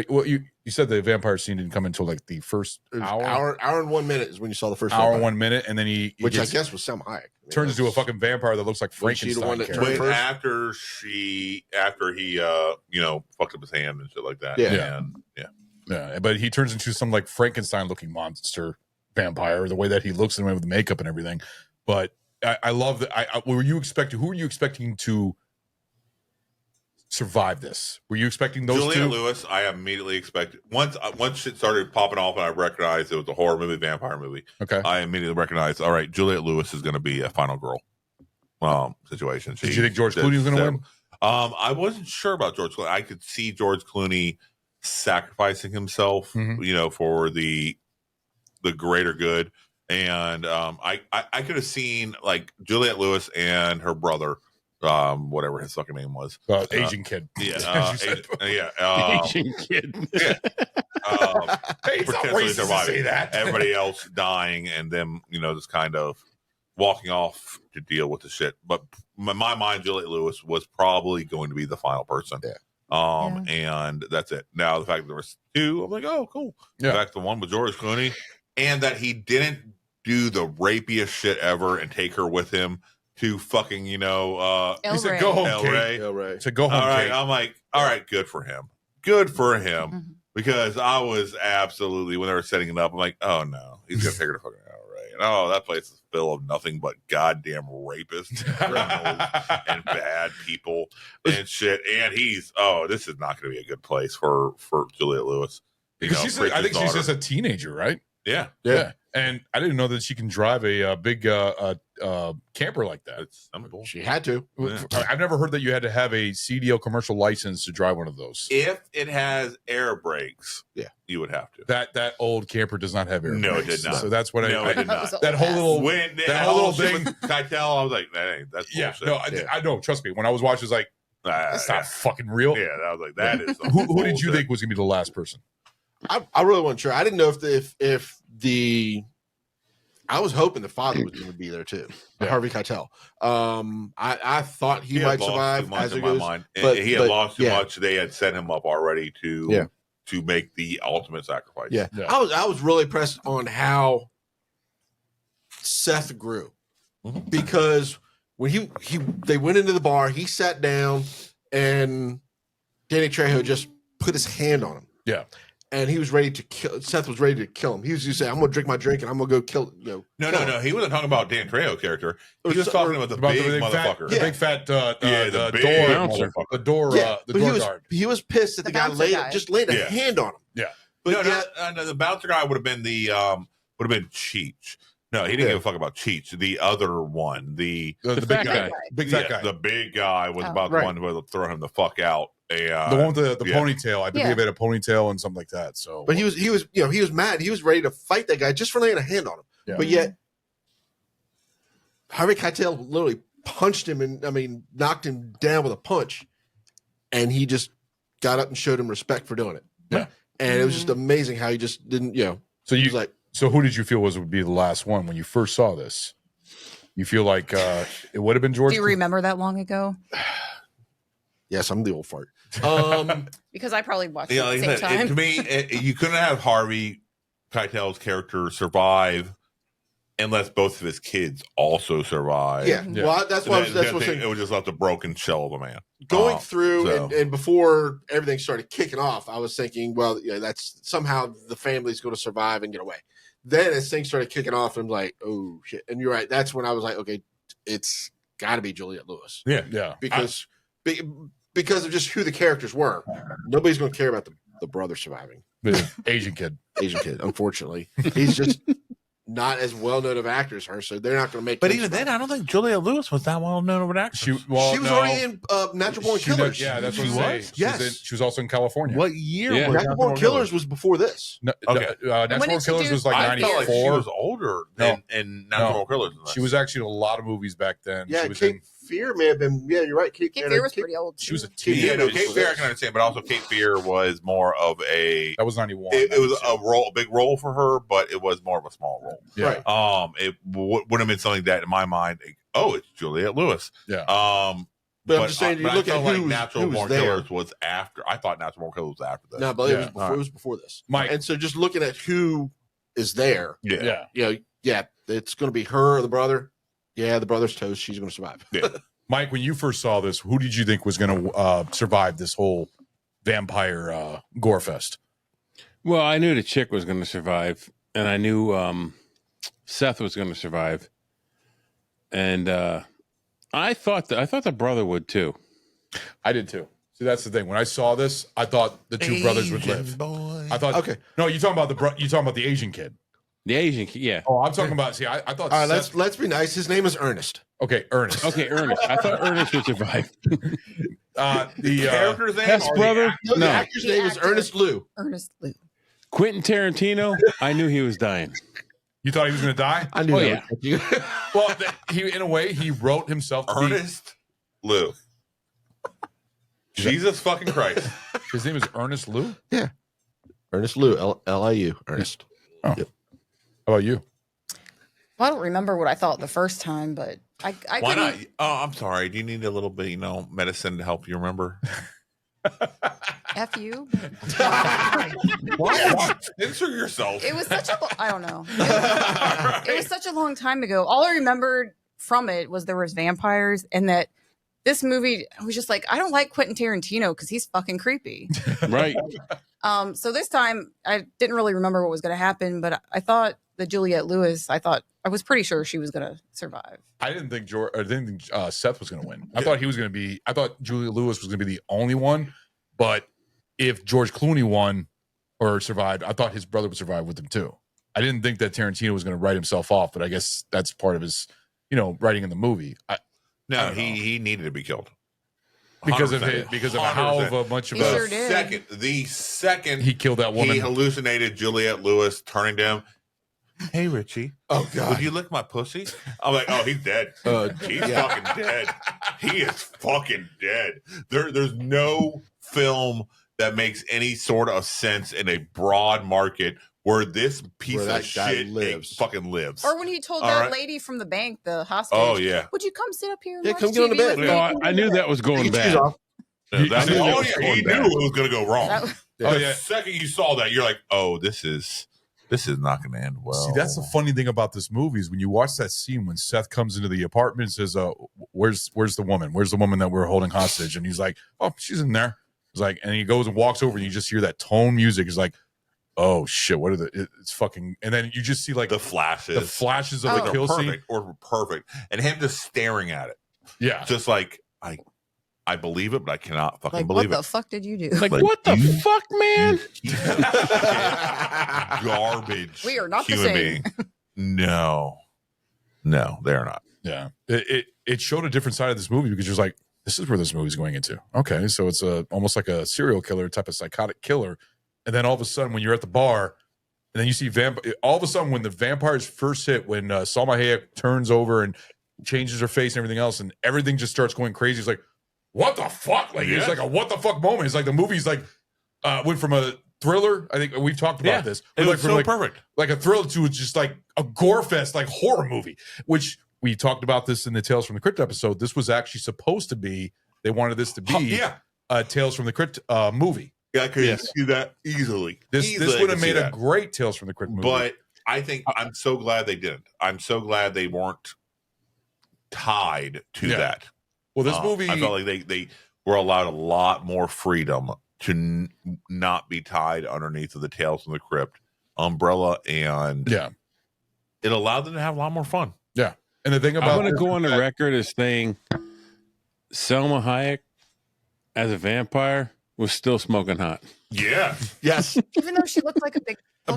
well, you said the vampire scene didn't come until like the first hour and 1 minute is when you saw the first hour and vampire. 1 minute, and then he Which gets, I guess was Sam Hayek. I mean, turns into a that's- fucking vampire that looks like Was she the Frankenstein one that character. turned When first? after he you know, fucked up his hand and shit like that. Yeah. And yeah. Yeah, but he turns into some like Frankenstein looking monster vampire, the way that he looks and the way with the makeup and everything. But I love that. Who were you expecting to survive this? Were you expecting those Juliette two? Lewis, I immediately expected once shit started popping off and I recognized it was a horror movie, vampire movie. Okay. I immediately recognized, all right, Juliette Lewis is going to be a final girl situation. Did you think George Clooney was going to win? I wasn't sure about George Clooney. I could see George Clooney sacrificing himself, you know, for the greater good. And I could have seen like Juliette Lewis and her brother, whatever his fucking name was, Asian kid. Yeah, Asian kid. Hey, it's not potentially racist to surviving. say that. Everybody else dying, and them, you know, just kind of walking off to deal with the shit. But in my mind, Juliette Lewis was probably going to be the final person. And that's it. Now the fact that there was two, I'm like, oh, cool. Yeah. The fact the one with George Clooney, and that he didn't do the rapiest shit ever and take her with him to fucking, you know, he said, "Go home, El Kate." Rey. El Rey. To go home, All right, Kate. I'm like, all right, good for him. Good for him. Because I was absolutely, when they were setting it up, I'm like, oh no, he's gonna take her to fucking El Rey. oh, that place is full of nothing but goddamn rapists, criminals, and bad people and shit. And this is not going to be a good place for Juliette Lewis. Because I think she's just a teenager, right? Yeah. And I didn't know that she can drive a big camper like that. It's unbelievable. She had to. Yeah. I've never heard that you had to have a CDL commercial license to drive one of those. If it has air brakes, you would have to. That old camper does not have air No, brakes. it did not. So that's what No, it did not. That whole little thing. Keitel, I was like, that's bullshit. I know. Trust me. When I was watching, it's like, that's not fucking real. Yeah, I was like, that is. Who did you think was gonna be the last person? I really wasn't sure. I didn't know if I was hoping the father was going to be there too, Harvey Keitel. I thought he might survive as it goes, but he had lost too much. They had set him up already to make the ultimate sacrifice. Yeah. I was really impressed on how Seth grew because when they went into the bar, he sat down and Danny Trejo just put his hand on him. Yeah. And he was ready to kill. Seth was ready to kill him. He was just saying, "I'm going to drink my drink and I'm going to go kill." No. He wasn't talking about Dan Trejo character. He was just talking about the big motherfucker, the big fat, the door bouncer, the door guard. He was pissed that the guy laid a hand on him. Yeah, but no, the bouncer guy would have been Cheech. No, he didn't give a fuck about Cheech. The other one, the big guy, big fat guy. The big guy was about the one who would throw him the fuck out. The one with the ponytail, I believe, had a ponytail and something like that. So, but he was mad. He was ready to fight that guy just for laying a hand on him. Yeah. But yet, Harvey Keitel literally punched him and knocked him down with a punch, and he just got up and showed him respect for doing it. Yeah, and it was just amazing how he just didn't. So you was like, so who did you feel would be the last one when you first saw this? You feel like it would have been George? Do you remember that long ago? Yes, I'm the old fart. Because I probably watched it at the same time. To me, you couldn't have Harvey Keitel's character survive unless both of his kids also survive. Yeah. Well, that's what I was saying. It would just left a broken shell of a man. Going through and before everything started kicking off, I was thinking, well, that's somehow the family's going to survive and get away. Then as things started kicking off, I'm like, oh shit. And you're right. That's when I was like, okay, it's got to be Juliette Lewis. Yeah. Because of just who the characters were. Nobody's going to care about the brother surviving. The Asian kid, unfortunately. He's just not as well known of actor as her, so they're not going to make. But even then, I don't think Juliette Lewis was that well known of an actress. She was already in Natural Born Killers. Yeah, that's what she was. Yes, she was also in California. What year? Yeah. Was Natural Born Killers was before this. Okay, Natural Born Killers was like 94. Like she was older than Natural Born Killers. She was actually in a lot of movies back then. Yeah, she was Cape Fear may have been. Yeah, you're right. Cape Fear was pretty old. She was a teenager. teenager. Cape Fear I can understand, but also Cape Fear was more of a. That was 91. It was a big role for her, but it was more of a small role. Yeah. Right. It would have been something that, in my mind, it's Juliette Lewis. Yeah. But I'm just saying, you look at who Natural was Born there. Killers was after. I thought Natural Born Killers was after this. No, but it was before this. Mike. And so just looking at who is there. Yeah. It's going to be her or the brother. Yeah, the brother's toast. She's going to survive. Yeah. Mike, when you first saw this, who did you think was going to survive this whole vampire gore fest? Well, I knew the chick was going to survive, and I knew Seth was going to survive, and I thought the brother would too. I did too. See, that's the thing. When I saw this, I thought the two brothers would live. Boy. I thought. Okay. No, you're talking about the Asian kid. The Asian kid, yeah. Oh, I'm talking about. See, I thought. All right, let's be nice. His name is Ernest. Okay, Ernest. Okay, Ernest. I thought Ernest would survive. The character's name. Seth's brother. The actor's name is Ernest Liu. Ernest Liu. Quentin Tarantino. I knew he was dying. You thought he was going to die? I knew. Oh yeah. Well, he in a way he wrote himself. Ernest Liu. Jesus fucking Christ. His name is Ernest Liu? Yeah. Ernest Liu, L-I-U, Ernest. Oh. Yep. How about you? Well, I don't remember what I thought the first time, but I Why not? couldn't. Oh, I'm sorry. Do you need a little bit, medicine to help you remember? F you. Why? Censor yourself. It was such a. I don't know. It was such a long time ago. All I remembered from it was there was vampires, and that this movie I was just like, I don't like Quentin Tarantino because he's fucking creepy. Right. So this time I didn't really remember what was going to happen, but I thought the Juliette Lewis, I was pretty sure she was gonna survive. I didn't think Seth was going to win. I thought he was going to be. I thought Julia Lewis was going to be the only one. But if George Clooney won or survived, I thought his brother would survive with him too. I didn't think that Tarantino was going to write himself off, but I guess that's part of his, writing in the movie. He needed to be killed because 100%. of how much of the second he killed that woman. He hallucinated Juliette Lewis turning to him. Hey Richie, oh god, would you lick my pussy? I'm like, oh, he's dead. He's fucking dead. He is fucking dead. There's no film that makes any sort of sense in a broad market where this piece of shit fucking lives. Or when he told that lady from the bank, the hostage, oh yeah, would you come sit up here? And yeah, watch come get on the TV bed. I knew that was going bad. He knew it was going to go wrong. The second you saw that, you're like, oh, this is not going to end well. See, that's the funny thing about this movie is when you watch that scene when Seth comes into the apartment and says, where's the woman? Where's the woman that we're holding hostage? And he's like, oh, she's in there. It's like, and he goes and walks over and you just hear that tone music. He's like, oh shit, what are it's fucking, and then you just see like the flashes of the kill scene. Perfect. And him just staring at it. Yeah. Just like, I believe it, but I cannot fucking believe it. What the fuck did you do? Like what the fuck, man? Garbage. We are not the human same. Being. No, they are not. Yeah. It showed a different side of this movie because you're like, this is where this movie's going into. Okay, so it's almost like a serial killer type of psychotic killer. And then all of a sudden, when you're at the bar, and then you see all of a sudden when the vampires first hit, when Salma Hayek turns over and changes her face and everything else, and everything just starts going crazy. It's like, what the fuck? Like it's like a what the fuck moment. It's like the movie's like went from a thriller. I think we've talked about this. It was like, perfect. Like a thriller to just like a gore fest, like horror movie, which we talked about this in the Tales from the Crypt episode. This was actually supposed to be, they wanted this to be a Tales from the Crypt movie. Yeah, I could see that easily. This would have made a great Tales from the Crypt movie. But I think I'm so glad they didn't. I'm so glad they weren't tied to that. Well, this movie, I felt like they were allowed a lot more freedom to not be tied underneath of the Tales from the Crypt umbrella, and it allowed them to have a lot more fun. Yeah, and the thing about I'm going to go on the record as saying Salma Hayek as a vampire was still smoking hot. Yeah. Yes. Even though she looked like a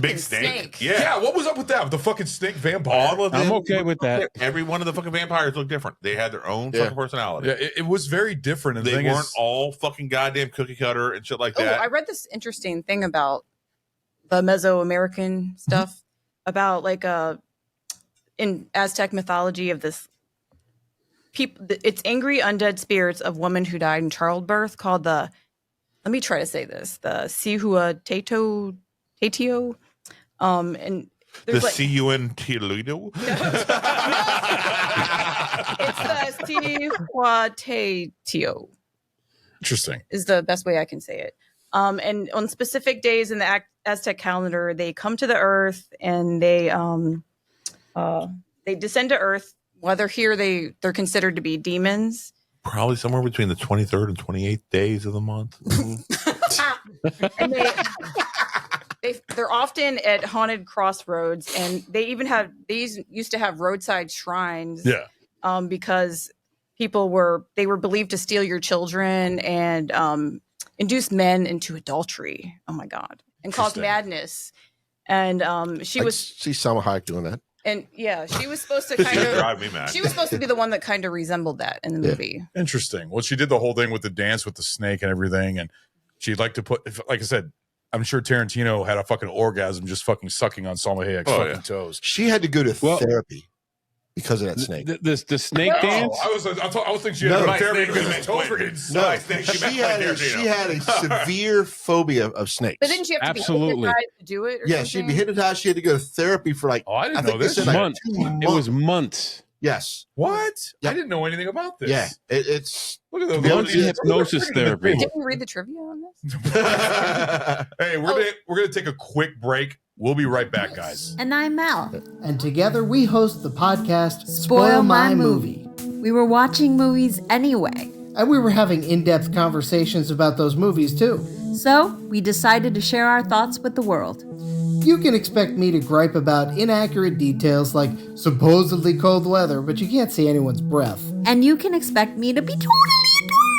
big snake. Yeah. What was up with that? With the fucking snake vampire? All of them. I'm okay with that. Every one of the fucking vampires looked different. They had their own fucking personality. Yeah, it was very different. And they weren't all fucking goddamn cookie cutter and shit like that. I read this interesting thing about the Mesoamerican stuff about like in Aztec mythology of this people. It's angry undead spirits of women who died in childbirth called the. Let me try to say this: the Cihuateteo. And the Cihuateteo. It's the Cihuateteo. Interesting. Is the best way I can say it. And on specific days in the Aztec calendar, they come to the earth and they descend to earth. While they're here, they're considered to be demons. Probably somewhere between the 23rd and 28th days of the month. And they're often at haunted crossroads, and these used to have roadside shrines. Yeah. Because people were believed to steal your children and induce men into adultery. Oh my God. And cause madness. And she was see Salma Hayek doing that. And she was supposed to kind of drive me mad. She was supposed to be the one that kind of resembled that in the movie. Interesting. Well, she did the whole thing with the dance with the snake and everything, and she'd like to put, like I said, I'm sure Tarantino had a fucking orgasm just fucking sucking on Salma Hayek's fucking toes. She had to go to therapy because of that snake. The snake dance? I was thinking she had to go to therapy because his toes were getting sucked. She had a severe phobia of snakes. But didn't she have to be hypnotized to do it? Yeah, she'd be hypnotized. She had to go to therapy for like. Oh, I didn't know this. Months. It was months. Yes. What? I didn't know anything about this. Yeah, it's look at the hypnosis therapy. Didn't you read the trivia on this? Hey, we're gonna take a quick break. We'll be right back, guys. And I'm Mel. And together we host the podcast Spoil My Movie. We were watching movies anyway. And we were having in-depth conversations about those movies too. So we decided to share our thoughts with the world. You can expect me to gripe about inaccurate details like supposedly cold weather, but you can't see anyone's breath. And you can expect me to be totally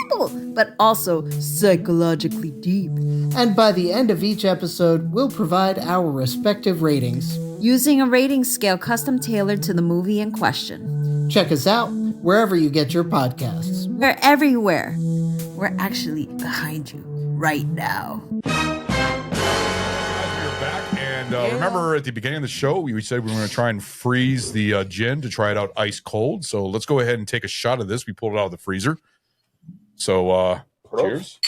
adorable, but also psychologically deep. And by the end of each episode, we'll provide our respective ratings. Using a rating scale custom tailored to the movie in question. Check us out wherever you get your podcasts. We're everywhere. We're actually behind you right now. Remember at the beginning of the show, we said we were going to try and freeze the gin to try it out ice cold. So let's go ahead and take a shot of this. We pulled it out of the freezer. So cheers.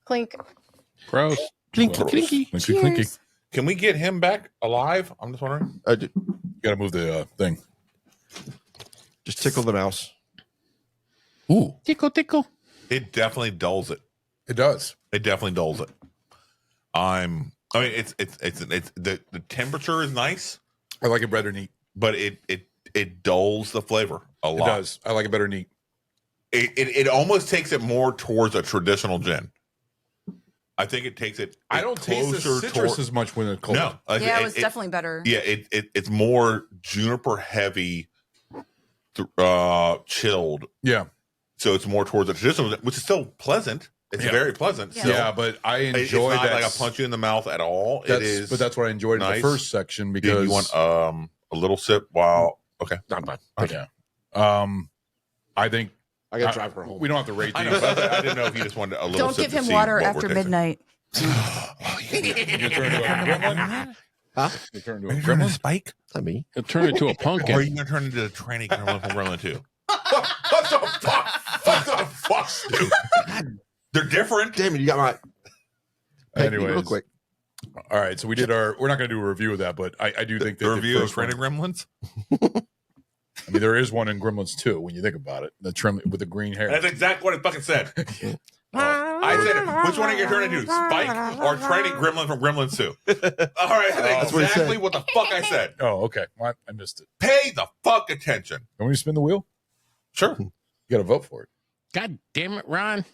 Clink. Gross. Clinky, clinky. Clinky, clinky. Can we get him back alive? I'm just wondering. You got to move the thing. Just tickle the mouse. Ooh. Tickle, tickle. It definitely dulls it. It does. It definitely dulls it. I mean, it's the temperature is nice. I like it better neat, but it dulls the flavor a lot. It does. I like it better neat. It almost takes it more towards a traditional gin. I think it takes it. I don't taste the citrus as much when it's cold. No, Yeah, it was definitely better. Yeah, it's more juniper heavy, chilled. Yeah, so it's more towards the traditional, which is still pleasant. It's very pleasant. Yeah, but I enjoy it's not that. like a punch you in the mouth at all. It is, but that's what I enjoyed in the first section because you want a little sip while not bad. Yeah. I think I got to drive her home. We don't have to rate I these. know, but I didn't know if you just wanted a little. Don't sip give to him see water what we're after tasting. midnight. You turn into a gremlin? Huh? You turn into Are a you turning gremlin? into Spike? Not me. He'll turn into a pumpkin. Or are you going to turn into a tranny gremlin from Gremlin 2? What the fuck? What the fuck, dude? They're different. Damn it, you got my. Anyways, real quick. All right, so we did our. We're not going to do a review of that, but I do think that The review of first one- Tranny Gremlins? I mean, there is one in Gremlins 2 when you think about it. The trim with the green hair. That's exactly what it fucking said. I said, which one are you going to turn into? Spike or Tranny Gremlin from Gremlins 2? All right, that's what he said. exactly what the fuck I said. Oh, okay. Well, I missed it. Pay the fuck attention. Want me to spin the wheel? Sure. You got to vote for it. God damn it, Ron.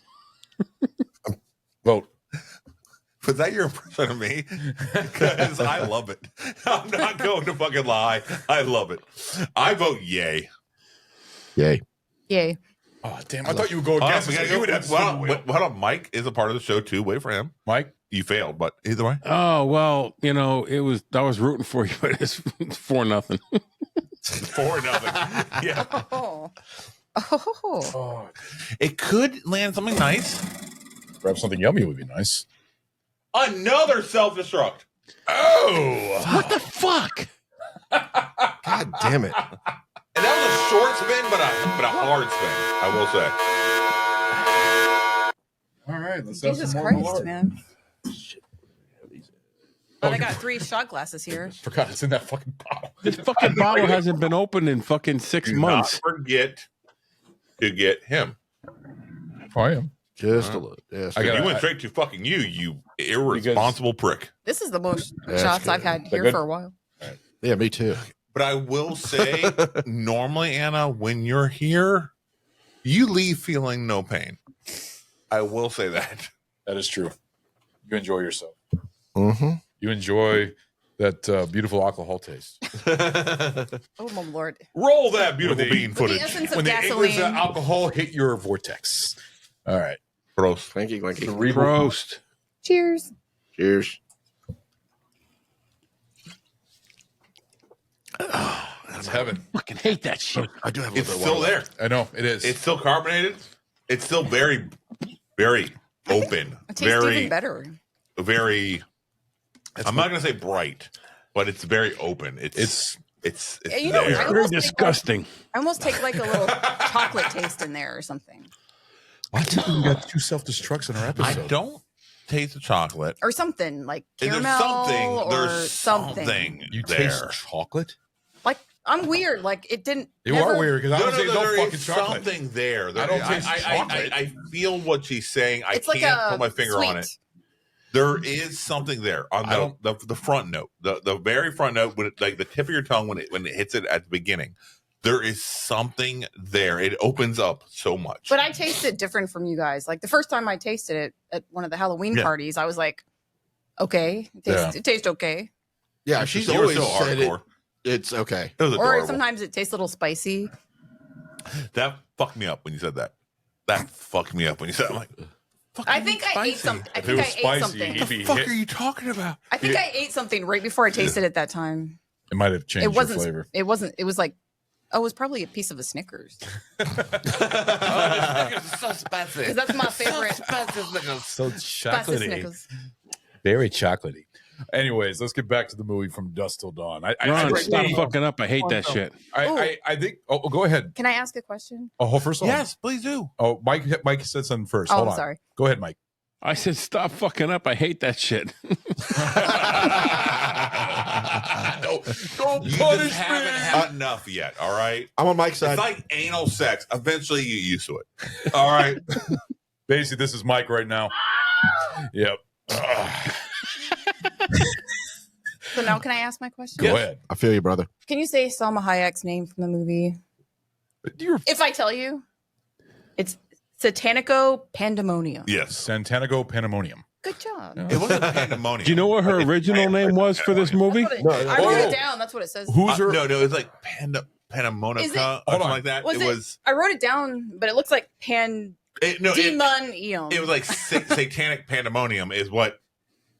Vote. Was that your impression of me? Because I love it. I'm not going to fucking lie. I love it. I vote yay. Yay. Yay. Oh, damn. I thought you would go against we us. gotta You go. would have to spin the wheel. Hold on. Mike is a part of the show too. Wait for him. Mike? You failed, but either way. Oh, well, I was rooting for you, but it's 4-0. 4-0. Yeah. Oh. It could land something nice. Grab something yummy would be nice. Another self-destruct. Oh. What the fuck? God damn it. And that was a short spin, but a hard spin, I will say. All right, let's have Jesus some more Christ, Malort. man. But I got 3 shot glasses here. Forgot it's in that fucking bottle. This fucking bottle hasn't been opened in fucking 6 Do months. not forget to get him. I am. Just a little. Yes. He went straight to fucking you irresponsible prick. This is the most That's shots good. I've had here good? for a while. Yeah, me too. But I will say, normally, Anna, when you're here, you leave feeling no pain. I will say that. That is true. You enjoy yourself. Mm-hmm. You enjoy that beautiful alcohol taste. Oh, my Lord. Roll that beautiful With the- bean With footage. the essence of When the gasoline. English alcohol hit your vortex. All right. Gross. Thank you, Glenky. Roast. Cheers. Cheers. It's heaven. Fucking hate that shit. I do have a It's little bit of still water there. left. I know it is. It's still carbonated. It's still very, very open. It tastes even Very, better. very. I'm not going to say bright, but it's very open. It's Yeah, you know, there. I Very almost take, disgusting. I almost take like a little chocolate taste in there or something. I think we got 2 self-destructs in our I episode. don't taste the chocolate. Or something like And caramel there's or something. You there. taste chocolate? Like, I'm weird. Like, it didn't. You never- are weird because I don't say no there fucking is chocolate. something there. I don't taste chocolate. I feel what she's saying. I It's like can't a put my finger on it. sweet. There is something there on the front note, the very front note, when it, like the tip of your tongue when it hits it at the beginning. There is something there. It opens up so much. But I taste it different from you guys. Like, the first time I tasted it at one of the Halloween Yeah. parties, I was like, okay, it tastes okay. Yeah, she's You were always so said hardcore. it's okay. It was Or adorable. sometimes it tastes a little spicy. That fucked me up when you said that. That fucked me up when you said. I'm like, I think I ate something. I If it think I was ate spicy, something. he'd be the fuck hit. are you talking about? I think I ate something right before I tasted it that time. It might have changed It wasn't. your flavor. It wasn't. It was like, oh, it was probably a piece of a Snickers So spicy. because that's my favorite. So Spicy chocolatey. Snickers. Very chocolatey. Anyways, let's get back to the movie From Dusk Till Dawn. Ron, stop fucking up. I hate that shit. I think. Oh, go ahead. Can I ask a question? Oh, first of all, Yes, please do. Oh, Mike said something first. Oh, Hold I'm on. sorry. Go ahead, Mike. I said, stop fucking up. I hate that shit. Don't You punish just haven't had enough yet. All right. I'm on Mike's side. It's like anal sex. Eventually, you get used to it. All right. Basically, this is Mike right now. Yep. So now, can I ask my question? Go ahead. I feel you, brother. Can you say Salma Hayek's name from the movie? If I tell you, it's Satanico Pandemonium. Yes. Santanico Pandemonium. Good job. It wasn't pandemonium. Do you know what her original name was for this movie? I wrote it down. That's what it says. Who's her? No, it was like Pandemonica Is it- or Hold something on. like that. Was It was. I wrote it down, but it looks like It was like satanic pandemonium is what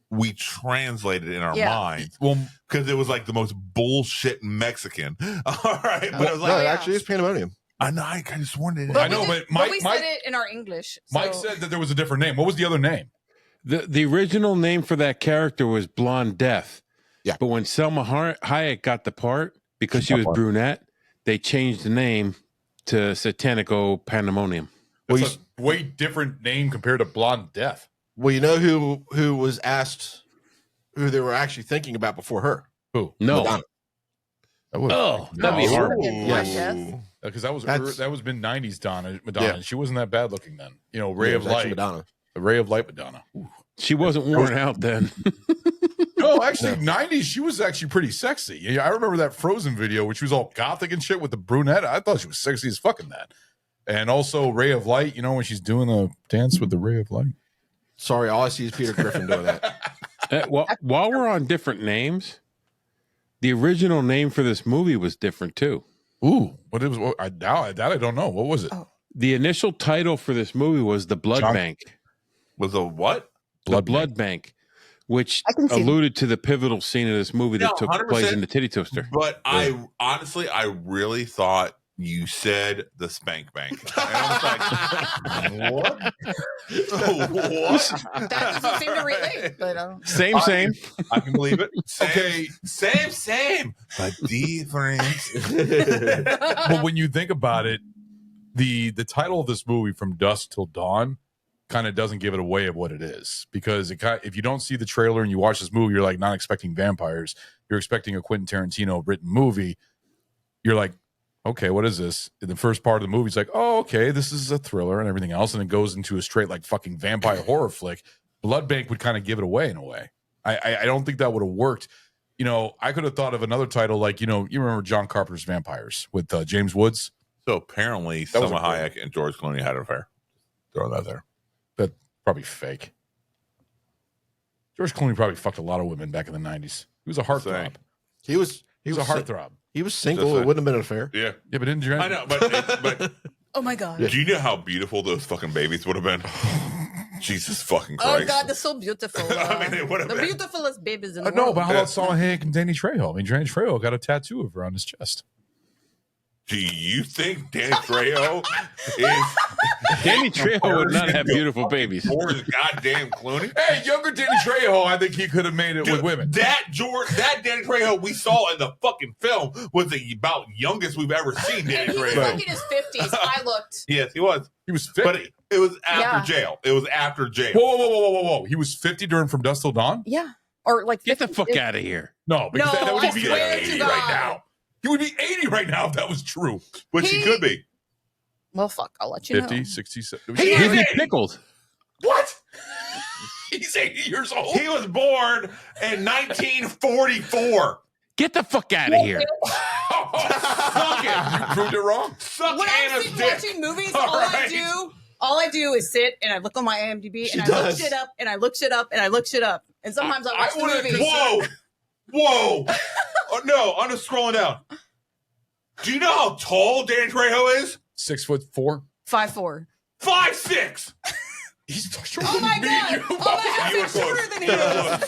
we translated in our Yeah. minds. Well, because it was like the most bullshit Mexican. All right, but it was No, like it actually is pandemonium. I know. I kind of sworn it. I know, but Mike, we said it in our English. Mike so- said that there was a different name. What was the other name? The original name for that character was Blonde Death. Yeah. But when Selma Hayek got the part, because she was brunette, they changed the name to Satanico Pandemonium. That's a way different name compared to Blonde Death. Well, you know who was asked who they were actually thinking about before her? Who? No. Madonna. That'd be horrible. Yes. Because that was That's- mid '90s Madonna. Yeah. And she wasn't that bad looking then. You know, Ray Yeah, it of was actually Light, Madonna. the Ray of Light Madonna. Ooh. She wasn't worn out then. No, actually, '90s she was actually pretty sexy. Yeah, I remember that Frozen video, which was all gothic and shit with the brunette. I thought she was sexy as fucking that. And also Ray of Light. You know when she's doing the dance with the Ray of Light. Sorry, all I see is Peter Griffin doing that. While we're on different names, the original name for this movie was different too. Ooh, what it was? I don't know. What was it? The initial title for this movie was The Blood Bank. Was a what? The Blood Bank, which I can see- alluded to the pivotal scene of this movie that No, took 100%. place in the titty twister. But I honestly, I really thought you said the Spank Bank. And I was like, what? What? That doesn't seem to relate, but Same. I can believe it. Same, but different. But when you think about it, the title of this movie, From Dusk Till Dawn, kind of doesn't give it away of what it is, because if you don't see the trailer and you watch this movie, you're like not expecting vampires, you're expecting a Quentin Tarantino written movie. You're like, okay, what is this? In the first part of the movie, it's like, oh, okay, this is a thriller and everything else, and it goes into a straight like fucking vampire horror flick. Blood Bank would kind of give it away in a way. I don't think that would have worked. You know, I could have thought of another title like, you know, you remember John Carpenter's Vampires with James Woods. So apparently, That was Selma a great- Hayek and George Clooney had an affair. Throw that there. That's probably fake. George Clooney probably fucked a lot of women back in the 90s. He was a heartthrob. He was a heartthrob. He was single. It wouldn't have been an affair. Yeah. Yeah, but didn't you? I know, but oh my god. do you know how beautiful those fucking babies would have been? Jesus fucking oh Christ. god, they're so beautiful. I mean, they would have the been. beautifulest babies in the No, world. but how about Salma Hayek and Danny Trejo? I mean, Danny Trejo got a tattoo of her on his chest. Do you think Danny Trejo is Danny Trejo would not have beautiful babies. or is goddamn Clooney? Hey, younger Danny Trejo, I think he could have made it with women. That Danny Trejo we saw in the fucking film was the about youngest we've ever seen Danny and he was Trejo. like in his 50s. I looked. Yes, he was. He was 50. But it was after Yeah. jail. It was after jail. Whoa. He was 50 during From Dusk Till Dawn? Yeah. Or like Get the 50 fuck out of here. No, because No, that would I be swear like to 80 God. right now. He would be 80 right now if that was true. Which he could be. Well, fuck. I'll let you 50, know. 60, 70. He He'd is be 80. pickled. What? He's 80 years old? He was born in 1944. Get the fuck out of here. Suck it. You proved it wrong. Suck When I'm Anna's dick. watching movies, All all I do is sit and I look on my IMDb and I look shit up and I look shit up and I look shit up. And sometimes I watch the would've- movie. Whoa. Whoa! Oh, no, I'm just scrolling down. Do you know how tall Danny Trejo is? 6'4". 5'4". 5'6". He's shorter Oh my than me. God! You Oh, my You were half shorter than he close. is.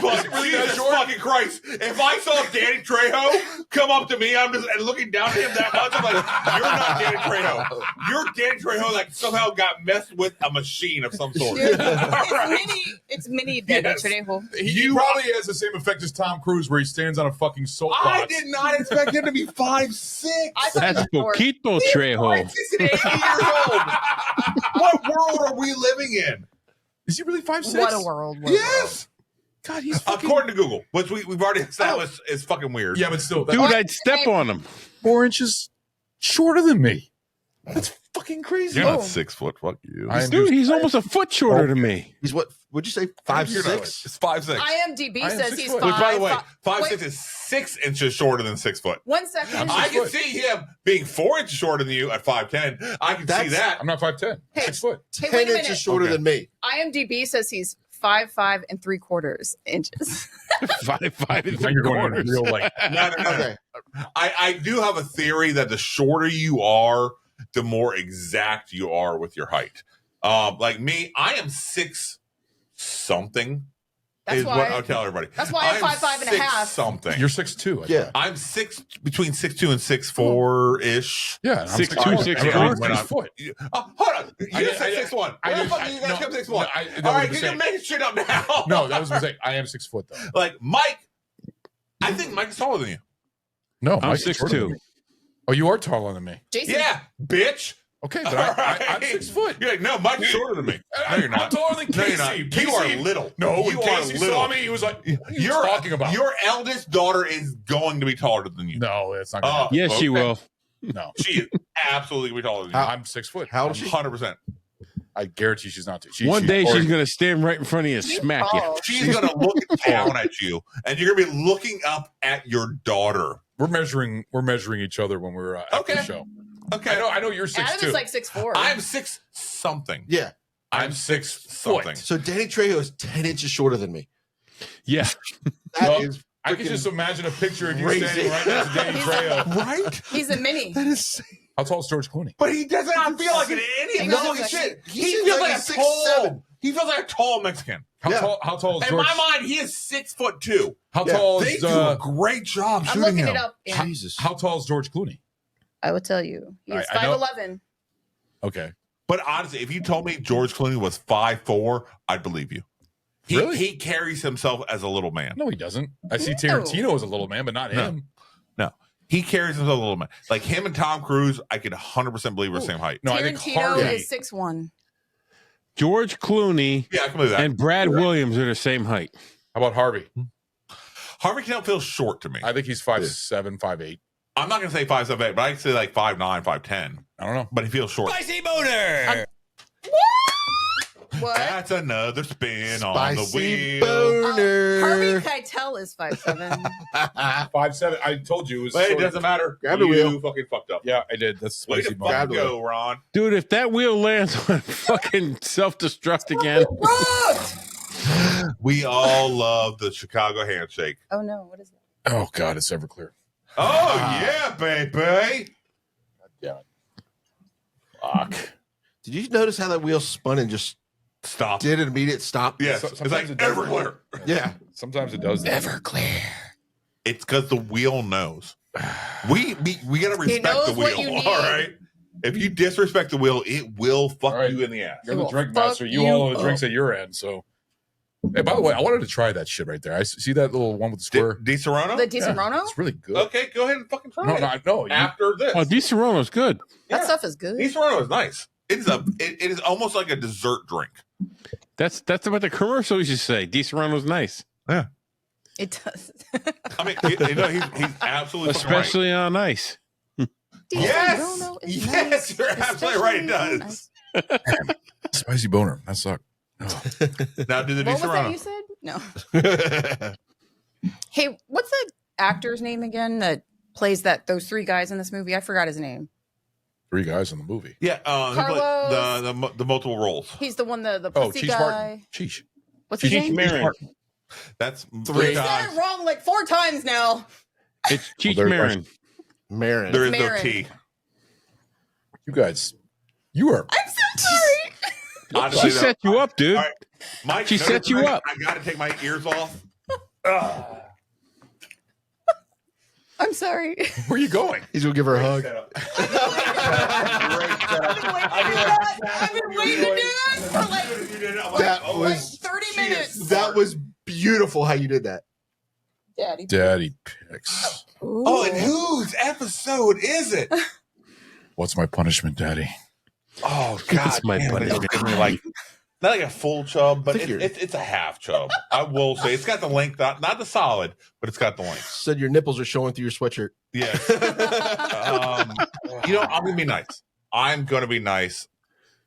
But really that Jesus short? fucking Christ! If I saw Danny Trejo come up to me, I'm just and looking down at him that much. I'm like, "You're not Danny Trejo. You're Danny Trejo that somehow got messed with a machine of some sort." Dude, Right? it's mini Danny Yes. Trejo. He probably has the same effect as Tom Cruise, where he stands on a fucking soapbox. I did not expect him to be 5'6". I thought That's he was Poquito Trejo. 5'6" and 80 years old. What world are we living in? Is he really 5'6"? What a world. Yes. God, he's fucking... According to Google, which we've already established is fucking weird. Yeah, but still, Dude, I'd step on him. 4 inches shorter than me. That's fucking crazy. You're not 6 foot. Fuck you. Dude, he's almost a foot shorter than me. He's what? Would you say 5'6"? It's 5'6". IMDb says he's Which, 5. by the way, 5'6" is 6 inches shorter than 6 foot. 1 second. I can see him being 4 inches shorter than you at 5'10". I can see that. I'm not 5'10". Hey, 6 foot. Hey, 10 wait a inches minute. shorter than me. IMDb says he's 5'5" and 3/4 inches. 5'5" and Now you're going in 3/4. real like. No. Okay. I do have a theory that the shorter you are, the more exact you are with your height. Like me, I am 6 something. That's is why- what I'll tell everybody. That's why I'm 5'5" and a 6 half. something. You're 6'2". Yeah. I'm between 6'2" and 6'4" ish. Yeah. 6'2", 6'4". 6 foot. Hold on. You just said 6'1". Where the fuck did you guys come 6'1"? All right, you're making shit up now. No, that was a mistake. I am 6 foot though. Like Mike, I think Mike's taller than you. No, I'm Mike's shorter than 6'2". me. Oh, you are taller than me. Jason. Yeah, bitch. Okay, but All I'm right. 6 foot. You're like, no, Mike's shorter than me. No, you're not. I'm taller than No, Casey. you're not. Casey, You are little. No, when You are Casey little. saw me, he was like, "What are you talking about?" Your eldest daughter is going to be taller than you. No, it's not. Gonna happen. Yes, she will. No, She is absolutely going to be taller than you. I'm 6 foot. How old is she? 100%. I guarantee she's not. One day she's already- going to stand right in front of you and smack you. Oh, She's going to look down at you, and you're going to be looking up at your daughter. We're measuring each other when we're at Okay. the show. Okay. I know you're 6'2". Adam is like 6'4". I'm 6 something. Yeah. I'm 6 something. So Danny Trejo is 10 inches shorter than me. Yeah. That is Well, I can just imagine a picture of you crazy. standing right next to Danny Trejo. Right? He's a mini. That is How tall is George Clooney? But he does not feel like an idiot. No, Holy he's shit. he He seems feels like like a he's tall. 6'7". He feels like a tall Mexican. How Yeah. tall is In George? my mind, he is 6'2". How Yeah. tall They is do a great job I'm shooting looking him. it up. Yeah. Jesus. how tall is George Clooney? I will tell you. He's I know- 5'11". Okay. But honestly, if you told me George Clooney was 5'4", I'd believe you. Really? He carries himself as a little man. No, he doesn't. I see Tarantino as a little man, but not him. No. He carries himself as a little man. Like him and Tom Cruise, I could 100% believe are the same height. No, I think Tarantino Harvey. is 6'1". George Clooney Yeah, I can believe that. and Brad Williams are the same height. How about Harvey? Harvey Keitel feels short to me. I think he's 5'7", 5'8". I'm not going to say 5'7", but I can say like 5'9", 5'10". I don't know. But he feels short. Spicy boner. What? That's another spin on the Spicy wheel. boner. Harvey Keitel is 5'7". 5'7". I told you it was. But it short. doesn't matter. Grab the You wheel. fucking fucked up. Yeah, I did. That's Way spicy to boner. fucking go, Ron. Dude, if that wheel lands on fucking self-destruct again. We all love the Chicago handshake. Oh no, what is that? Oh God, it's Everclear. Oh, yeah, baby. Yeah. Fuck. Did you notice how that wheel spun and just Stop. did an immediate stop? Yes, Sometimes it's like it does. Everclear. Yeah. Sometimes it does. that. Everclear. It's because the wheel knows. We got to respect knows the what wheel. you need. All right. If you disrespect the wheel, it will fuck All right. you in the ass. You're the Well, drink fuck master. You you all know the up. drinks at your end. So, hey, by the way, I wanted to try that shit right there. I see that little one with the square. Di Serrano? The Di Serrano? It's really good. Okay, go ahead and fucking try it. No. After this. Oh, Di Serrano's good. That stuff is good. Di Serrano is nice. It is almost like a dessert drink. That's what the commercial used to say. Di Serrano's nice. Yeah. It does. I mean, he's absolutely fucking right. Especially on ice. Yes! Serrano is Yes, nice, you're absolutely right, it especially does. on ice. Spicy boner. That sucked. Now do the Di What was that Serrano. you said? No. Hey, what's the actor's name again that plays those three guys in this movie? I forgot his name. 3 guys in the movie. Yeah, who played Carlos. the multiple roles. He's the one, the Oh, pussy Cheech guy. Martin. Cheech. What's his Cheech name? Marin. That's You 3 said times. it wrong like 4 times now. It's Cheech there's Marin. Marin. There is no Marin. T. You guys, you are. I'm so sorry. Honestly, She though, set you up, dude. all right, Mike, She set you up. I got to take my ears off. I'm sorry. Where are you going? He's gonna give her a hug. I've been waiting to do that for like That was 30 minutes. that was beautiful how you did that. Daddy picks. Oh, and whose episode is it? What's my punishment, Daddy? Oh God, It's my damn, punishment. it's giving me like not like a full chub, but Think it's a half chub. I will say it's got the length, not the solid, but it's got the length. Said your nipples are showing through your sweatshirt. Yeah. I'm gonna be nice. I'm gonna be nice.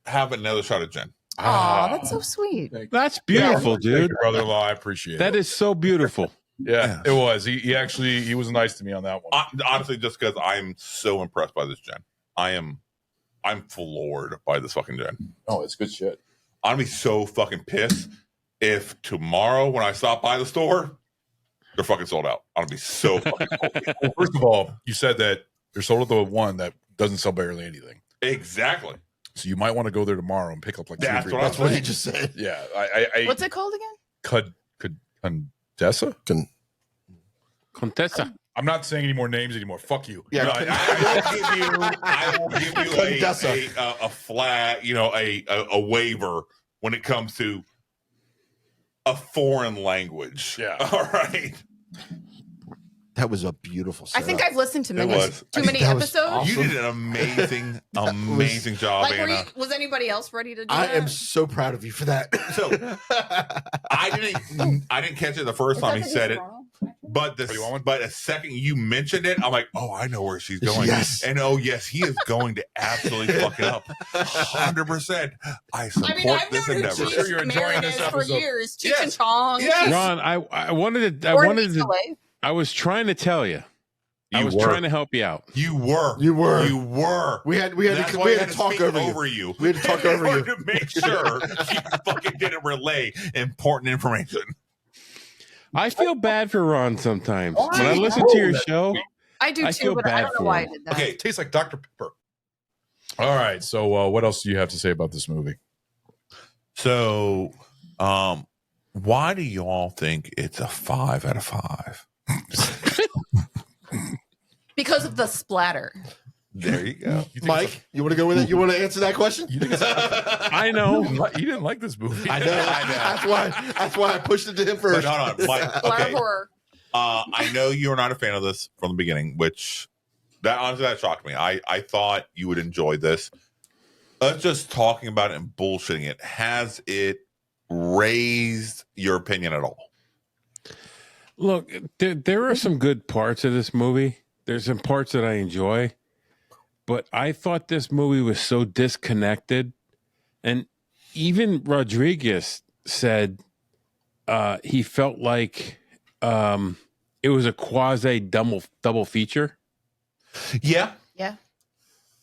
Have another shot of gin. Aw, that's so sweet. That's beautiful, Thank dude. you, brother-in-law. I appreciate That it. is so beautiful. Yeah, it was. He was nice to me on that one. Honestly, just because I'm so impressed by this gin. I'm floored by this fucking gin. Oh, it's good shit. I'm gonna be so fucking pissed if tomorrow when I stop by the store, they're fucking sold out. I'm gonna be so fucking cold. Well, first of all, you said that they're sold at the one that doesn't sell barely anything. Exactly. So you might want to go there tomorrow and pick up like That's 2 or 3 what That's bottles. what he just said. Yeah, I What's it called again? Condessa? Contessa. I'm not saying any more names anymore. Fuck you. Yeah, No, I will give you Condessa. a flat, a waiver when it comes to a foreign language. Yeah. All right. That was a beautiful I setup. think I've listened to It many, was. too many That was episodes. awesome. You did an amazing job, Like, Anna. was anybody else ready to do I that? am so proud of you for that. So I didn't catch it the first time he said it, but but a second you mentioned it, I'm like, oh, I know where she's going. Yes. And oh yes, he is going to absolutely fuck it up. 100%. I support I've this known who endeavor. Cheech You're enjoying Marin this is for episode. years. Cheech Yes. and Chong. Yes. Ron, I wanted to I was trying to tell you. I was trying to help you out. You were. You were. You were. We had That's to, why we I had to to talk speak over you. We had to talk over in you. order to make sure you fucking didn't relay important information. I feel bad for Ron sometimes. When I listen to your show, I do I too, feel but I bad don't know for why I him. did that. Okay, it tastes like Dr. Pepper. All right. So what else do you have to say about this movie? So, why do y'all think it's a 5 out of 5? Because of the splatter. There you go. Mike, you want to go with it? You want to answer that question? I know. You didn't like this movie. I know. That's why I pushed it to him first. But hold on, Mike. Splatter Okay. horror. I know you are not a fan of this from the beginning, which that shocked me. I thought you would enjoy this. Us just talking about it and bullshitting it, has it raised your opinion at all? Look, there are some good parts of this movie. There's some parts that I enjoy, but I thought this movie was so disconnected. And even Rodriguez said he felt like it was a quasi double feature. Yeah. Yeah.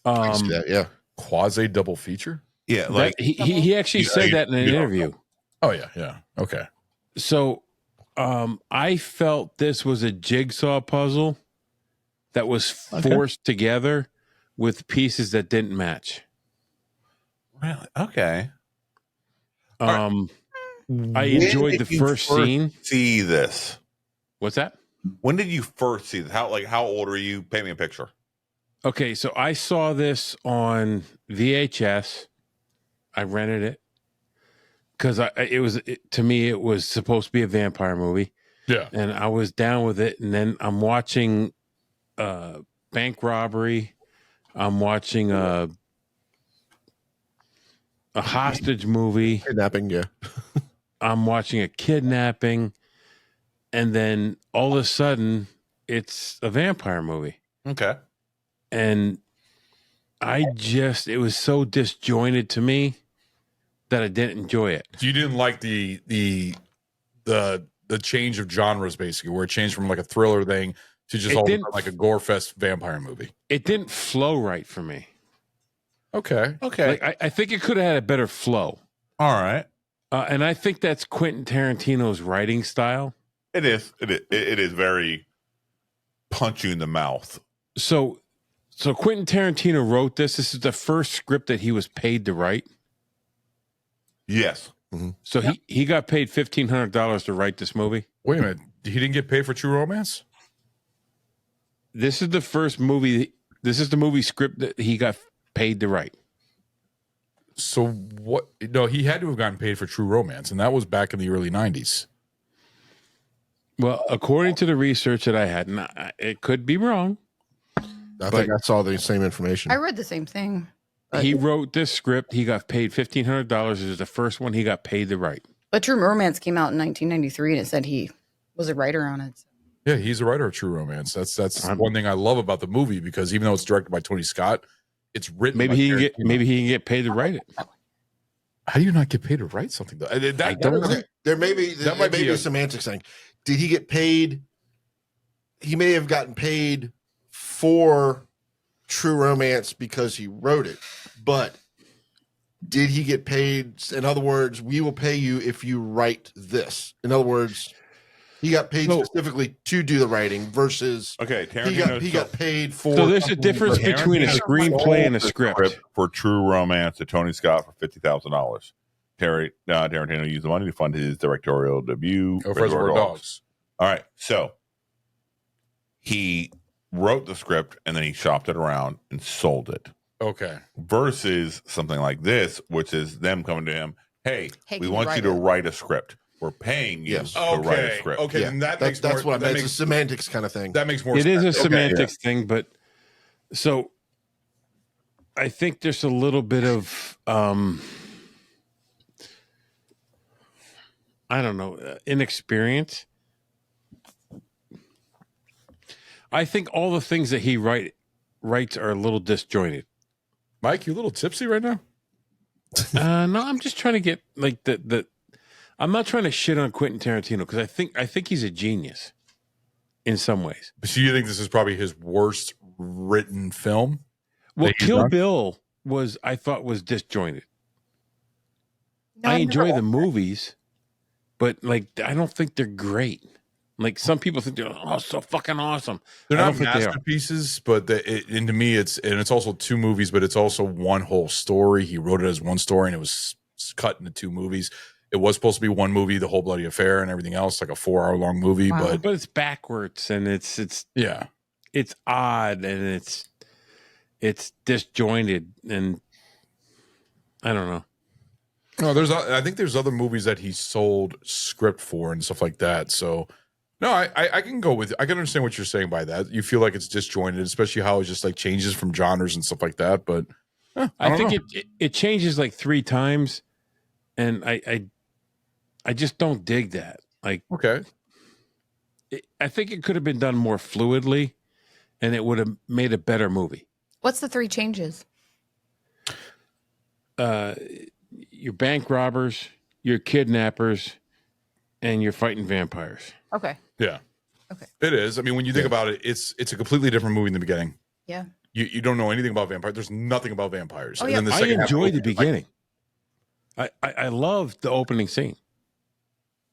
Yeah. Quasi double feature? Yeah. Like he actually said that in an interview. Oh, yeah. Yeah. Okay. So I felt this was a jigsaw puzzle that was forced together with pieces that didn't match. Really? Okay. I enjoyed the first scene. See this? What's that? When did you first see this? How old are you? Paint me a picture. Okay, so I saw this on VHS. I rented it because to me it was supposed to be a vampire movie. Yeah, and I was down with it. And then I'm watching bank robbery. I'm watching a hostage movie. Kidnapping, yeah. I'm watching a kidnapping, and then all of a sudden it's a vampire movie. Okay. And it was so disjointed to me that I didn't enjoy it. So you didn't like the change of genres, basically, where it changed from like a thriller thing to just like a gore fest vampire movie. It didn't flow right for me. Okay. Okay. Like I think it could have had a better flow. All right. And I think that's Quentin Tarantino's writing style. It is. It is very punch you in the mouth. So Quentin Tarantino wrote this. This is the first script that he was paid to write. Yes. Mm-hmm. So he got paid $1,500 to write this movie. Wait a minute. He didn't get paid for True Romance? This is the first movie. This is the movie script that he got paid to write. So what? No, he had to have gotten paid for True Romance, and that was back in the early 90s. Well, according to the research that I had, and it could be wrong. I think I saw the same information. I read the same thing. He wrote this script. He got paid $1,500. It was the first one he got paid to write. But True Romance came out in 1993, and it said he was a writer on it. Yeah, he's a writer of True Romance. That's one thing I love about the movie, because even though it's directed by Tony Scott, it's written. Maybe he can get paid to write it. How do you not get paid to write something? Though? There may be a semantics thing. Did he get paid? He may have gotten paid for True Romance because he wrote it, but did he get paid? In other words, we will pay you if you write this. In other words, he got paid specifically to do the writing versus he got paid for. So there's a difference between a screenplay and a script. For True Romance to Tony Scott for $50,000. Tarantino used the money to fund his directorial debut. Reservoir Dogs. All right, so he wrote the script and then he shopped it around and sold it. Okay. Versus something like this, which is them coming to him, hey we want you to write a script. We're paying you to write a script. Okay, then that's what I meant. It's a semantics kind of thing. That makes more sense. It is a Okay, semantics thing, but so I think there's a little bit of I don't know, inexperience. I think all the things that he writes are a little disjointed. Mike, you a little tipsy right now? No, I'm just trying to get like the I'm not trying to shit on Quentin Tarantino because I think he's a genius in some ways. So you think this is probably his worst written film? Well, Kill Bill I thought was disjointed. I enjoy the movies, but like I don't think they're great. Like some people think they're so fucking awesome. They're not masterpieces, but and to me it's also two movies, but it's also one whole story. He wrote it as one story, and it was cut into two movies. It was supposed to be one movie, The Whole Bloody Affair, and everything else, like a 4-hour long movie. Wow. But it's backwards, and it's odd, and it's disjointed, and I don't know. No, I think there's other movies that he sold script for and stuff like that. So no, I can go with it. I can understand what you're saying by that. You feel like it's disjointed, especially how it just like changes from genres and stuff like that. But I think it changes like 3 times, and I just don't dig that. Like, okay, I think it could have been done more fluidly, and it would have made a better movie. What's the 3 changes? You're bank robbers, you're kidnappers, and you're fighting vampires. Okay. Yeah. Okay. It is. I mean, when you think about it, it's a completely different movie in the beginning. Yeah. You don't know anything about vampires. There's nothing about vampires. Oh, And yeah. then the I second enjoyed the half, beginning. I loved the opening scene.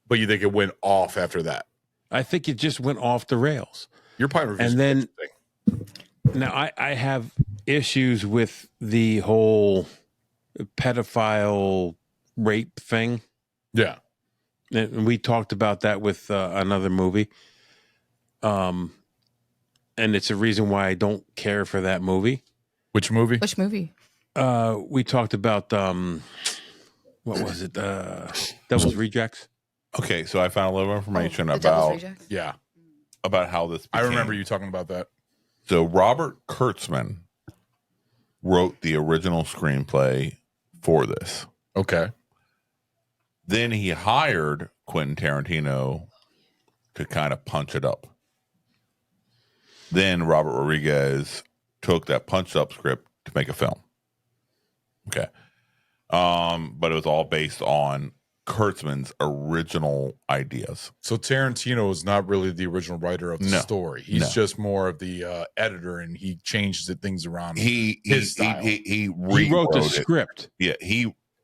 But you think it went off after that? I think it just went off the rails. Your point of view. And then now I have issues with the whole pedophile rape thing. Yeah. And we talked about that with another movie. And it's a reason why I don't care for that movie. Which movie? Which movie? We talked about what was it? Devil's Rejects. Okay, so I found a little information Devil's about Rejects? about how this I became. remember you talking about that. So Robert Kurtzman wrote the original screenplay for this. Okay. Then he hired Quentin Tarantino to kind of punch it up. Then Robert Rodriguez took that punched up script to make a film. Okay. But it was all based on Kurtzman's original ideas. So Tarantino is not really the original writer of the story. He's just more of the editor, and he changes things around. His style. He He wrote the it. script. Yeah,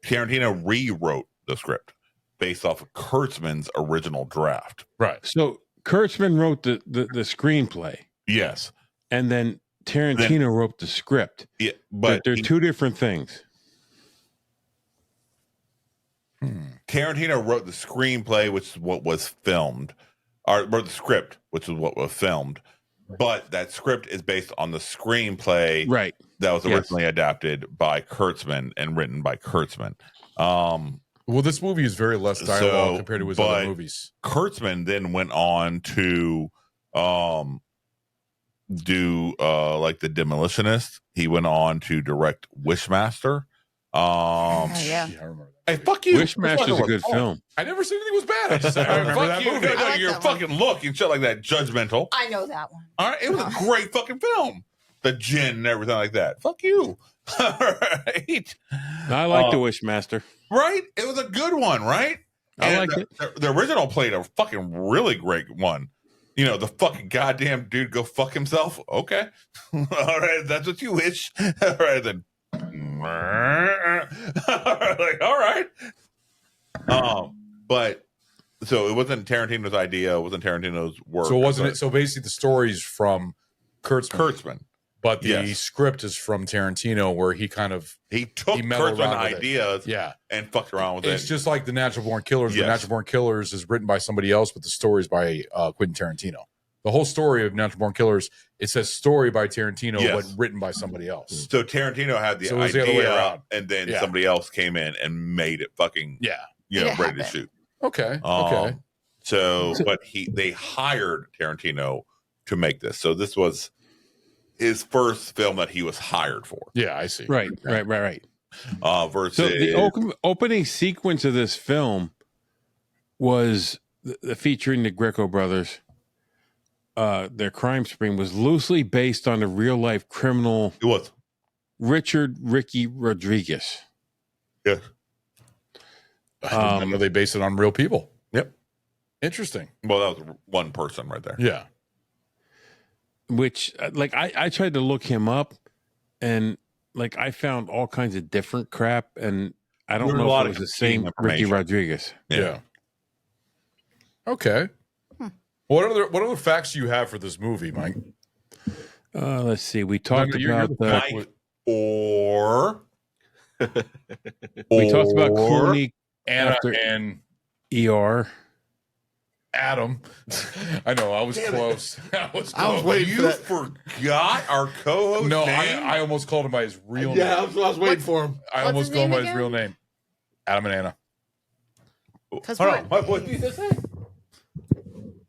Tarantino rewrote the script. based off of Kurtzman's original draft. Right. So Kurtzman wrote the screenplay. Yes. And then Tarantino wrote the script. Yeah, but they're two different things. Tarantino wrote the screenplay, which is what was filmed, or wrote the script, which is what was filmed. But that script is based on the screenplay, right? That was originally adapted by Kurtzman and written by Kurtzman. Well, this movie is very less dialogue compared to his other movies. Kurtzman then went on to do like The Demolitionist. He went on to direct Wishmaster. Yeah. I remember that. Hey, fuck you. Wishmaster's a good film. I never said anything was bad. I just said I remember that movie. No, like your that fucking look and shit like that, judgmental. I know that one. All right, it was a great fucking film. The gin and everything like that. Fuck you. All right. I like the Wishmaster. Right? It was a good one, right? I liked it. The original played a fucking really great one. You know, the fucking goddamn dude go fuck himself. Okay. All right, that's what you wish. All right, then. Like, all right. But so it wasn't Tarantino's idea. It wasn't Tarantino's work. So wasn't it? So basically, the story's from Kurtzman, but the script is from Tarantino, where he kind of he took mellowed Kurtzman around with ideas, it. and fucked around with It's it. just like the Natural Born Killers. The Natural Born Killers is written by somebody else, but the story is by Quentin Tarantino. The whole story of Natural Born Killers, it says story by Tarantino, but written by somebody else. So Tarantino had the So it was idea, the other way around. and then somebody else came in and made it fucking ready to shoot. Okay. Okay. So, but they hired Tarantino to make this. So this was his first film that he was hired for. Yeah, I see. Right. Versus So the opening sequence of this film was featuring the Greco brothers. Their crime spree was loosely based on a real life criminal. It was Richard Ricky Rodriguez. Yeah. I didn't know they based it on real people. Yep. Interesting. Well, that was one person right there. Yeah. Which, like, I tried to look him up, and like I found all kinds of different crap, and I don't know if it was the same Ricky Rodriguez. Yeah. Okay. What other facts do you have for this movie, Mike? Let's see. We talked about we talked about Clooney, Anna, and ER. Adam. I know. I was close. I was waiting for that. Forgot our co-host. No, name? I almost called him by his real name. Yeah, I was waiting for him. I almost called him by his real name. Adam and Anna. Hold on. What did you just say?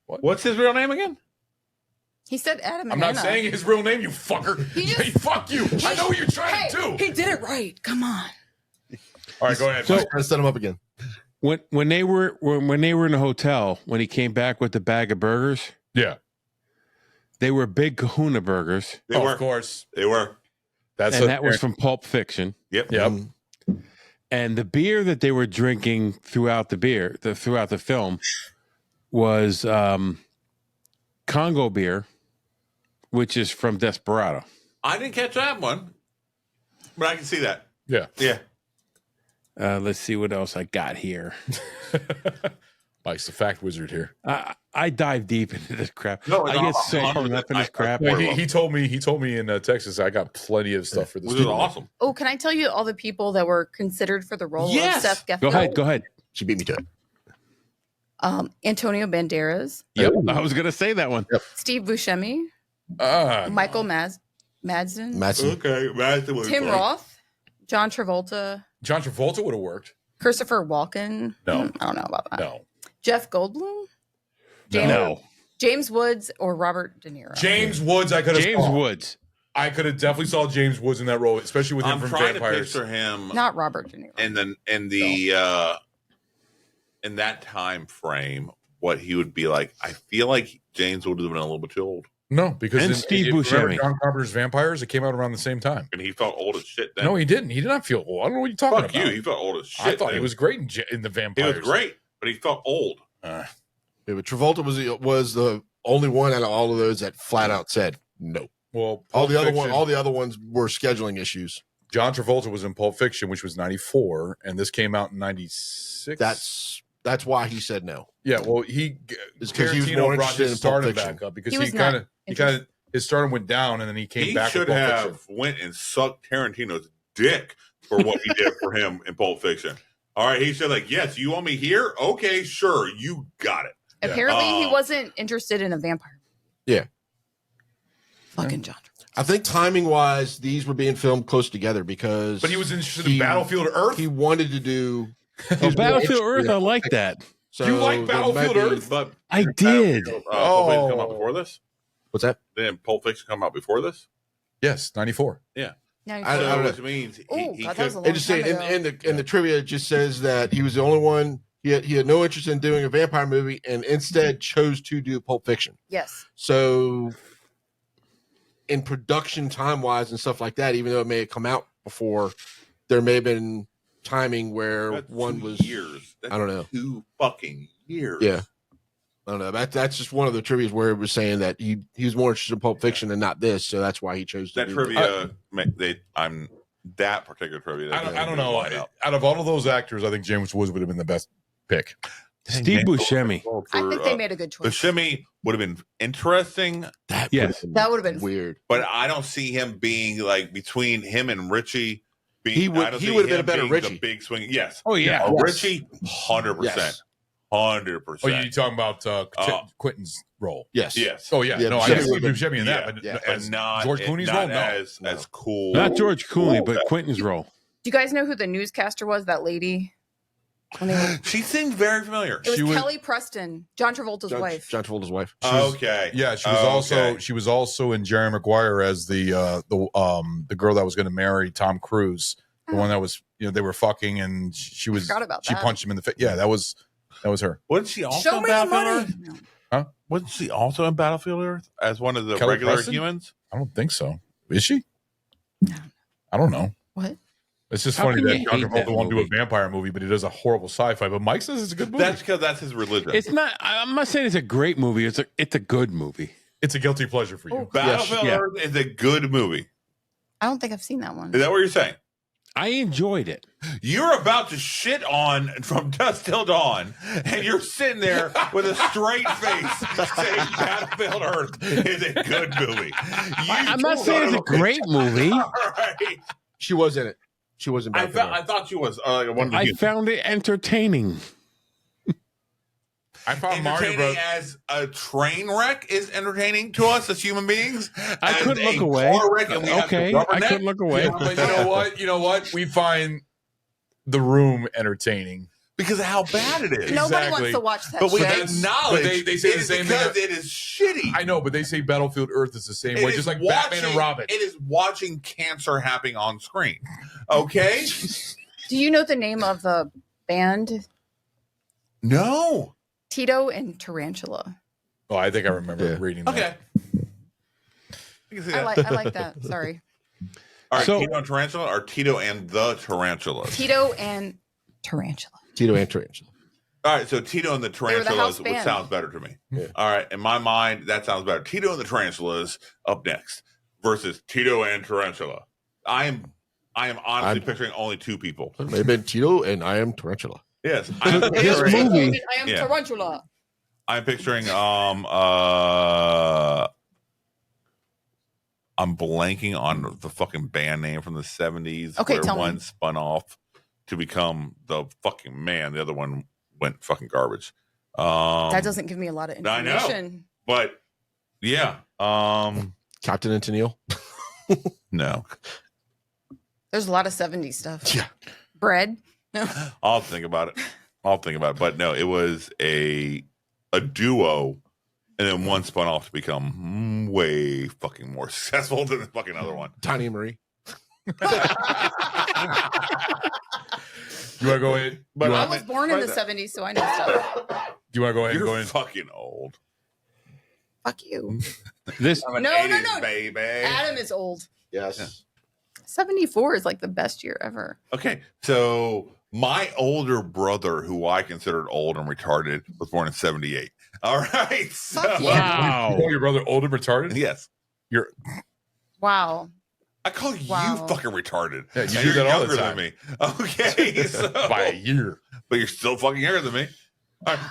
What's his real name again? He said Adam and I'm not Anna. saying his real name, you fucker. Hey, fuck you. I know what you're trying to do. He did it right. Come on. All right, go ahead. So, Trying to set him up again. When they were in the hotel, when he came back with the bag of burgers, they were Big Kahuna burgers. They were. Of course. They were. That was from Pulp Fiction. Yep. And the beer that they were drinking throughout the film was Congo beer, which is from Desperado. I didn't catch that one, but I can see that. Yeah. Yeah. Let's see what else I got here. Mike's the fact wizard here. I dive deep into this crap. No, I get so hung up in this crap. He told me in Texas I got plenty of stuff for this. Which is awesome. Oh, can I tell you all the people that were considered for the role of Seth Geffner? Go ahead. She beat me to it. Antonio Banderas. Yep. I was going to say that one. Yep. Steve Buscemi. Michael Madsen. Okay. Madsen. Tim Roth. John Travolta. John Travolta would have worked. Christopher Walken. No. I don't know about that. No. Jeff Goldblum. James Woods or Robert De Niro. James Woods, I could have James Woods. I could have definitely saw James Woods in that role, especially with him from trying Vampires. to picture him Not Robert De Niro. and then in that time frame, what he would be like. I feel like James would have been a little bit too old. No, because And Steve Buscemi. John Carpenter's Vampires, it came out around the same time. And he felt old as shit then. No, he didn't. He did not feel old. I don't know what you're talking Fuck about. you. He felt old as shit. I thought then. he was great in the He Vampires. was great, but he felt old. Yeah, but Travolta was the only one out of all of those that flat out said no. Well, all the Pulp other ones were scheduling issues. John Travolta was in Pulp Fiction, which was 94, and this came out in 96. That's That's why he said no. Yeah, well, It's 'cause he was more Tarantino brought interested his in Pulp stardom Fiction. back up because He he was kind not of his stardom went down and then he came He back. should with Pulp have Fiction. went and sucked Tarantino's dick for what he did for him in Pulp Fiction. All right, he said like, yes, you want me here? Okay, sure, you got it. Apparently, he wasn't interested in a vampire. Yeah. Fucking John. I think timing wise, these were being filmed close together because. But he was interested in Battlefield Earth. He wanted to do. Battlefield Earth, I like that. So you like there might Battlefield be- Earth? But I did. Pulp Fiction come out before this? What's that? Didn't Pulp Fiction come out before this? Yes, 94. Yeah. I don't know. Which means Oh, he God, that could. was a long It just time say ago. in the trivia, it just says that he was the only one. He had no interest in doing a vampire movie, and instead chose to do Pulp Fiction. Yes. So, in production time wise and stuff like that, even though it may have come out before, there may have been timing where That's one 2 was years. That's I don't know. 2 fucking years. Yeah. I don't know. That's just one of the trivias where it was saying that he was more interested in Pulp Fiction and not this, so that's why he chose to That do trivia, that particular trivia. I don't know. Out of all of those actors, I think James Woods would have been the best pick. Steve Buscemi. I think they made a good choice. Buscemi would have been interesting. Yes. That would have been weird. But I don't see him being like between him and Richie. He would have been a better Richie. The big swing. Yes. Oh, yeah. Yes. Richie, 100%. Yes. 100%. Oh, you're talking about Quentin's role? Yes. Yes. Oh, yeah. Yeah, No, I Buscemi see would've been- Buscemi in that, Yeah, but yeah. as not George Clooney's not role, no. as cool. Not George Clooney, but Quentin's role. Do you guys know who the newscaster was? That lady. When they were, She seemed very familiar. it was She was- Kelly Preston, John Travolta's wife. John Travolta's wife. Okay. Yeah, she was Okay. she was also in Jerry Maguire as the girl that was going to marry Tom Cruise, the one that was they were fucking and she was forgot about she that. punched him in the face. Yeah, that was her. Wasn't she also Show in me the Battlefield money. Earth? Huh? Wasn't she also in Battlefield Earth as one of the Kelly regular Preston? humans? I don't think so. Is she? I don't know. What? It's just How funny can that you John hate that Travolta won't do a movie? vampire movie, but he does a horrible sci-fi. But Mike says it's a good movie. That's because that's his religion. It's not. I'm not saying it's a great movie. It's a good movie. It's a guilty pleasure for you. Oh, Battlefield Yeah. Earth is a good movie. I don't think I've seen that one. Is that what you're saying? I enjoyed it. You're about to shit on From Dusk Till Dawn, and you're sitting there with a straight face saying Battlefield Earth is a good movie. I'm not saying it's a great movie. All right. She was in it. She was in I Battlefield. thought she was one of the I humans. found it entertaining. I found Mario Entertaining Bros. as a train wreck is entertaining to us as human beings. I As couldn't a look away. car wreck and we have Okay, the I rubberneck. couldn't look away. But you know what? You know what? We find The Room entertaining. Because of how bad it is. Nobody Exactly. wants to watch that But we shit. acknowledge they say it the is same thing. because it is shitty. I know, but they say Battlefield Earth is the same It way, is just like Batman and Robin. It is watching cancer happening on screen. Okay? Do you know the name of the band? No. Tito and Tarantula. Oh, I think I remember reading that. Okay. I can see I that. like that. Sorry. All right, So- Tito and Tarantula or Tito and the Tarantulas? Tito and Tarantula. Tito and Tarantula. All right, so Tito and the were the house Tarantulas, which band. sounds better to me. Yeah. All right, in my mind, that sounds better. Tito and the Tarantulas up next versus Tito and Tarantula. I am honestly picturing only 2 people. It may have been Tito and I am Tarantula. Yes, I'm This picturing, movie, I am Yeah. Tarantula. I'm picturing I'm blanking on the fucking band name from the 70s Okay, where tell me. one spun off to become the fucking man. The other one went fucking garbage. That doesn't give me a lot of I know. information. But yeah, Captain and Tennille. no. There's a lot of 70s stuff. Yeah. Bread. No. I'll think about it. But no, it was a duo, and then one spun off to become way fucking more successful than the fucking other one. Tiny Marie. You want to go in? But I was born in the 70s, so I know stuff. Do you want to go ahead and You're go in? fucking old. Fuck you. this I'm an No, 80s no. baby. Adam is old. Yes. 74 is like the best year ever. Okay, so my older brother, who I considered old and retarded, was born in 78. All right. So, Fuck yeah. wow. You call your brother old and retarded? yes. You're Wow. I call you Wow. fucking retarded. Yeah, you And do you're that all the younger time. than me. Okay. So, by a year. but you're still fucking younger than me.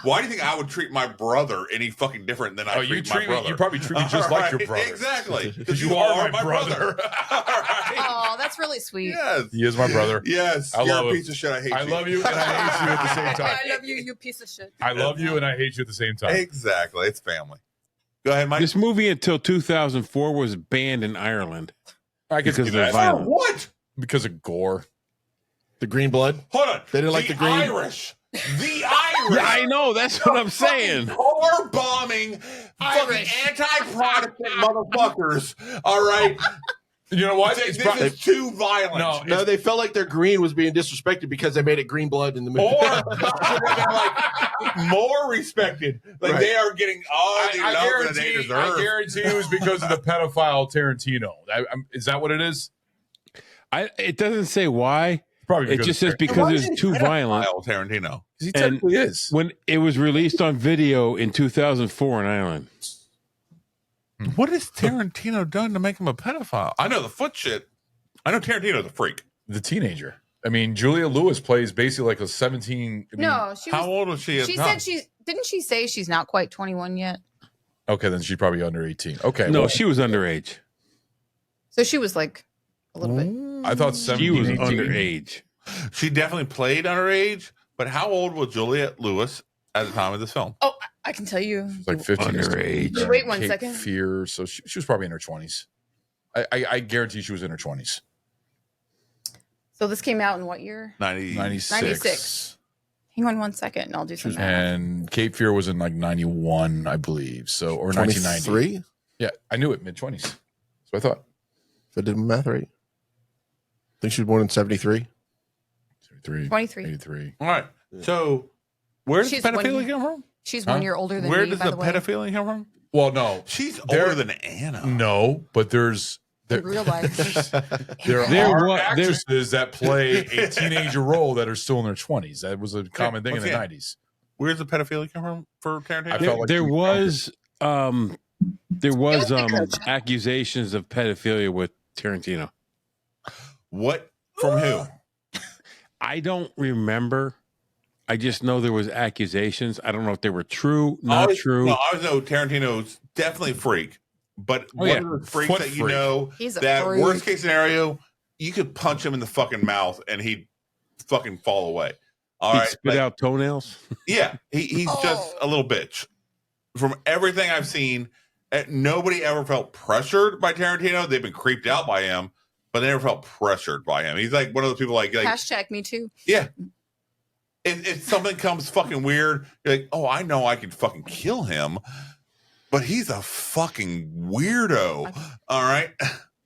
Why do you think I would treat my brother any fucking different than I treat my brother? You probably treat me just like your brother. Exactly. Because you are my brother. Oh, that's really sweet. Yes. He is my brother. Yes. I You're love a him. piece of shit. I hate you. I love you and I hate you at the same time. I love you, you piece of shit. I love you and I hate you at the same time. Exactly. It's family. Go ahead, Mike. This movie until 2004 was banned in Ireland. I can because see of that. violence. What? Because of gore. The green blood. Hold on. They didn't like the green. Irish. The Irish. Yeah, I know. That's what I'm saying. Car bombing, fucking anti-Protestant motherfuckers. All right. You know what? This is too violent. No, they felt like their green was being disrespected because they made it green blood in the movie. Or should have been like more respected. Like they are getting all the love that they deserve. I guarantee it was because of the pedophile Tarantino. Is that what it is? It doesn't say why. Probably it just says because it's too violent. Tarantino. He technically is. When it was released on video in 2004 in Ireland. What has Tarantino done to make him a pedophile? I know the foot shit. I know Tarantino's a freak. The teenager. I mean, Julia Lewis plays basically like a 17. No, she was, how old was she? She said didn't she say she's not quite 21 yet? Okay, then she's probably under 18. Okay. No, well, she was underage. So she was like a little bit. I thought 17. She was 18. underage. She definitely played underage, but how old was Juliette Lewis at the time of this film? Oh, I can tell you. It's like 15. Underage. Wait one Cape second. Fear. So she was probably in her 20s. I guarantee she was in her 20s. So this came out in what year? 96. 96. Hang on one second and I'll do some math. And Cape Fear was in like 91, I believe. So, or 1990. 23? Yeah, I knew it, mid 20s. So I thought. If I did my math right. I think she was born in 73. 23. 83. All right. So where does the She's pedophilia one- come from? She's 1 year older than Where me, does by the the way. pedophilia come from? Well, no. She's There- older than Anna. No, but there's In real life. there There are wa- actresses that play a teenager role that are still in their 20s. That was a common thing in the once again, 90s. Where's the pedophilia come from for Tarantino? I felt like There she was accusations of pedophilia with Tarantino. What from who? I don't remember. I just know there was accusations. I don't know if they were true, not true. No, I always know Tarantino's definitely a freak. But Oh, yeah. one of the freaks Foot that you freak. know He's a that freak. worst case scenario, you could punch him in the fucking mouth and he'd fucking fall away. All He'd right. spit Like, out toenails. yeah, he's just a little bitch. From everything I've seen, nobody ever felt pressured by Tarantino. They've been creeped out by him, but they never felt pressured by him. He's like one of those people like Hashtag me too. yeah. If something comes fucking weird, you're like, oh, I know I can fucking kill him, but he's a fucking weirdo. All right.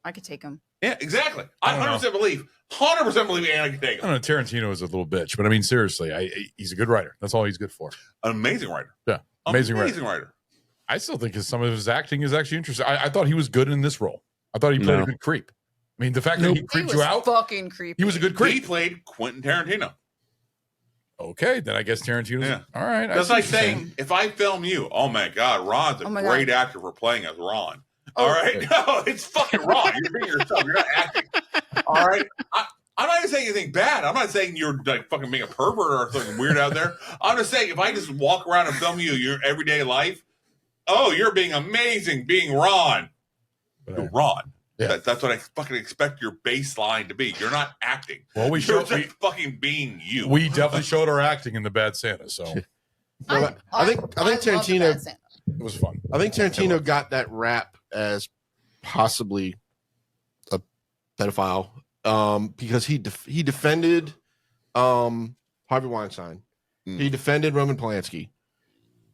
I could take him. Yeah, exactly. I 100% believe. 100% believe Anna can take I him. don't know. Tarantino is a little bitch, but I mean, seriously, he's a good writer. That's all he's good for. An amazing writer. Yeah. Amazing Amazing writer. writer. I still think some of his acting is actually interesting. I thought he was good in this role. I thought he played a good creep. I mean, the fact that he creeped you out, fucking creepy. he was a good He creep. played Quentin Tarantino. Okay, then I guess Tarantino's Yeah. all right. That's like saying, if I film you, oh my God, Ron's a Oh my great God. actor for playing as Ron. All right? No, it's fucking Ron. You're being yourself. You're not acting. All right? I'm not even saying anything bad. I'm not saying you're like fucking being a pervert or something weird out there. I'm just saying if I just walk around and film you your everyday life, oh, you're being amazing being Ron. You're Ron. Yeah. That's what I fucking expect your baseline to be. You're not acting. Well, You're just fucking being you. we definitely showed our acting in the Bad Santa, so it I think Tarantino. was fun. I think Tarantino got that rap as possibly a pedophile because he defended Harvey Weinstein. He defended Roman Polanski.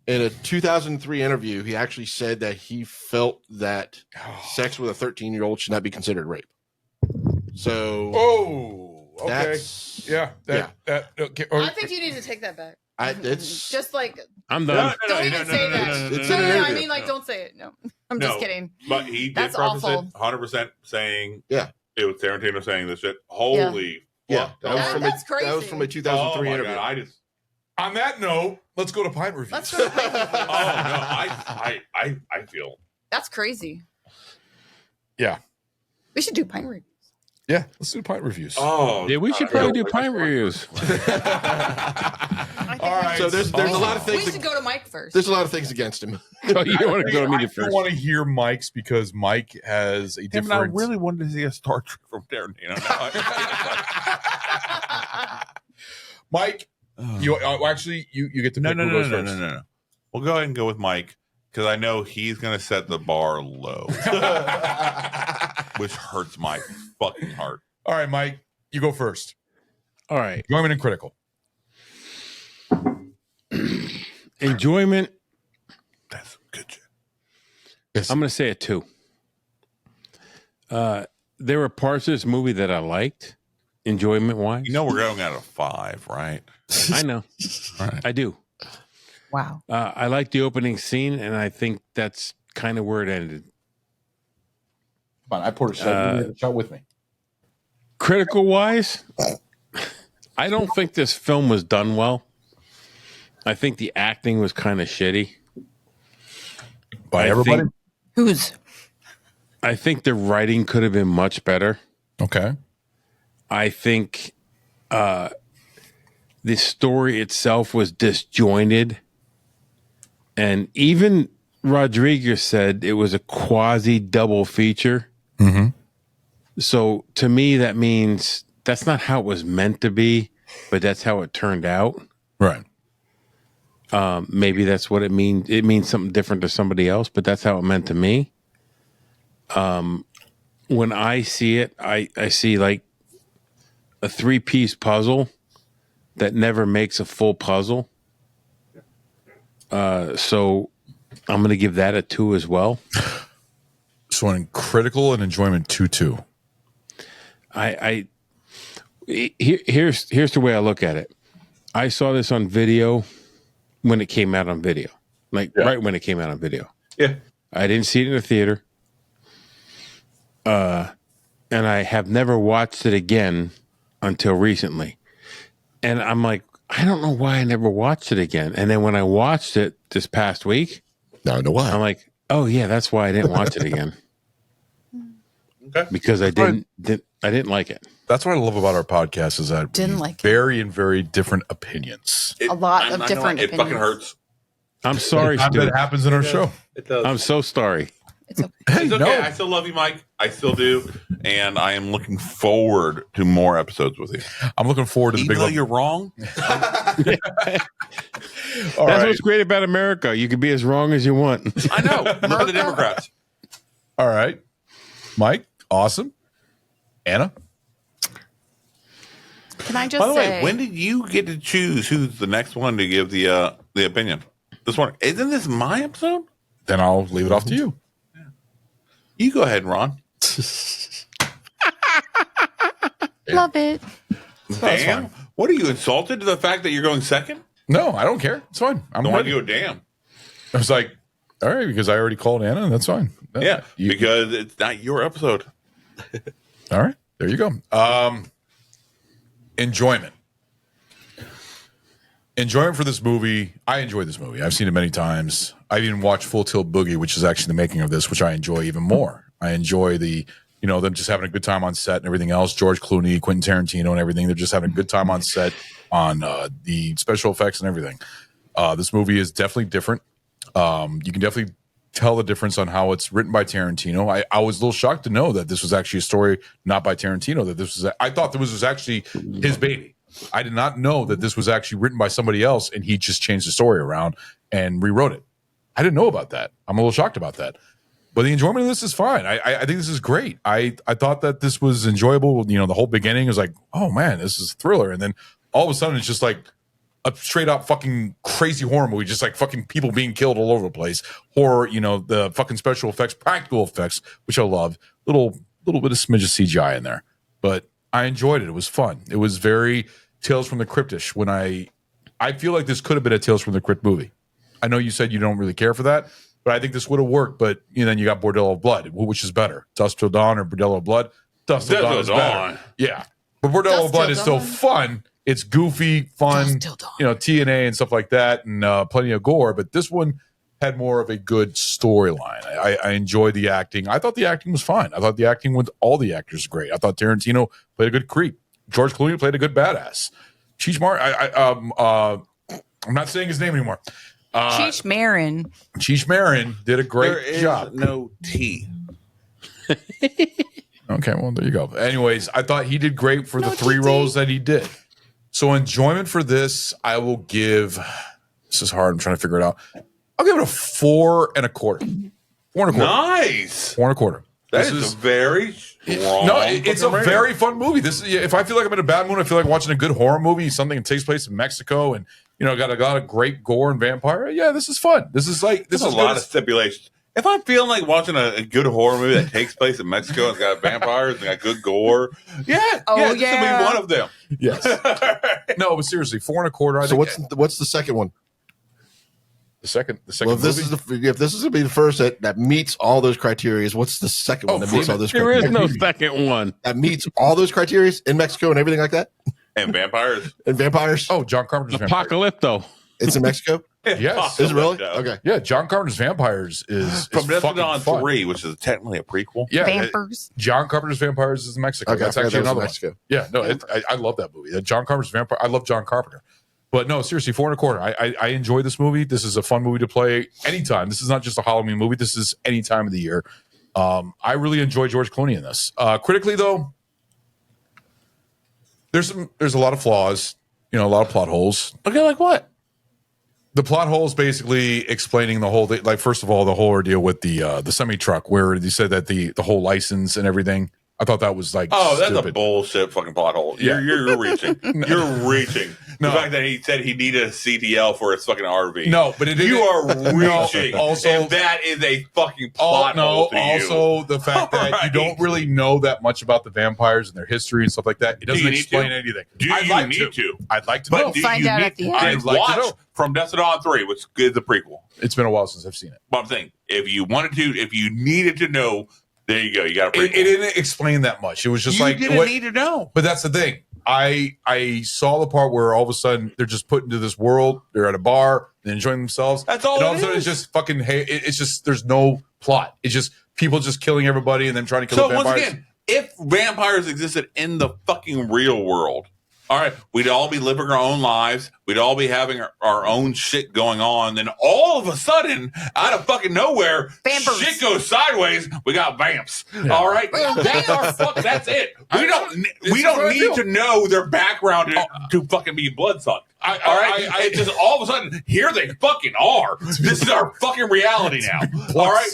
In a 2003 interview, he actually said that he felt that sex with a 13-year-old should not be considered rape. So, okay, that's, yeah, okay. I think you need to take that back. It's just like I'm done. don't even say that. It's No, in an I interview. mean, like, don't say it. No, I'm No, just kidding. But he did That's preface awful. it 100% saying, yeah, it was Tarantino saying this shit. Holy yeah. fuck. That was from That's crazy. That was from a Oh 2003 my interview. God, I just. On that note, let's go to Pine Reviews. Let's go to Pine Reviews. Oh no, I feel. That's crazy. Yeah, We should do Pine Reviews. Yeah, let's do pint reviews. Oh, Yeah, we should probably do pint reviews. I think All right. So there's a lot of we things. should go to Mike first. There's a lot of things against him. Oh, you want to go to me I first? want to hear Mike's because Mike has a Tim, and I different. really wanted to see a Star Trek from Tarantino. Mike, you actually you get to pick who goes first. No. We'll go ahead and go with Mike because I know he's going to set the bar low, which hurts my fucking heart. All right, Mike, you go first. All right. Enjoyment and critical. Enjoyment. That's good shit. Yes. I'm going to say a 2. There were parts of this movie that I liked, enjoyment wise. You know we're going out of 5, right? I know. All right. I do. Wow. I like the opening scene, and I think that's kind of where it ended. Come on, I poured a shot. You have a shot with me. Critical wise, I don't think this film was done well. I think the acting was kind of shitty. By everybody? Who's? I think the writing could have been much better. Okay. I think the story itself was disjointed. And even Rodriguez said it was a quasi double feature. Mm-hmm. So to me, that means that's not how it was meant to be, but that's how it turned out. Right. Maybe that's what it means. It means something different to somebody else, but that's how it meant to me. When I see it, I see like a 3-piece puzzle that never makes a full puzzle. So I'm going to give that a 2 as well. So in critical and enjoyment 2-2. Here's the way I look at it. I saw this on video when it came out on video, right when it came out on video. Yeah. I didn't see it in the theater. And I have never watched it again until recently. And I'm like, I don't know why I never watched it again. And then when I watched it this past week, Now I know why. I'm like, oh yeah, that's why I didn't watch it again. Okay. Because I didn't like it. That's what I love about our podcast is that Didn't we like it. very and very different opinions. A lot I'm of not gonna different lie, it fucking opinions. hurts. I'm sorry, That Stu. happens in our show. It does. I'm so sorry. It's okay. It's okay. no. I still love you, Mike. I still do. And I am looking forward to more episodes with you. I'm looking forward to the Even big though one. you're wrong. All That's right. what's great about America. You can be as wrong as you want. I know. Look at the Democrats. All right. Mike, awesome. Anna? Can I just By the say? way, when did you get to choose who's the next one to give the opinion? This one. Isn't this my episode? Then I'll leave it off to you. You go ahead, Ron. Love it. Damn. What are you insulted to the fact that you're going second? No, I don't care. It's fine. I'm Don't want ready. to go damn. I was like, all right, because I already called Anna, and that's fine. Yeah, You- because it's not your episode. All right, there you go. Enjoyment for this movie. I enjoyed this movie. I've seen it many times. I've even watched Full Tilt Boogie, which is actually the making of this, which I enjoy even more. I enjoy them just having a good time on set and everything else. George Clooney, Quentin Tarantino, and everything. They're just having a good time on set, on the special effects and everything. This movie is definitely different. You can definitely tell the difference on how it's written by Tarantino. I was a little shocked to know that this was actually a story not by Tarantino. I thought this was actually his baby. I did not know that this was actually written by somebody else, and he just changed the story around and rewrote it. I didn't know about that. I'm a little shocked about that. But the enjoyment of this is fine. I think this is great. I thought that this was enjoyable. The whole beginning was like, oh man, this is a thriller, and then all of a sudden it's just like a straight up fucking crazy horror movie, just like fucking people being killed all over the place. Horror, the fucking special effects, practical effects, which I love. Little bit of smidge of CGI in there, but I enjoyed it. It was fun. It was very Tales from the Cryptish. When I feel like this could have been a Tales from the Crypt movie. I know you said you don't really care for that, but I think this would have worked. But then you got Bordello of Blood. Which is better, Dusk Till Dawn or Bordello of Blood? Dusk Till Dawn is better. Yeah, but Bordello of Blood is still fun. It's goofy, fun, TNA and stuff like that, and plenty of gore. But this one had more of a good storyline. I enjoyed the acting. I thought the acting was fine. I thought the acting with all the actors was great. I thought Tarantino played a good creep. George Clooney played a good badass. Cheech Marin, I'm not saying his name anymore. Cheech Marin. Cheech Marin did a great job. No T. Okay, well, there you go. Anyways, I thought he did great for the 3 roles that he did. So enjoyment for this, I will give. This is hard. I'm trying to figure it out. I'll give it a 4 1/4. 4 1/4. Nice. 4 1/4. That is a very strong. No, it's a very fun movie. This is, if I feel like I'm in a bad mood, I feel like watching a good horror movie, something that takes place in Mexico, and got a lot of great gore and vampire. Yeah, this is fun. This is There's a lot of stipulations. If I'm feeling like watching a good horror movie that takes place in Mexico, it's got vampires and got good gore. Yeah, this will be one of them. Yes. No, but seriously, 4 1/4. So what's the second one? The second. Well, if this is gonna be the first that meets all those criteria, what's the second one that meets all those criteria? There is no second one that meets all those criteria in Mexico and everything like that. And vampires. Oh, John Carpenter's Apocalypto. It's in Mexico. Yes. Is it really? Okay. Yeah, John Carpenter's Vampires is From Dusk Till Dawn fun. 3, which is technically a prequel. Yeah, Vampires. John Carpenter's Vampires is in Mexico. Okay, That's I forgot actually that was another Mexico. one. Yeah, no, I love that movie. John Carpenter's Vampire. I love John Carpenter. But no, seriously, 4 1/4. I enjoy this movie. This is a fun movie to play anytime. This is not just a Halloween movie. This is any time of the year. I really enjoy George Clooney in this. Critically, though, there's a lot of flaws. A lot of plot holes. Okay, like what? The plot hole is basically explaining the whole thing. Like, first of all, the whole ordeal with the semi truck, where they said that the whole license and everything. I thought that was like, that's stupid. a bullshit fucking plot hole. Yeah. You're reaching. You're reaching. No. The fact that he said he needed a CDL for his fucking RV. No, but you are reaching. No, also, and that is a fucking plot hole to also you. The fact that you don't really know that much about the vampires and their history and stuff like that. It doesn't explain anything. I'd like to but know. We'll find out at the end. I'd like to know. Watch From Dusk Till Dawn 3, which is the prequel. It's been a while since I've seen it. But I'm saying, if you needed to know, there you go. You got a prequel. It didn't explain that much. It was just you didn't need to know. But that's the thing. I saw the part where all of a sudden they're just put into this world. They're at a bar. They're enjoying themselves. That's all. And all it of a sudden is. it's just fucking. Hey, it's just there's no plot. It's just people just killing everybody and then trying to kill the vampires. Once again, if vampires existed in the fucking real world, all right, we'd all be living our own lives. We'd all be having our own shit going on. Then all of a sudden, out of fucking nowhere, shit goes sideways. We got vamps. Yeah. All right, that's our fuck. That's it. We don't need to know their background to fucking be bloodsucked. All right, it's just all of a sudden here they fucking are. This is our fucking reality now. All right,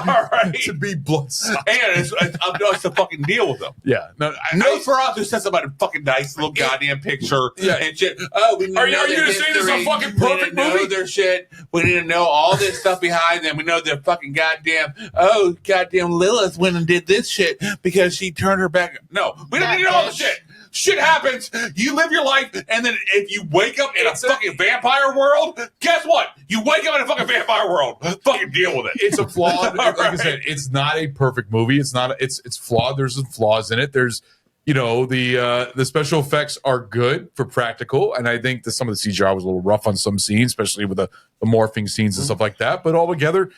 all right. To be bloodsucked, and it's to fucking deal with them. Yeah, no, for us who says about a fucking nice little goddamn picture and shit. Oh, we are you going to say this is a fucking perfect movie? We know their shit. We need to know all this stuff behind them. We know their fucking goddamn. Oh, goddamn Lilith went and did this shit because she turned her back. No, we don't need to know all the shit. Shit happens. You live your life, and then if you wake up in a fucking vampire world, guess what? You wake up in a fucking vampire world. Fucking deal with it. It's a flawed. Like I said, it's not a perfect movie. It's not. It's flawed. There's some flaws in it. There's, the special effects are good for practical, and I think that some of the CGI was a little rough on some scenes, especially with the morphing scenes and stuff like that. But altogether,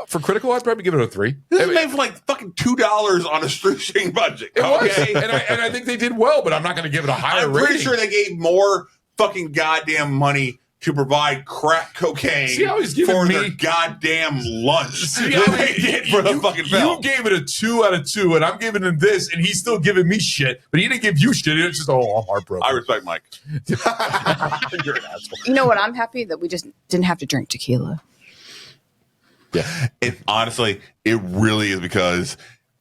for critical, I'd probably give it a 3. This is made for like fucking $2 on a shoestring budget. It was, Okay, and I think they did well, but I'm not going to give it a higher I'm rating. pretty sure they gave more fucking goddamn money to provide crack cocaine See how he's giving for me their goddamn lunch See than how they did for the fucking film. You gave it a 2 out of 2, and I'm giving him this, and he's still giving me shit. But he didn't give you shit. It's just I'm heartbroken. I respect Mike. You're an asshole. You know what? I'm happy that we just didn't have to drink tequila. Yeah, it really is because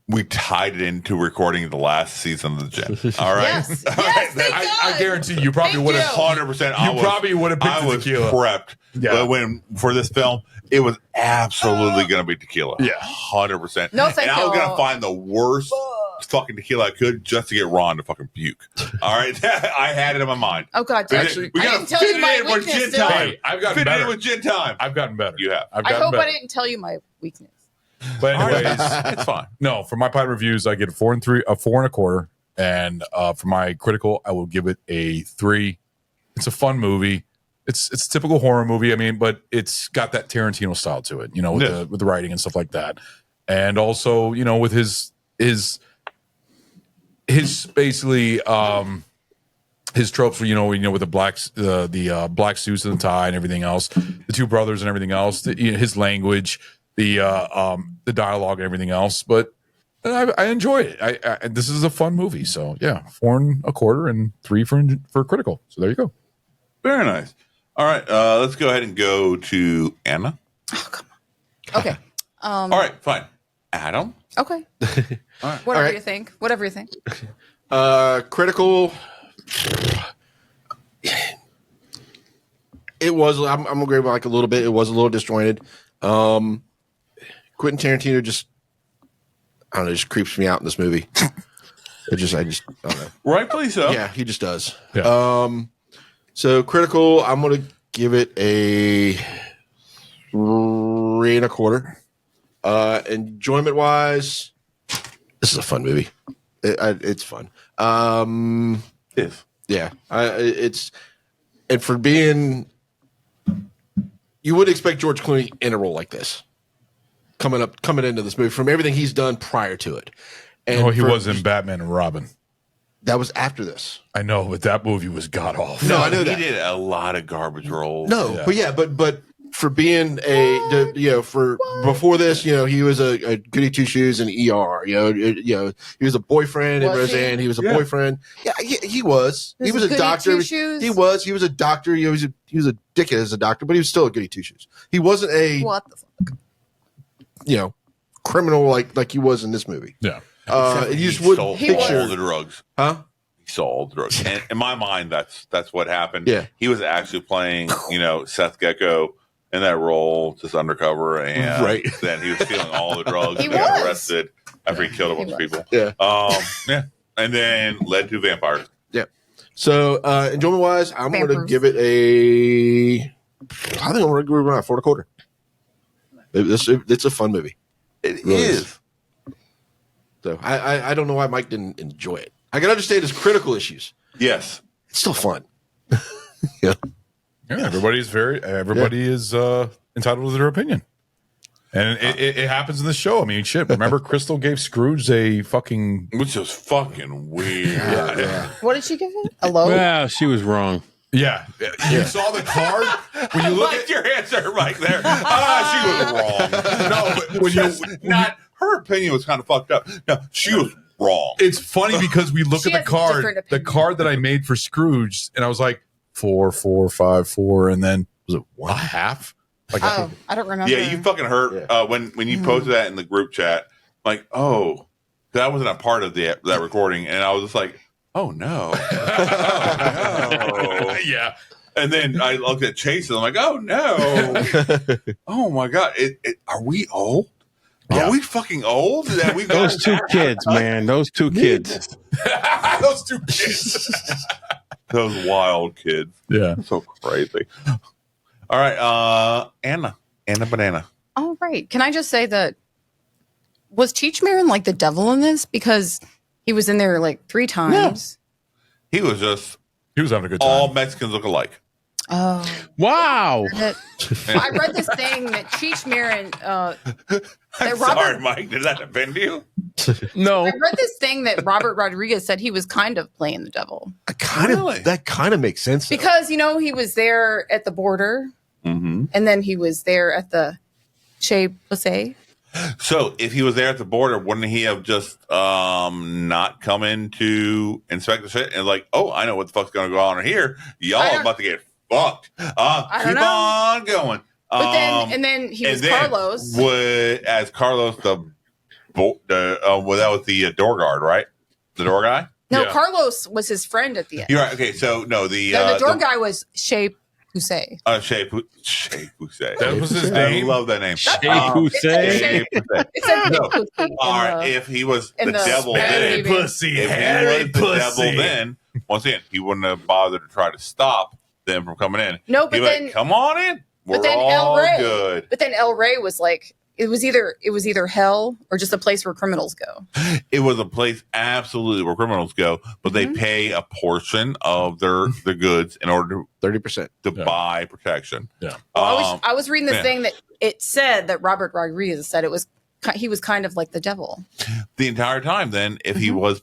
we tied it into recording the last season of the Gin. All right, Yes, yes, thank God. I guarantee you probably would have 100%. You probably would have picked I the was tequila. prepped. Yeah. But when for this film, it was absolutely going to be tequila. Yeah. 100%. No, thank and I was you. going to find the worst fucking tequila I could just to get Ron to fucking puke. All right, I had it in my mind. Oh God! Actually, we I got didn't to tell fit you my it in with weakness. gin did I? time. Hey, I've gotten Fit better. it in with gin time. I've gotten better. You have. I've I gotten hope better. I didn't tell you my weakness. But anyways, It's fine. no, for my pilot reviews, I get a 4 1/4, and for my critical, I will give it a 3. It's a fun movie. it's a typical horror movie. I mean, but it's got that Tarantino style to it, with the writing and stuff like that, and also with his basically his tropes for with the black suits and the tie and everything else, the two brothers and everything else, his language, the dialogue and everything else. But I enjoy it. This is a fun movie. So yeah, 4 1/4 and 3 for critical. So there you go. Very nice. All right, let's go ahead and go to Anna. Oh, come on. Okay. All right, fine. Adam. Okay. All right. Whatever you think. Whatever you think. Critical. It was. I'm gonna agree with like a little bit. It was a little disjointed. Quentin Tarantino just, I don't know, just creeps me out in this movie. I just I don't know. Rightfully so. Yeah, he just does. Yeah. So critical, I'm gonna give it a 3 1/4. Enjoyment wise, this is a fun movie. It's fun. Yeah, it's, and for being, you wouldn't expect George Clooney in a role like this coming into this movie from everything he's done prior to it. And he was in Batman and Robin. That was after this. I know, but that movie was god awful. No, I know that he did a lot of garbage roles. No, but for being for before this, he was a goody two shoes in ER. He was a boyfriend in Roseanne. He was a boyfriend. Yeah, he was. He was a doctor. He was a doctor. He was a dickhead as a doctor, but he was still a goody two shoes. He wasn't a what the fuck? criminal like he was in this movie. Yeah. You just wouldn't all the drugs. Huh? He saw all the drugs. And in my mind, that's what happened. Yeah. He was actually playing, Seth Gecko in that role, just undercover, and then he was stealing all the drugs and got arrested after he killed a bunch of people. Yeah. And then led to vampires. Yeah. So enjoyment wise, I'm going to give it I think I'm going to give it around 4 1/4. It's a fun movie. It really is. So I don't know why Mike didn't enjoy it. I can understand his critical issues. Yes. It's still fun. Yeah. Yeah, everybody is entitled to their opinion, and it happens in the show. I mean, shit. Remember, Crystal gave Scrooge a fucking, which was fucking weird. Yeah. What did she give it? A low? Well, she was wrong. Yeah, you saw the card when you look at your answer right there. She was wrong. No, but when her opinion was kind of fucked up. No, she was wrong. It's funny because we look at the card that I made for Scrooge, and I was like 4, 4, 5, 4, and then was it 1/2? Like, I don't remember. Yeah, you fucking hurt when you posted that in the group chat. Like, oh, that wasn't a part of that recording, and I was just like, oh no, oh, no. Yeah. And then I looked at Chase, and I'm like, oh no, oh my god, are we old? Yeah. Are we fucking old? That we Those two kids, man. Those two kids. Those two kids. Those wild kids. Yeah. So crazy. All right. Anna Banana. All right. Can I just say that was Cheech Marin like the devil in this? Because he was in there like 3 times. He was having a good time. All Mexicans look alike. Oh. Wow. I read this thing that Cheech Marin Sorry, Mike. Did that offend you? No. I read this thing that Robert Rodriguez said he was kind of playing the devil. That kind of makes sense. Because, he was there at the border, and then he was there at the Chez Posay. So if he was there at the border, wouldn't he have just not come in to inspect the shit and like, oh, I know what the fuck's going to go on here. Y'all are about to get fucked. Keep on going. But then he was Carlos. As Carlos, that was the door guard, right? The door guy? No, yeah. Carlos was his friend at the end. You're right. Okay, so no, the door guy was Chez Posay. Chez Posay. That was his name? I love that name. Chez Posay? It said no. All right, if he was the devil then, once again, he wouldn't have bothered to try to stop them from coming in. No, but then come on in. We're all good. But then El Rey was like, it was either hell or just a place where criminals go. It was a place absolutely where criminals go, but they pay a portion of their goods in order to 30% to buy protection. Yeah. Well, I was reading this thing that it said that Robert Rodriguez said he was kind of like the devil the entire time. Then, if he was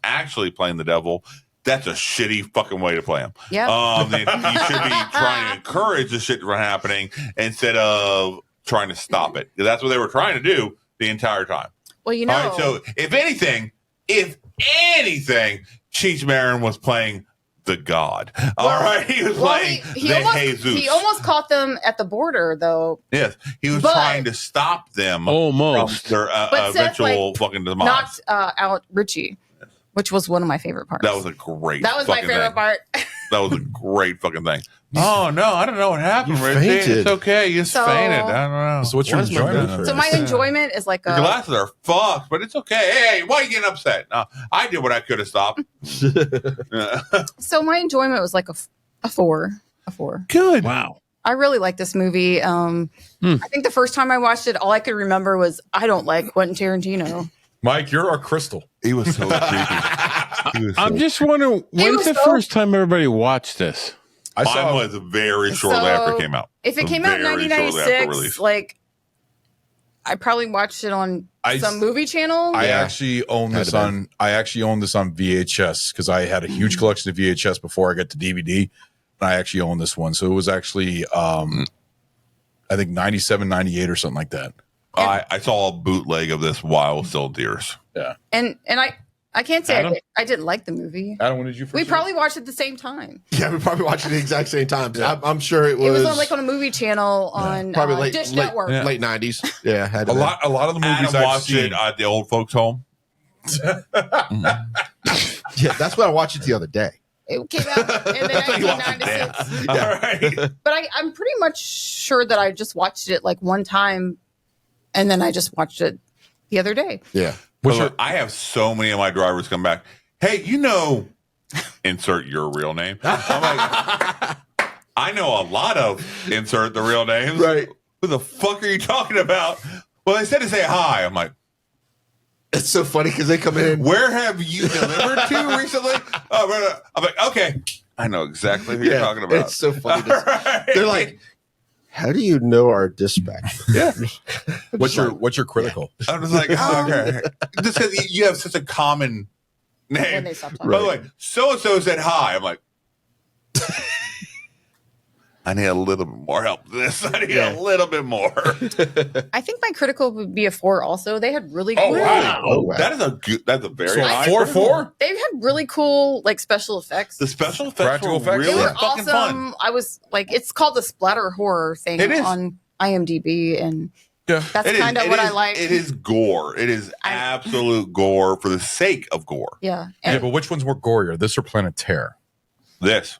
actually playing the devil, that's a shitty fucking way to play him. Yeah. You should be trying to encourage the shit from happening instead of trying to stop it. That's what they were trying to do the entire time. Well, you know. All right, so if anything, Cheech Marin was playing the god. All right, he was playing Jesus. He almost caught them at the border, though. Yes, he was trying to stop them from their eventual fucking demise. Knocked out Richie, which was one of my favorite parts. That was a great. That was my favorite part. That was a great fucking thing. Oh no, I don't know what happened, Richie. Fainted. It's okay, you just fainted. I don't know. So what's your enjoyment? So my enjoyment is like Your glasses are fucked, but it's okay. Hey, why are you getting upset? I did what I could have stopped. So my enjoyment was like a 4. Good. Wow. I really like this movie. I think the first time I watched it, all I could remember was I don't like Quentin Tarantino. Mike, you're our crystal. He was so creepy. I'm just wondering, when's the first time everybody watched this? Mine was very shortly after it came out. If it came out in 1996, like I probably watched it on some movie channel. I actually own this on VHS because I had a huge collection of VHS before I got to DVD. And I actually own this one. So it was actually I think 97, 98 or something like that. I saw a bootleg of this while still Deers. Yeah. And I can't say I didn't like the movie. Adam, when did you first We probably watched it at the same time. Yeah, we probably watched it at the exact same time. Yeah. I'm sure it was. It was on a movie channel on probably Dish Network. late 90s. Yeah, had a lot of the movies Adam I've watched seen it at the old folks' home. Yeah, that's what I watched it the other day. It came out in the 1996. All right. But I'm pretty much sure that I just watched it like one time, and then I just watched it the other day. Yeah. I have so many of my drivers come back. Hey, insert your real name. I'm like, I know a lot of insert the real names. Right. Who the fuck are you talking about? Well, they said to say hi. I'm like, it's so funny because they come in. Where have you delivered to recently? I'm like, okay, I know exactly who you're talking about. It's so funny. They're like, how do you know our dispatch? Yeah. What's your critical? I'm just like, okay. Just because you have such a common name. When they stop talking. By the way, so-and-so said hi. I'm like, I need a little bit more help than this. I need a little bit more. I think my critical would be a 4 also. They had really cool. Wow. That's a very high 4. They had really cool like special effects. The special effects Practical were effects? really They were fucking awesome. fun. I was like, it's called the splatter horror thing It is. on IMDb, and that's It is- kind of it what is- I like. It is gore. It is absolute gore for the sake of gore. Yeah. Yeah, but which one's more gorier, this or Planet Terror? This.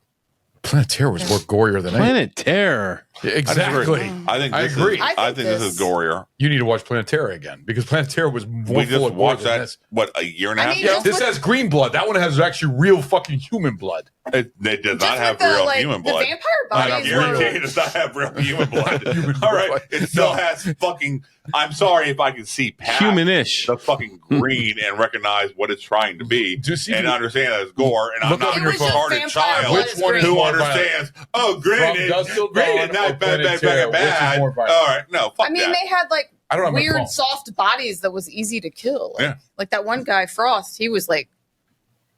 Planet Terror was more gorier than Planet Terror. Yeah, exactly. I think this agree. I think this is gorier. You need to watch Planet Terror again because Planet Terror was more We full just of gore watched than that, this. what, a year and a I half mean, ago? just This has green blood. That one has actually real fucking human blood. It does Just not have with the, real like, human the blood. vampire I bodies guarantee were- it does not have real human blood. All right. It still has fucking. I'm sorry if I can see past Human-ish. the fucking green and recognize what it's trying to be Just and even- understand that it's gore. And I'm Look up not on a your phone. retarded Vampire child blood is green. who more understands. Oh, From granted, Dusk Till granted, Dawn or not bad, Planet bad, Terror, bad, which is bad. more All violent? right, no, fuck I mean, that. they had like I don't have my phone. weird soft bodies that was easy to kill. Like, Yeah. like that one guy, Frost, he was like,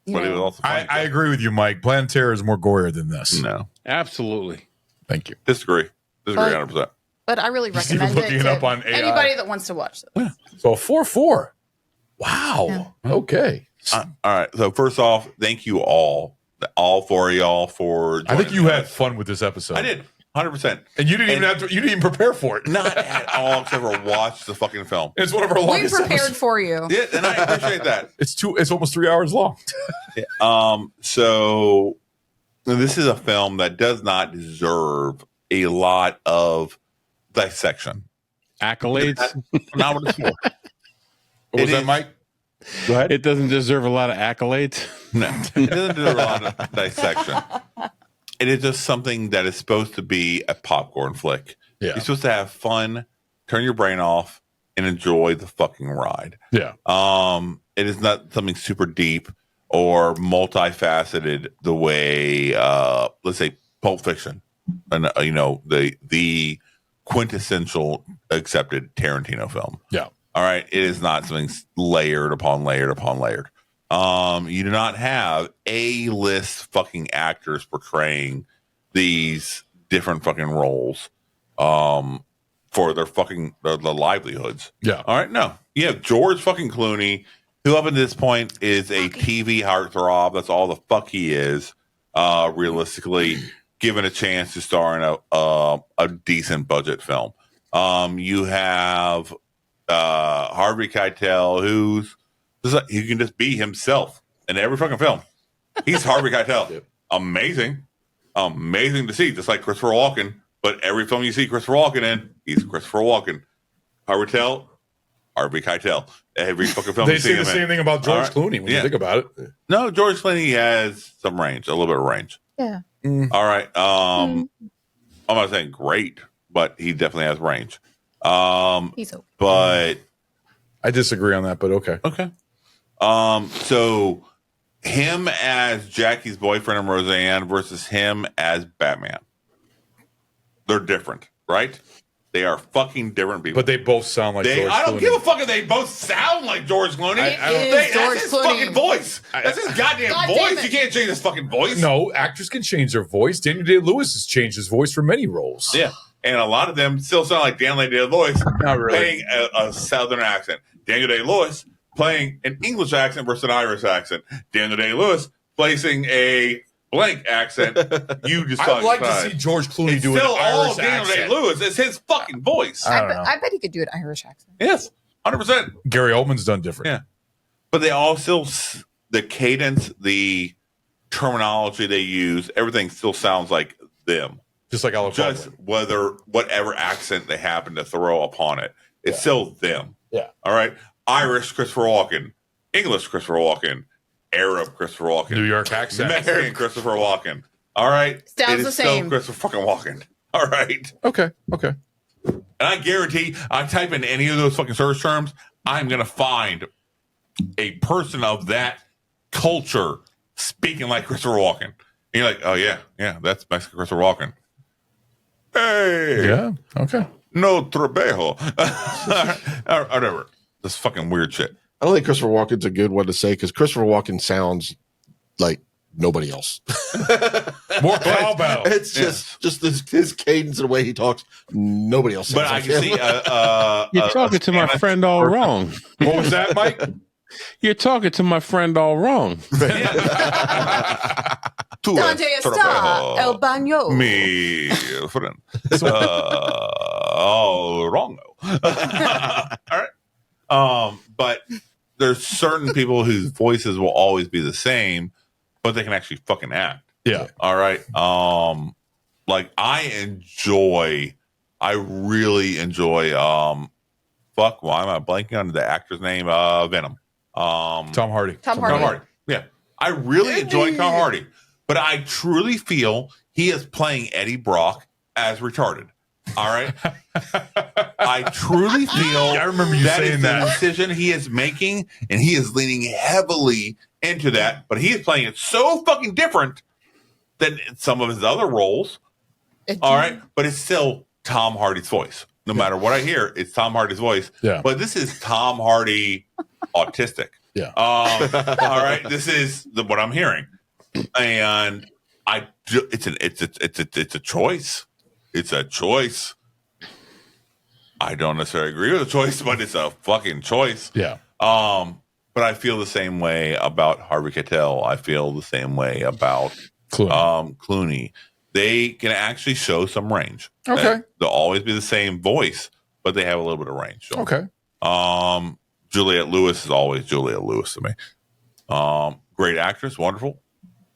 you But it was know, also funny. I agree with you, Mike. Planet Terror is more gorier than this. No, Absolutely. Thank you. disagree. But- 100%. but I really He's even recommend it looking it to up on AI. anybody that wants to watch this. So 4. Wow. Okay. All right. So first off, thank you all 4 of y'all for. I think joining you us. had fun with this episode. I did 100%. And you didn't even have to. You didn't even prepare for it. Not at all, except for watch the fucking film. It's one of our We longest. prepared episodes. for you. Yeah, and I appreciate that. It's almost 3 hours long. So this is a film that does not deserve a lot of dissection. Accolades. Not what it's for. What was It that, is- Mike? Go ahead. It doesn't deserve a lot of accolades. No, it doesn't deserve a lot of dissection. It is just something that is supposed to be a popcorn flick. Yeah. You're supposed to have fun turn your brain off and enjoy the fucking ride. Yeah. It is not something super deep or multifaceted the way, let's say, Pulp Fiction, and the quintessential accepted Tarantino film. Yeah. All right. It is not something layered upon layered upon layered. You do not have A-list fucking actors portraying these different fucking roles for their fucking the livelihoods. Yeah. All right. No. You have George fucking Clooney, who up at this point is a TV heartthrob. That's all the fuck he is, realistically, given a chance to star in a decent budget film. You have Harvey Keitel, he can just be himself in every fucking film. He's Harvey Keitel. Yep. Amazing to see, just like Christopher Walken. But every film you see Christopher Walken in, he's Christopher Walken. Harvey Keitel. Every fucking film they you say see the him same in. thing about George Clooney when you think about it. No, George Clooney has some range, a little bit of range. Yeah. All right. I'm not saying great, but he definitely has range. He's okay. But I disagree on that, but okay. Okay. So him as Jackie's boyfriend and Roseanne versus him as Batman. They're different, right? They are fucking different people. But they both sound like George Clooney. I don't give a fuck if they both sound like George Clooney. That's his fucking voice. That's his goddamn voice. You can't change his fucking voice. No, actors can change their voice. Daniel Day-Lewis has changed his voice for many roles. Yeah. And a lot of them still sound like Daniel Day-Lewis really. playing a Southern accent. Daniel Day-Lewis playing an English accent versus an Irish accent. Daniel Day-Lewis placing a blank accent. You just I'd like to see George Clooney do an Irish Daniel accent. Day-Lewis. It's his fucking voice. I bet he could do an Irish accent. Yes, 100%. Gary Oldman's done different. Yeah, but they all still, the cadence, the terminology they use, everything still sounds like them. Just like Alec Baldwin. Whatever accent they happen to throw upon it, it's still them. Yeah. All right. Irish Christopher Walken, English Christopher Walken, Arab Christopher Walken, New York accent, Mexican Christopher Walken. All right. Sounds it the is same. Still Christopher fucking Walken. All right. Okay. And I guarantee, I type in any of those fucking search terms, I'm gonna find a person of that culture speaking like Christopher Walken. And you're like, oh yeah, that's Mexican Christopher Walken. Hey. Yeah. Okay. No trabajo. Or whatever. This fucking weird shit. I don't think Christopher Walken's a good one to say because Christopher Walken sounds like nobody else. More cowbell. It's just his cadence and the way he talks. Nobody else. But I can see. You're talking to my friend all wrong. What was that, Mike? You're talking to my friend all wrong. Donde está el baño? Mi friend. All wrong. All right. But there's certain people whose voices will always be the same, but they can actually fucking act. Yeah. All right. Like I really enjoy why am I blanking on the actor's name? Venom. Tom Hardy. Tom Hardy. Yeah. I really enjoy Tom Hardy, but I truly feel he is playing Eddie Brock as retarded. All right. I truly feel I remember you saying is that the decision he is making, and he is leaning heavily into that, but he is playing it so fucking different than some of his other roles. All right. But it's still Tom Hardy's voice. No matter what I hear, it's Tom Hardy's voice. Yeah. But this is Tom Hardy autistic. Yeah. All right. This is what I'm hearing. And it's a choice. It's a choice. I don't necessarily agree with the choice, but it's a fucking choice. Yeah. But I feel the same way about Harvey Keitel. I feel the same way about Clooney. They can actually show some range. Okay. They'll always be the same voice, but they have a little bit of range. So. Okay. Juliette Lewis is always Juliette Lewis to me. Great actress, wonderful.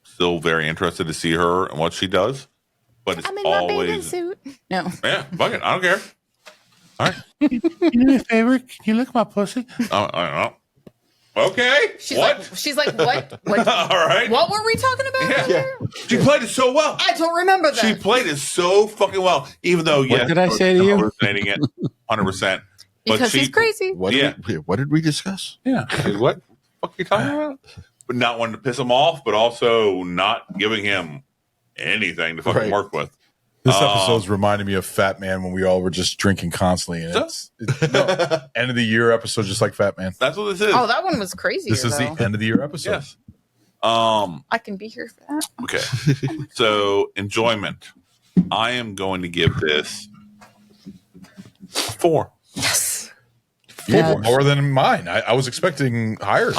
Still very interested to see her and what she does. But it's I'm in my bathing always suit. No. yeah, fuck it. I don't care. All right. You do me a favor? Can you lick my pussy? I don't know. Okay. She's what? like, what? What? All right. What were we talking about? Yeah. She played it so well. I don't remember that. She played it so fucking well, even though What did I say to you? hallucinating it. 100%. Because he's crazy. What did we discuss? Yeah. What the fuck are you talking about? But not wanting to piss him off, but also not giving him anything to fucking work with. This episode's reminding me of Fat Man when we all were just drinking constantly. And it's end of the year episode, just like Fat Man. That's what this is. Oh, that one was crazy. This is the end of the year episode. Yes. I can be here for that. Okay. So, enjoyment. I am going to give this 4. Yes. More than mine. I was expecting higher.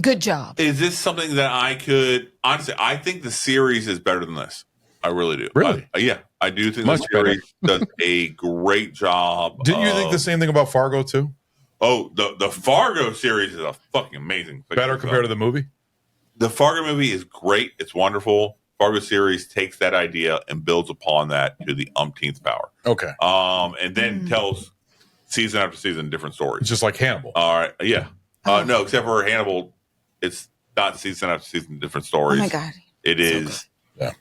Good job. Is this something that I could honestly? I think the series is better than this. I really do. Really? Yeah, I do think Much the series does a great job. Didn't you think the same thing about Fargo too? Oh, the Fargo series is a fucking amazing. Better compared to the movie? The Fargo movie is great. It's wonderful. Fargo series takes that idea and builds upon that to the umpteenth power. Okay. And then tells season after season different stories. It's just like Hannibal. All right. Yeah. No, except for Hannibal, it's not season after season different stories. Oh my God. It is. Yeah.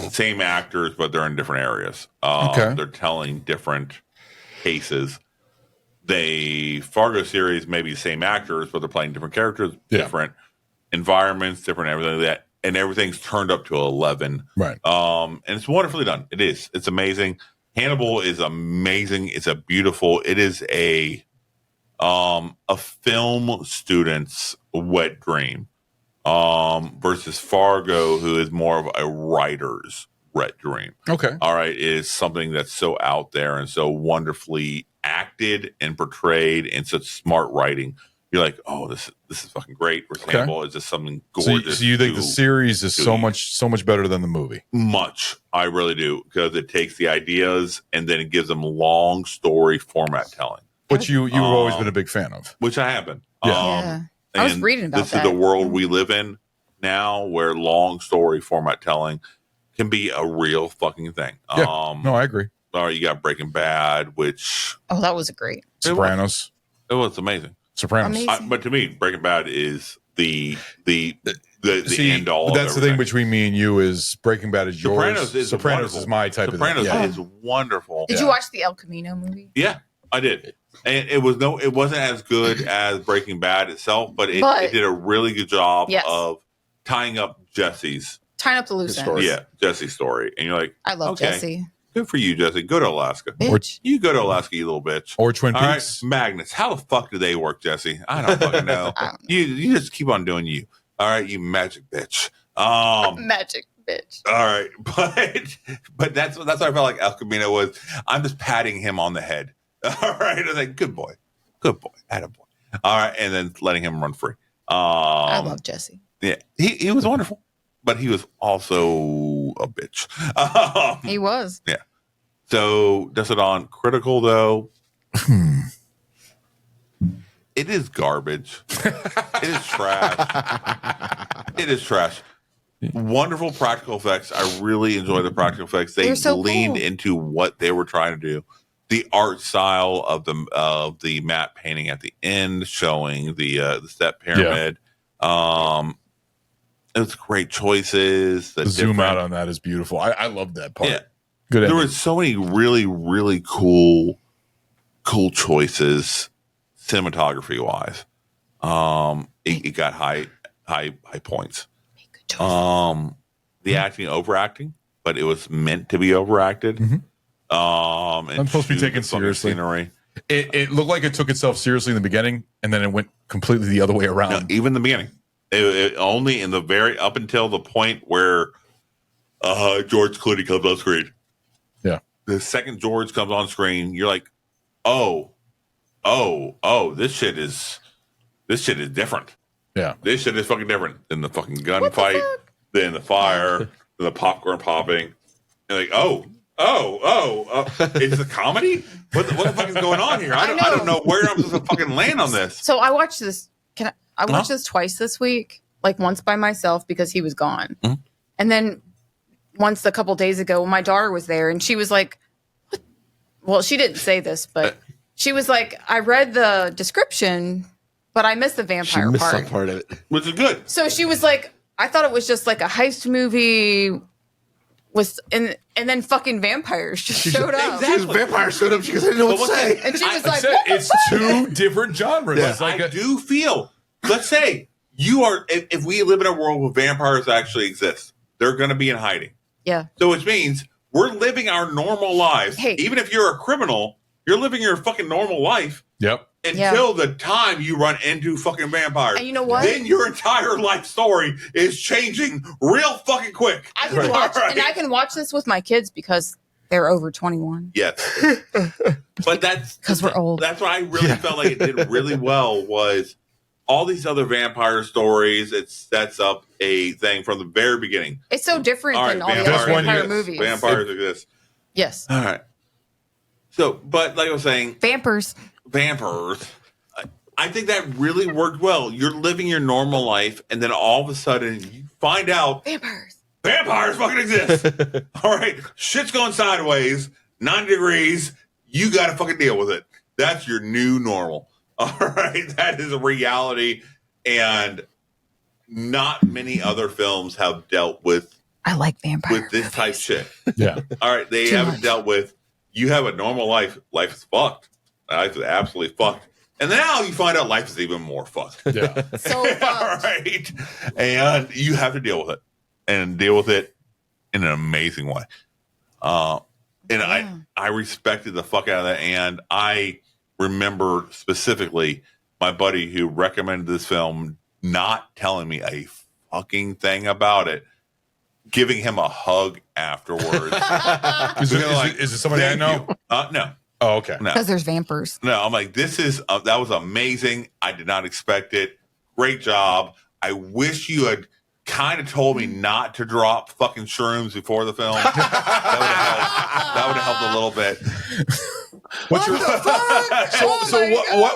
Same actors, but they're in different areas. Okay. They're telling different cases. The Fargo series may be the same actors, but they're playing different characters, different environments, different everything like that. And everything's turned up to 11. Right. And it's wonderfully done. It is. It's amazing. Hannibal is amazing. It's a beautiful. It is a film student's wet dream. Versus Fargo, who is more of a writer's wet dream. Okay. All right. It is something that's so out there and so wonderfully acted and portrayed and such smart writing. You're like, oh, this is fucking great. Whereas Hannibal is just something gorgeous. So you think the series is so much better than the movie? Much. I really do. Because it takes the ideas and then it gives them long story format telling. Which you've always been a big fan of. Which I have been. Yeah. I was reading about this that. Is the world we live in now where long story format telling can be a real fucking thing. Yeah. No, I agree. All right, you got Breaking Bad, which Oh, that was great. Sopranos. It was amazing. Sopranos. Amazing. But to me, Breaking Bad is the end all. That's of the thing between me and you is Breaking Bad is Sopranos yours. is Sopranos wonderful. is my type Sopranos of thing. is wonderful. Did you watch the El Camino movie? Yeah, I did. And it wasn't as good as Breaking Bad itself, but it did a really good job of tying up Jesse's Tying up the loose ends. story. Yeah, Jesse's story. And you're like, I love Jesse. Good for you, Jesse. Go to Alaska. Bitch. You go to Alaska, you little bitch. Or Twin All Peaks. right, magnets. How the fuck do they work, Jesse? I don't fucking know. You just keep on doing you. All right, you magic bitch. Magic bitch. All right, but that's what I felt like El Camino was. I'm just patting him on the head. All right, I was like, good boy, attaboy. All right, and then letting him run free. I love Jesse. Yeah, he was wonderful, but he was also a bitch. He was. Yeah. So, does it on critical though? It is garbage. It is trash. It is trash. Wonderful practical effects. I really enjoy the practical effects. They leaned into what they were trying to do. The art style of the matte painting at the end, showing the step pyramid. It's great choices. The zoom out on that is beautiful. I love that part. Yeah. Good. There were so many really, really cool choices cinematography wise. It got high points. The acting overacting, but it was meant to be overacted. Mm-hmm. I'm supposed to be taken seriously. Scenery. It looked like it took itself seriously in the beginning, and then it went completely the other way around. No, even the beginning, it only in the very up until the point where George Clooney comes on screen. Yeah, the second George comes on screen, you're like, oh, this shit is different. Yeah, this shit is fucking different than the fucking gunfight, then the fire, then the popcorn popping, and like, is this a comedy? What the fuck is going on here? I don't know where I'm supposed to fucking land on this. So I watched this. I watched this twice this week, like once by myself because he was gone. Mm-hmm. And then once a couple days ago, my daughter was there and she was like, what? Well, she didn't say this, but she was like, I read the description, but I missed the vampire part. That part of it. Which is good. So she was like, I thought it was just like a heist movie and then fucking vampires just showed up. Exactly. Vampires showed up. She goes, I didn't know what to say. And she was like, it's two different genres. Yeah. It's like I do feel, let's say you are, if we live in a world where vampires actually exist, they're going to be in hiding. yeah. So which means we're living our normal lives. Hey. Even if you're a criminal, you're living your fucking normal life Yep. until the time you run into fucking vampires. And you know what? Then your entire life story is changing real fucking quick. I can watch, and I can watch this with my kids because they're over 21. Yes. But that's because we're old. That's what I really felt like it did really well was all these other vampire stories. It sets up a thing from the very beginning. It's so different All than right, all the other vampire exist. movies. Vampires exist. Yes. All right. So, but like I was saying, Vampires. I think that really worked well. You're living your normal life, and then all of a sudden you find out vampires fucking exist. All right, shit's going sideways, 90 degrees. You got to fucking deal with it. That's your new normal. All right, that is a reality, and not many other films have dealt with. I like vampires with this type shit. Yeah. All right, they haven't dealt with. You have a normal life. Life is fucked. Life is absolutely fucked. And now you find out life is even more fucked. Yeah. So fucked. Right. And you have to deal with it. And deal with it in an amazing way. And I respected the fuck out of that. And I remember specifically my buddy who recommended this film not telling me a fucking thing about it, giving him a hug afterwards. Is it somebody I know? No. Oh, okay. No. Because there's vampires. No, I'm like, this is, that was amazing. I did not expect it. Great job. I wish you had kind of told me not to drop fucking shrooms before the film. That would have helped a little bit. What's your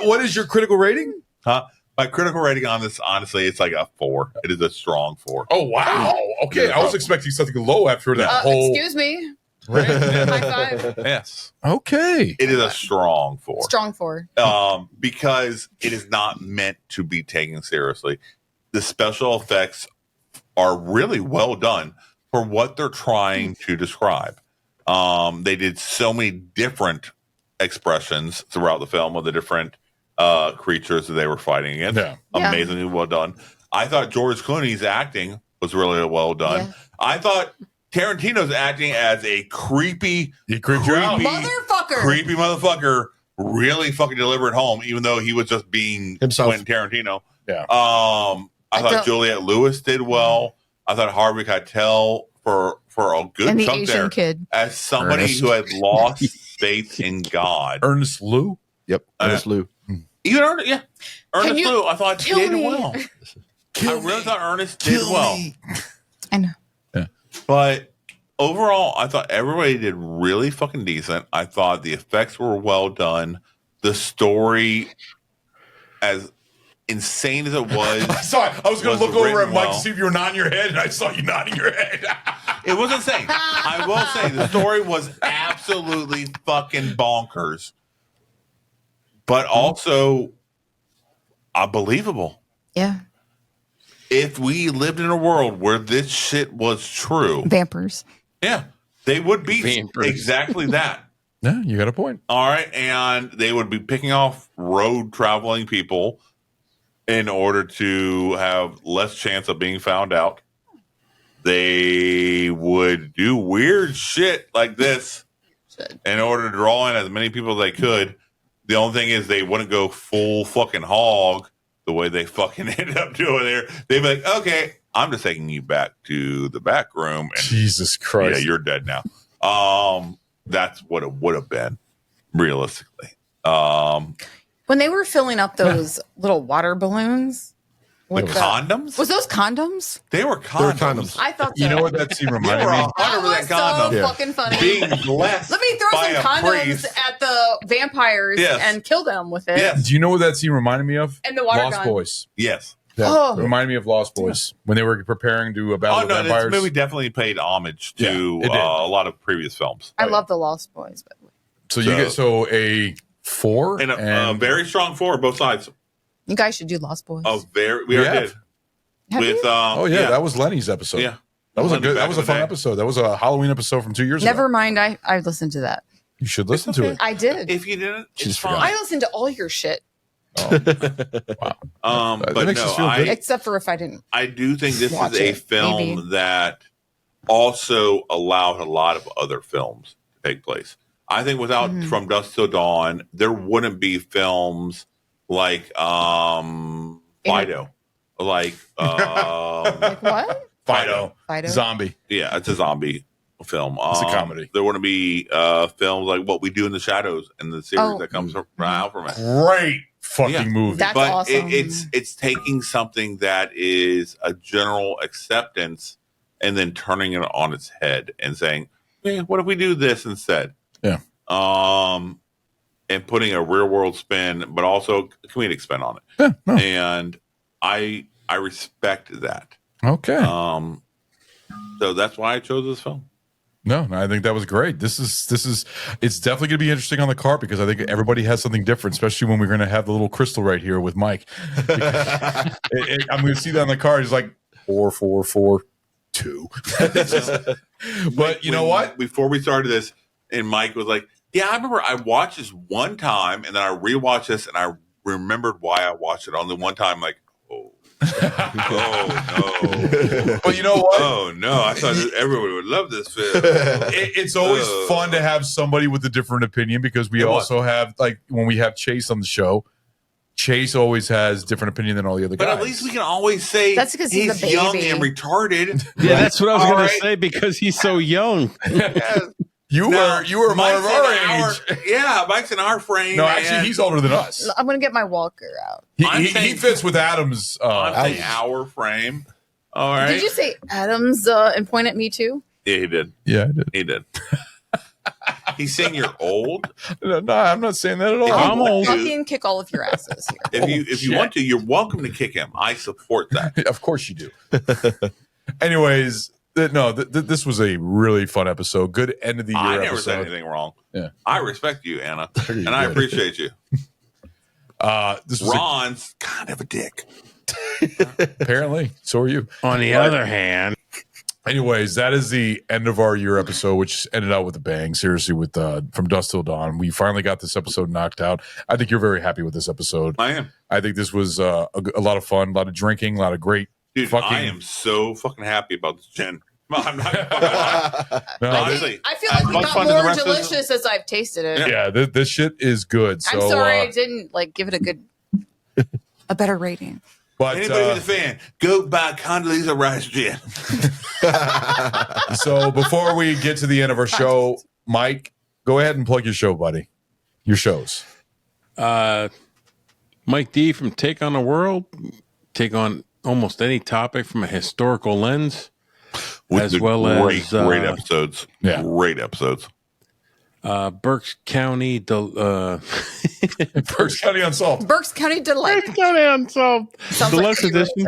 what is your critical rating? Huh? My critical rating on this, honestly, it's like a 4. It is a strong 4. Oh, wow. Okay. I was expecting something low after that whole. Excuse me. Right. High five. Yes. Okay. It is a strong 4. Strong 4. Because it is not meant to be taken seriously. The special effects are really well done for what they're trying to describe. They did so many different expressions throughout the film of the different creatures that they were fighting against. Yeah. Amazingly well done. I thought George Clooney's acting was really well done. Yeah. I thought Tarantino's acting as a creepy motherfucker really fucking delivered home, even though he was just being himself. Quentin Tarantino. Yeah. I thought Juliette Lewis did well. I thought Harvey Keitel for a good And the chunk Asian there kid. as somebody who had lost faith in God. Ernest Liu. Yep. Ernest Liu. Even Ernest, yeah. Ernest you Liu, I thought kill did me? well. I really thought Ernest did well. I know. But overall, I thought everybody did really fucking decent. I thought the effects were well done. The story, as insane as it was, I was going to look over at written Mike well. to see if you were nodding your head, and I saw you nodding your head. It was insane. I will say the story was absolutely fucking bonkers, but also unbelievable. Yeah. If we lived in a world where this shit was true, Vampires. yeah, they would be Vampires. exactly that. Yeah, you got a point. All right, and they would be picking off road traveling people in order to have less chance of being found out. They would do weird shit like this in order to draw in as many people as they could. The only thing is they wouldn't go full fucking hog the way they fucking ended up doing there. They'd be like, okay, I'm just taking you back to the back room. And Jesus Christ. yeah, you're dead now. That's what it would have been, realistically. When they were filling up those little water balloons. With condoms? Was those condoms? They were condoms. I thought so. You know what that scene reminded me? That was so fucking funny. Being blessed. Let me throw by some a condoms priest. at the vampires Yes. and kill them with it. Do you know what that scene reminded me of? And the water Lost gun. Boys. Yes. That Oh. reminded me of Lost Boys when they were preparing to battle Oh, the no, this vampires. movie definitely paid homage to Yeah, it did. a lot of previous films. I love the Lost Boys. But So you get a 4 And a very strong 4 both sides. you guys should do Lost Boys. We already did. Have With you? oh yeah, that was Lenny's episode. Yeah. That was a fun episode. That was a Halloween episode from 2 years ago. Never mind. I listened to that. You should listen to it. I did. If you didn't, it's forgot. fine. I listened to all your shit. Wow. But makes us feel good. Except for if I didn't. I do think this watch is a it, film maybe. that also allowed a lot of other films to take place. I think without From Dusk Till Dawn, there wouldn't be films like Fido. Like Like what? Fido. Fido? Zombie. Yeah, it's a zombie film. It's a comedy. There wouldn't be films like What We Do in the Shadows and the series that comes from Alpha. Great fucking movie. That's But awesome. it's taking something that is a general acceptance and then turning it on its head and saying, "Hey, what if we do this instead?" Yeah. And putting a real world spin, but also a comedic spin on it. Yeah, no. And I respect that. Okay. So that's why I chose this film. No, I think that was great. This is it's definitely going to be interesting on the cart because I think everybody has something different, especially when we're going to have the little crystal right here with Mike. I'm going to see that on the card. It's like 4, 4, 4, 2. But you know what? Before we started this, and Mike was like, "Yeah, I remember I watched this one time, and then I rewatched this, and I remembered why I watched it on the one time." Like, oh no! But you know what? Oh no! I thought everyone would love this film. It's always fun to have somebody with a different opinion because we also have, like, when we have Chase on the show, Chase always has different opinion than all the other guys. But at least we can always say That's because he's a young baby. and retarded. Yeah, that's what I was All going right. to say because he's so young. You were more of our age. Yeah, Mike's in our frame. No, actually, he's older than us. I'm going to get my walker out. He fits with Adam's. I'm saying our frame. All right. Did you say Adams and point at me too? Yeah, he did. Yeah, I did. He did. He's saying you're old. No, I'm not saying that at all. I'm old. Fucking kick all of your asses here. If you want to, you're welcome to kick him. I support that. Of course you do. Anyways, this was a really fun episode. Good end of the year I never episode. said anything wrong. Yeah. I respect you, Anna, and I appreciate you. This was Ron's kind of a dick. apparently, so are you. On the other hand, anyways, that is the end of our year episode, which ended out with a bang. Seriously, with From Dusk Till Dawn, we finally got this episode knocked out. I think you're very happy with this episode. I am. I think this was a lot of fun, a lot of drinking, a lot of great. Dude, I am so fucking happy about this gin. I'm not honestly. I feel like it got more delicious as I've tasted it. Yeah, this shit is good. So, I'm sorry I didn't give it a better rating. But anybody who's a fan, go buy Condoleezza Rice gin. So before we get to the end of our show, Mike, go ahead and plug your show, buddy. Your shows. Mike D from Take on the World, take on almost any topic from a historical lens, as well as great episodes. Yeah, great episodes. Berks County, Berks County Unsolved. Berks County Delight. Berks County Unsolved. Sounds Deluxe like edition.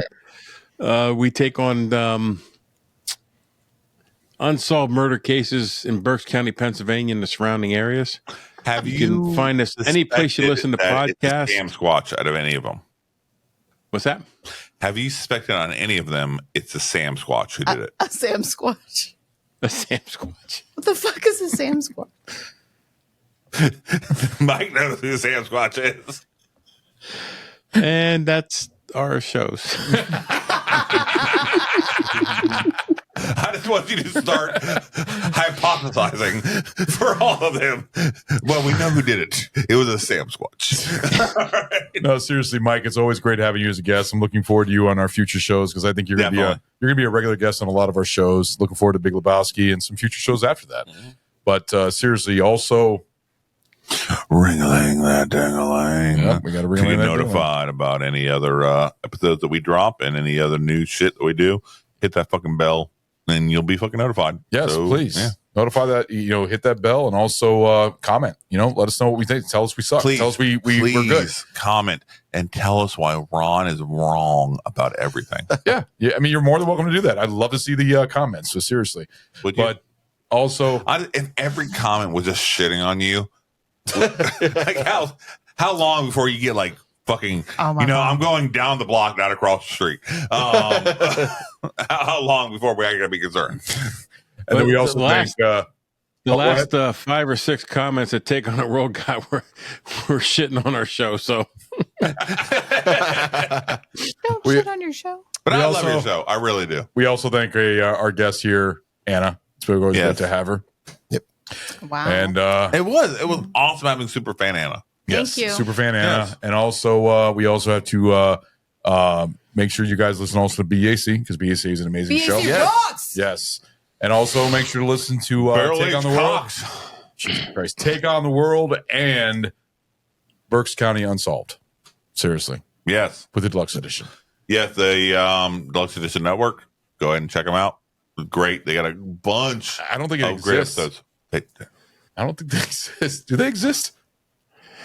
We take on unsolved murder cases in Berks County, Pennsylvania, and the surrounding areas. You can find us any place you listen to podcasts. Sam Squatch out of any of them. What's that? Have you suspected on any of them it's a Sam Squatch who did it? A Sam Squatch. A Sam Squatch. What the fuck is a Sam Squatch? Mike knows who Sam Squatch is. And that's our shows. I just want you to start hypothesizing for all of them. Well, we know who did it. It was a Sam Squatch. No, seriously, Mike, it's always great having you as a guest. I'm looking forward to you on our future shows because I think you're gonna be a regular guest on a lot of our shows. Looking forward to Big Lebowski and some future shows after that. But seriously, also ring-a-ling that dang-a-ling. Yep, we got to be notified about any other episodes that we drop and any other new shit that we do. Hit that fucking bell and you'll be fucking notified. Yes, So, please. yeah. Notify that, hit that bell and also comment. Let us know what we think. Tell us we suck. Please, Tell us we're good. please comment and tell us why Ron is wrong about everything. Yeah. I mean, you're more than welcome to do that. I'd love to see the comments. So seriously. But also, if every comment was just shitting on you, like how long before you get like fucking, Oh my God. I'm going down the block, not across the street. How long before we are going to be concerned? And then we also last, thank the last 5 or 6 comments that Take on the Road got were shitting on our show. So Don't shit on your show. But We I also- love your show. I really do. we also thank our guest here, Anna. It's always Yes. good to have her. Wow. And It was awesome having Superfan Anna. yes, you. Superfan Anna. Yes. And also we also have to make sure you guys listen also to BAC because BAC is an amazing show. BAC rocks. Yes. And also make sure to listen to Barrel Take Aged on the World. Cox. Jesus Christ. Take on the World and Berks County Unsolved. Seriously. Yes. With the deluxe edition. Yes, the Deluxe Edition Network. Go ahead and check them out. Great. They got a bunch I don't think it of great exists. episodes. I don't think they exist. Do they exist?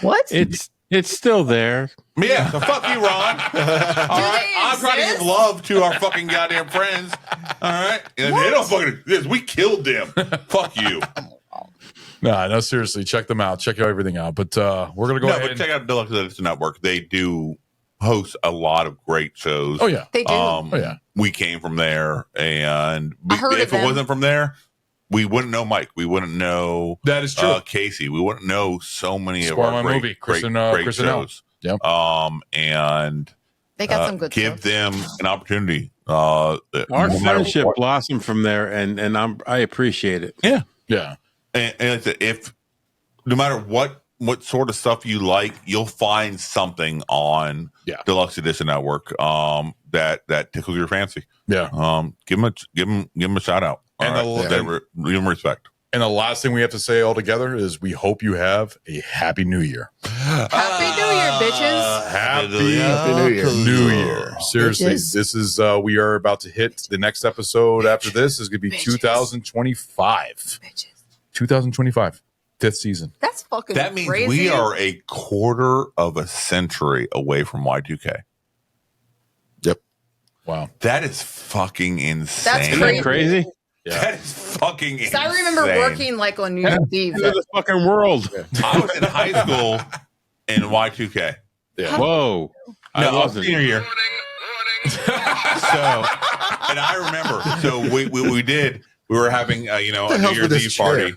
What? it's still there. Yeah, so fuck you, Ron. All right, I'm trying to give love to our fucking goddamn friends. All right, and they don't fucking exist. We killed them. Fuck you. No, seriously. Check them out. Check everything out. But we're going to go ahead. But check out Deluxe Edition Network. They do host a lot of great shows. Oh, yeah. They do. Oh, yeah. We came from there, and I heard if of it them. wasn't from there, we wouldn't know Mike. We wouldn't know That is true. Casey. We wouldn't know so many Spoil of My our great, Movie, Chris great, and, great Chris and Al. shows. Yep. And They got some good give stuff. them an opportunity. Our no matter friendship what. blossomed from there, and I appreciate it. Yeah. And it's, if no matter what sort of stuff you like, you'll find something on Deluxe Edition Network that tickles your fancy. Yeah. Give them a shout out. And All right? Give them respect. And the last thing we have to say all together is we hope you have a happy new year. Happy New Year, bitches. Happy New Year. New Year. Seriously, Bitches. this is we are about to hit the next episode after this is going to be 2025. 2025, 5th season. That's fucking That means crazy. we are a quarter of a century away from Y2K. Yep. Wow. That is fucking insane. That's Isn't that crazy? That is fucking insane. So I remember working like on New Year's Eve. End of the fucking world. I was in high school in Y2K. Yeah. Whoa. I No, wasn't. senior year. And I remember, so we were having, a New hell's with Year's this Eve chair? party.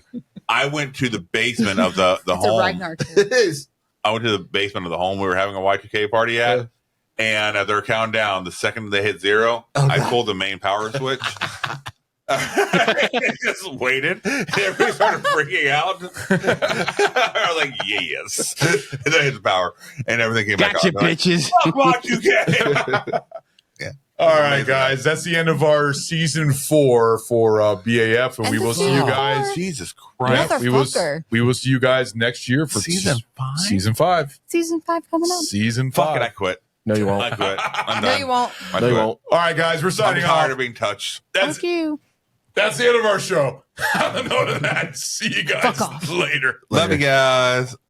I went to the basement of the It's a home. Ragnar chair. It is. I went to the basement of the home we were having a Y2K party at. And they're counting down. The second they hit 0, I pulled the main power switch. Just waited. Everybody started freaking out. I was like, yes. And then I hit the power, and everything came back Gotcha, on. Like, bitches. fuck Y2K. Yeah. All right, guys. That's the end of our season 4 for BAF, and we will see you guys. Jesus Christ. We will see you guys next year for Season 5? Season 5. Season 5 coming up. Season 5. Fuck it, I quit. No, you won't. I quit. I'm No, done. you won't. I No, you quit. won't. All right, guys. We're I'm signing tired off. of being touched. Fuck you. That's the end of our show. On the note of that, see you guys Fuck off. later. Love you guys.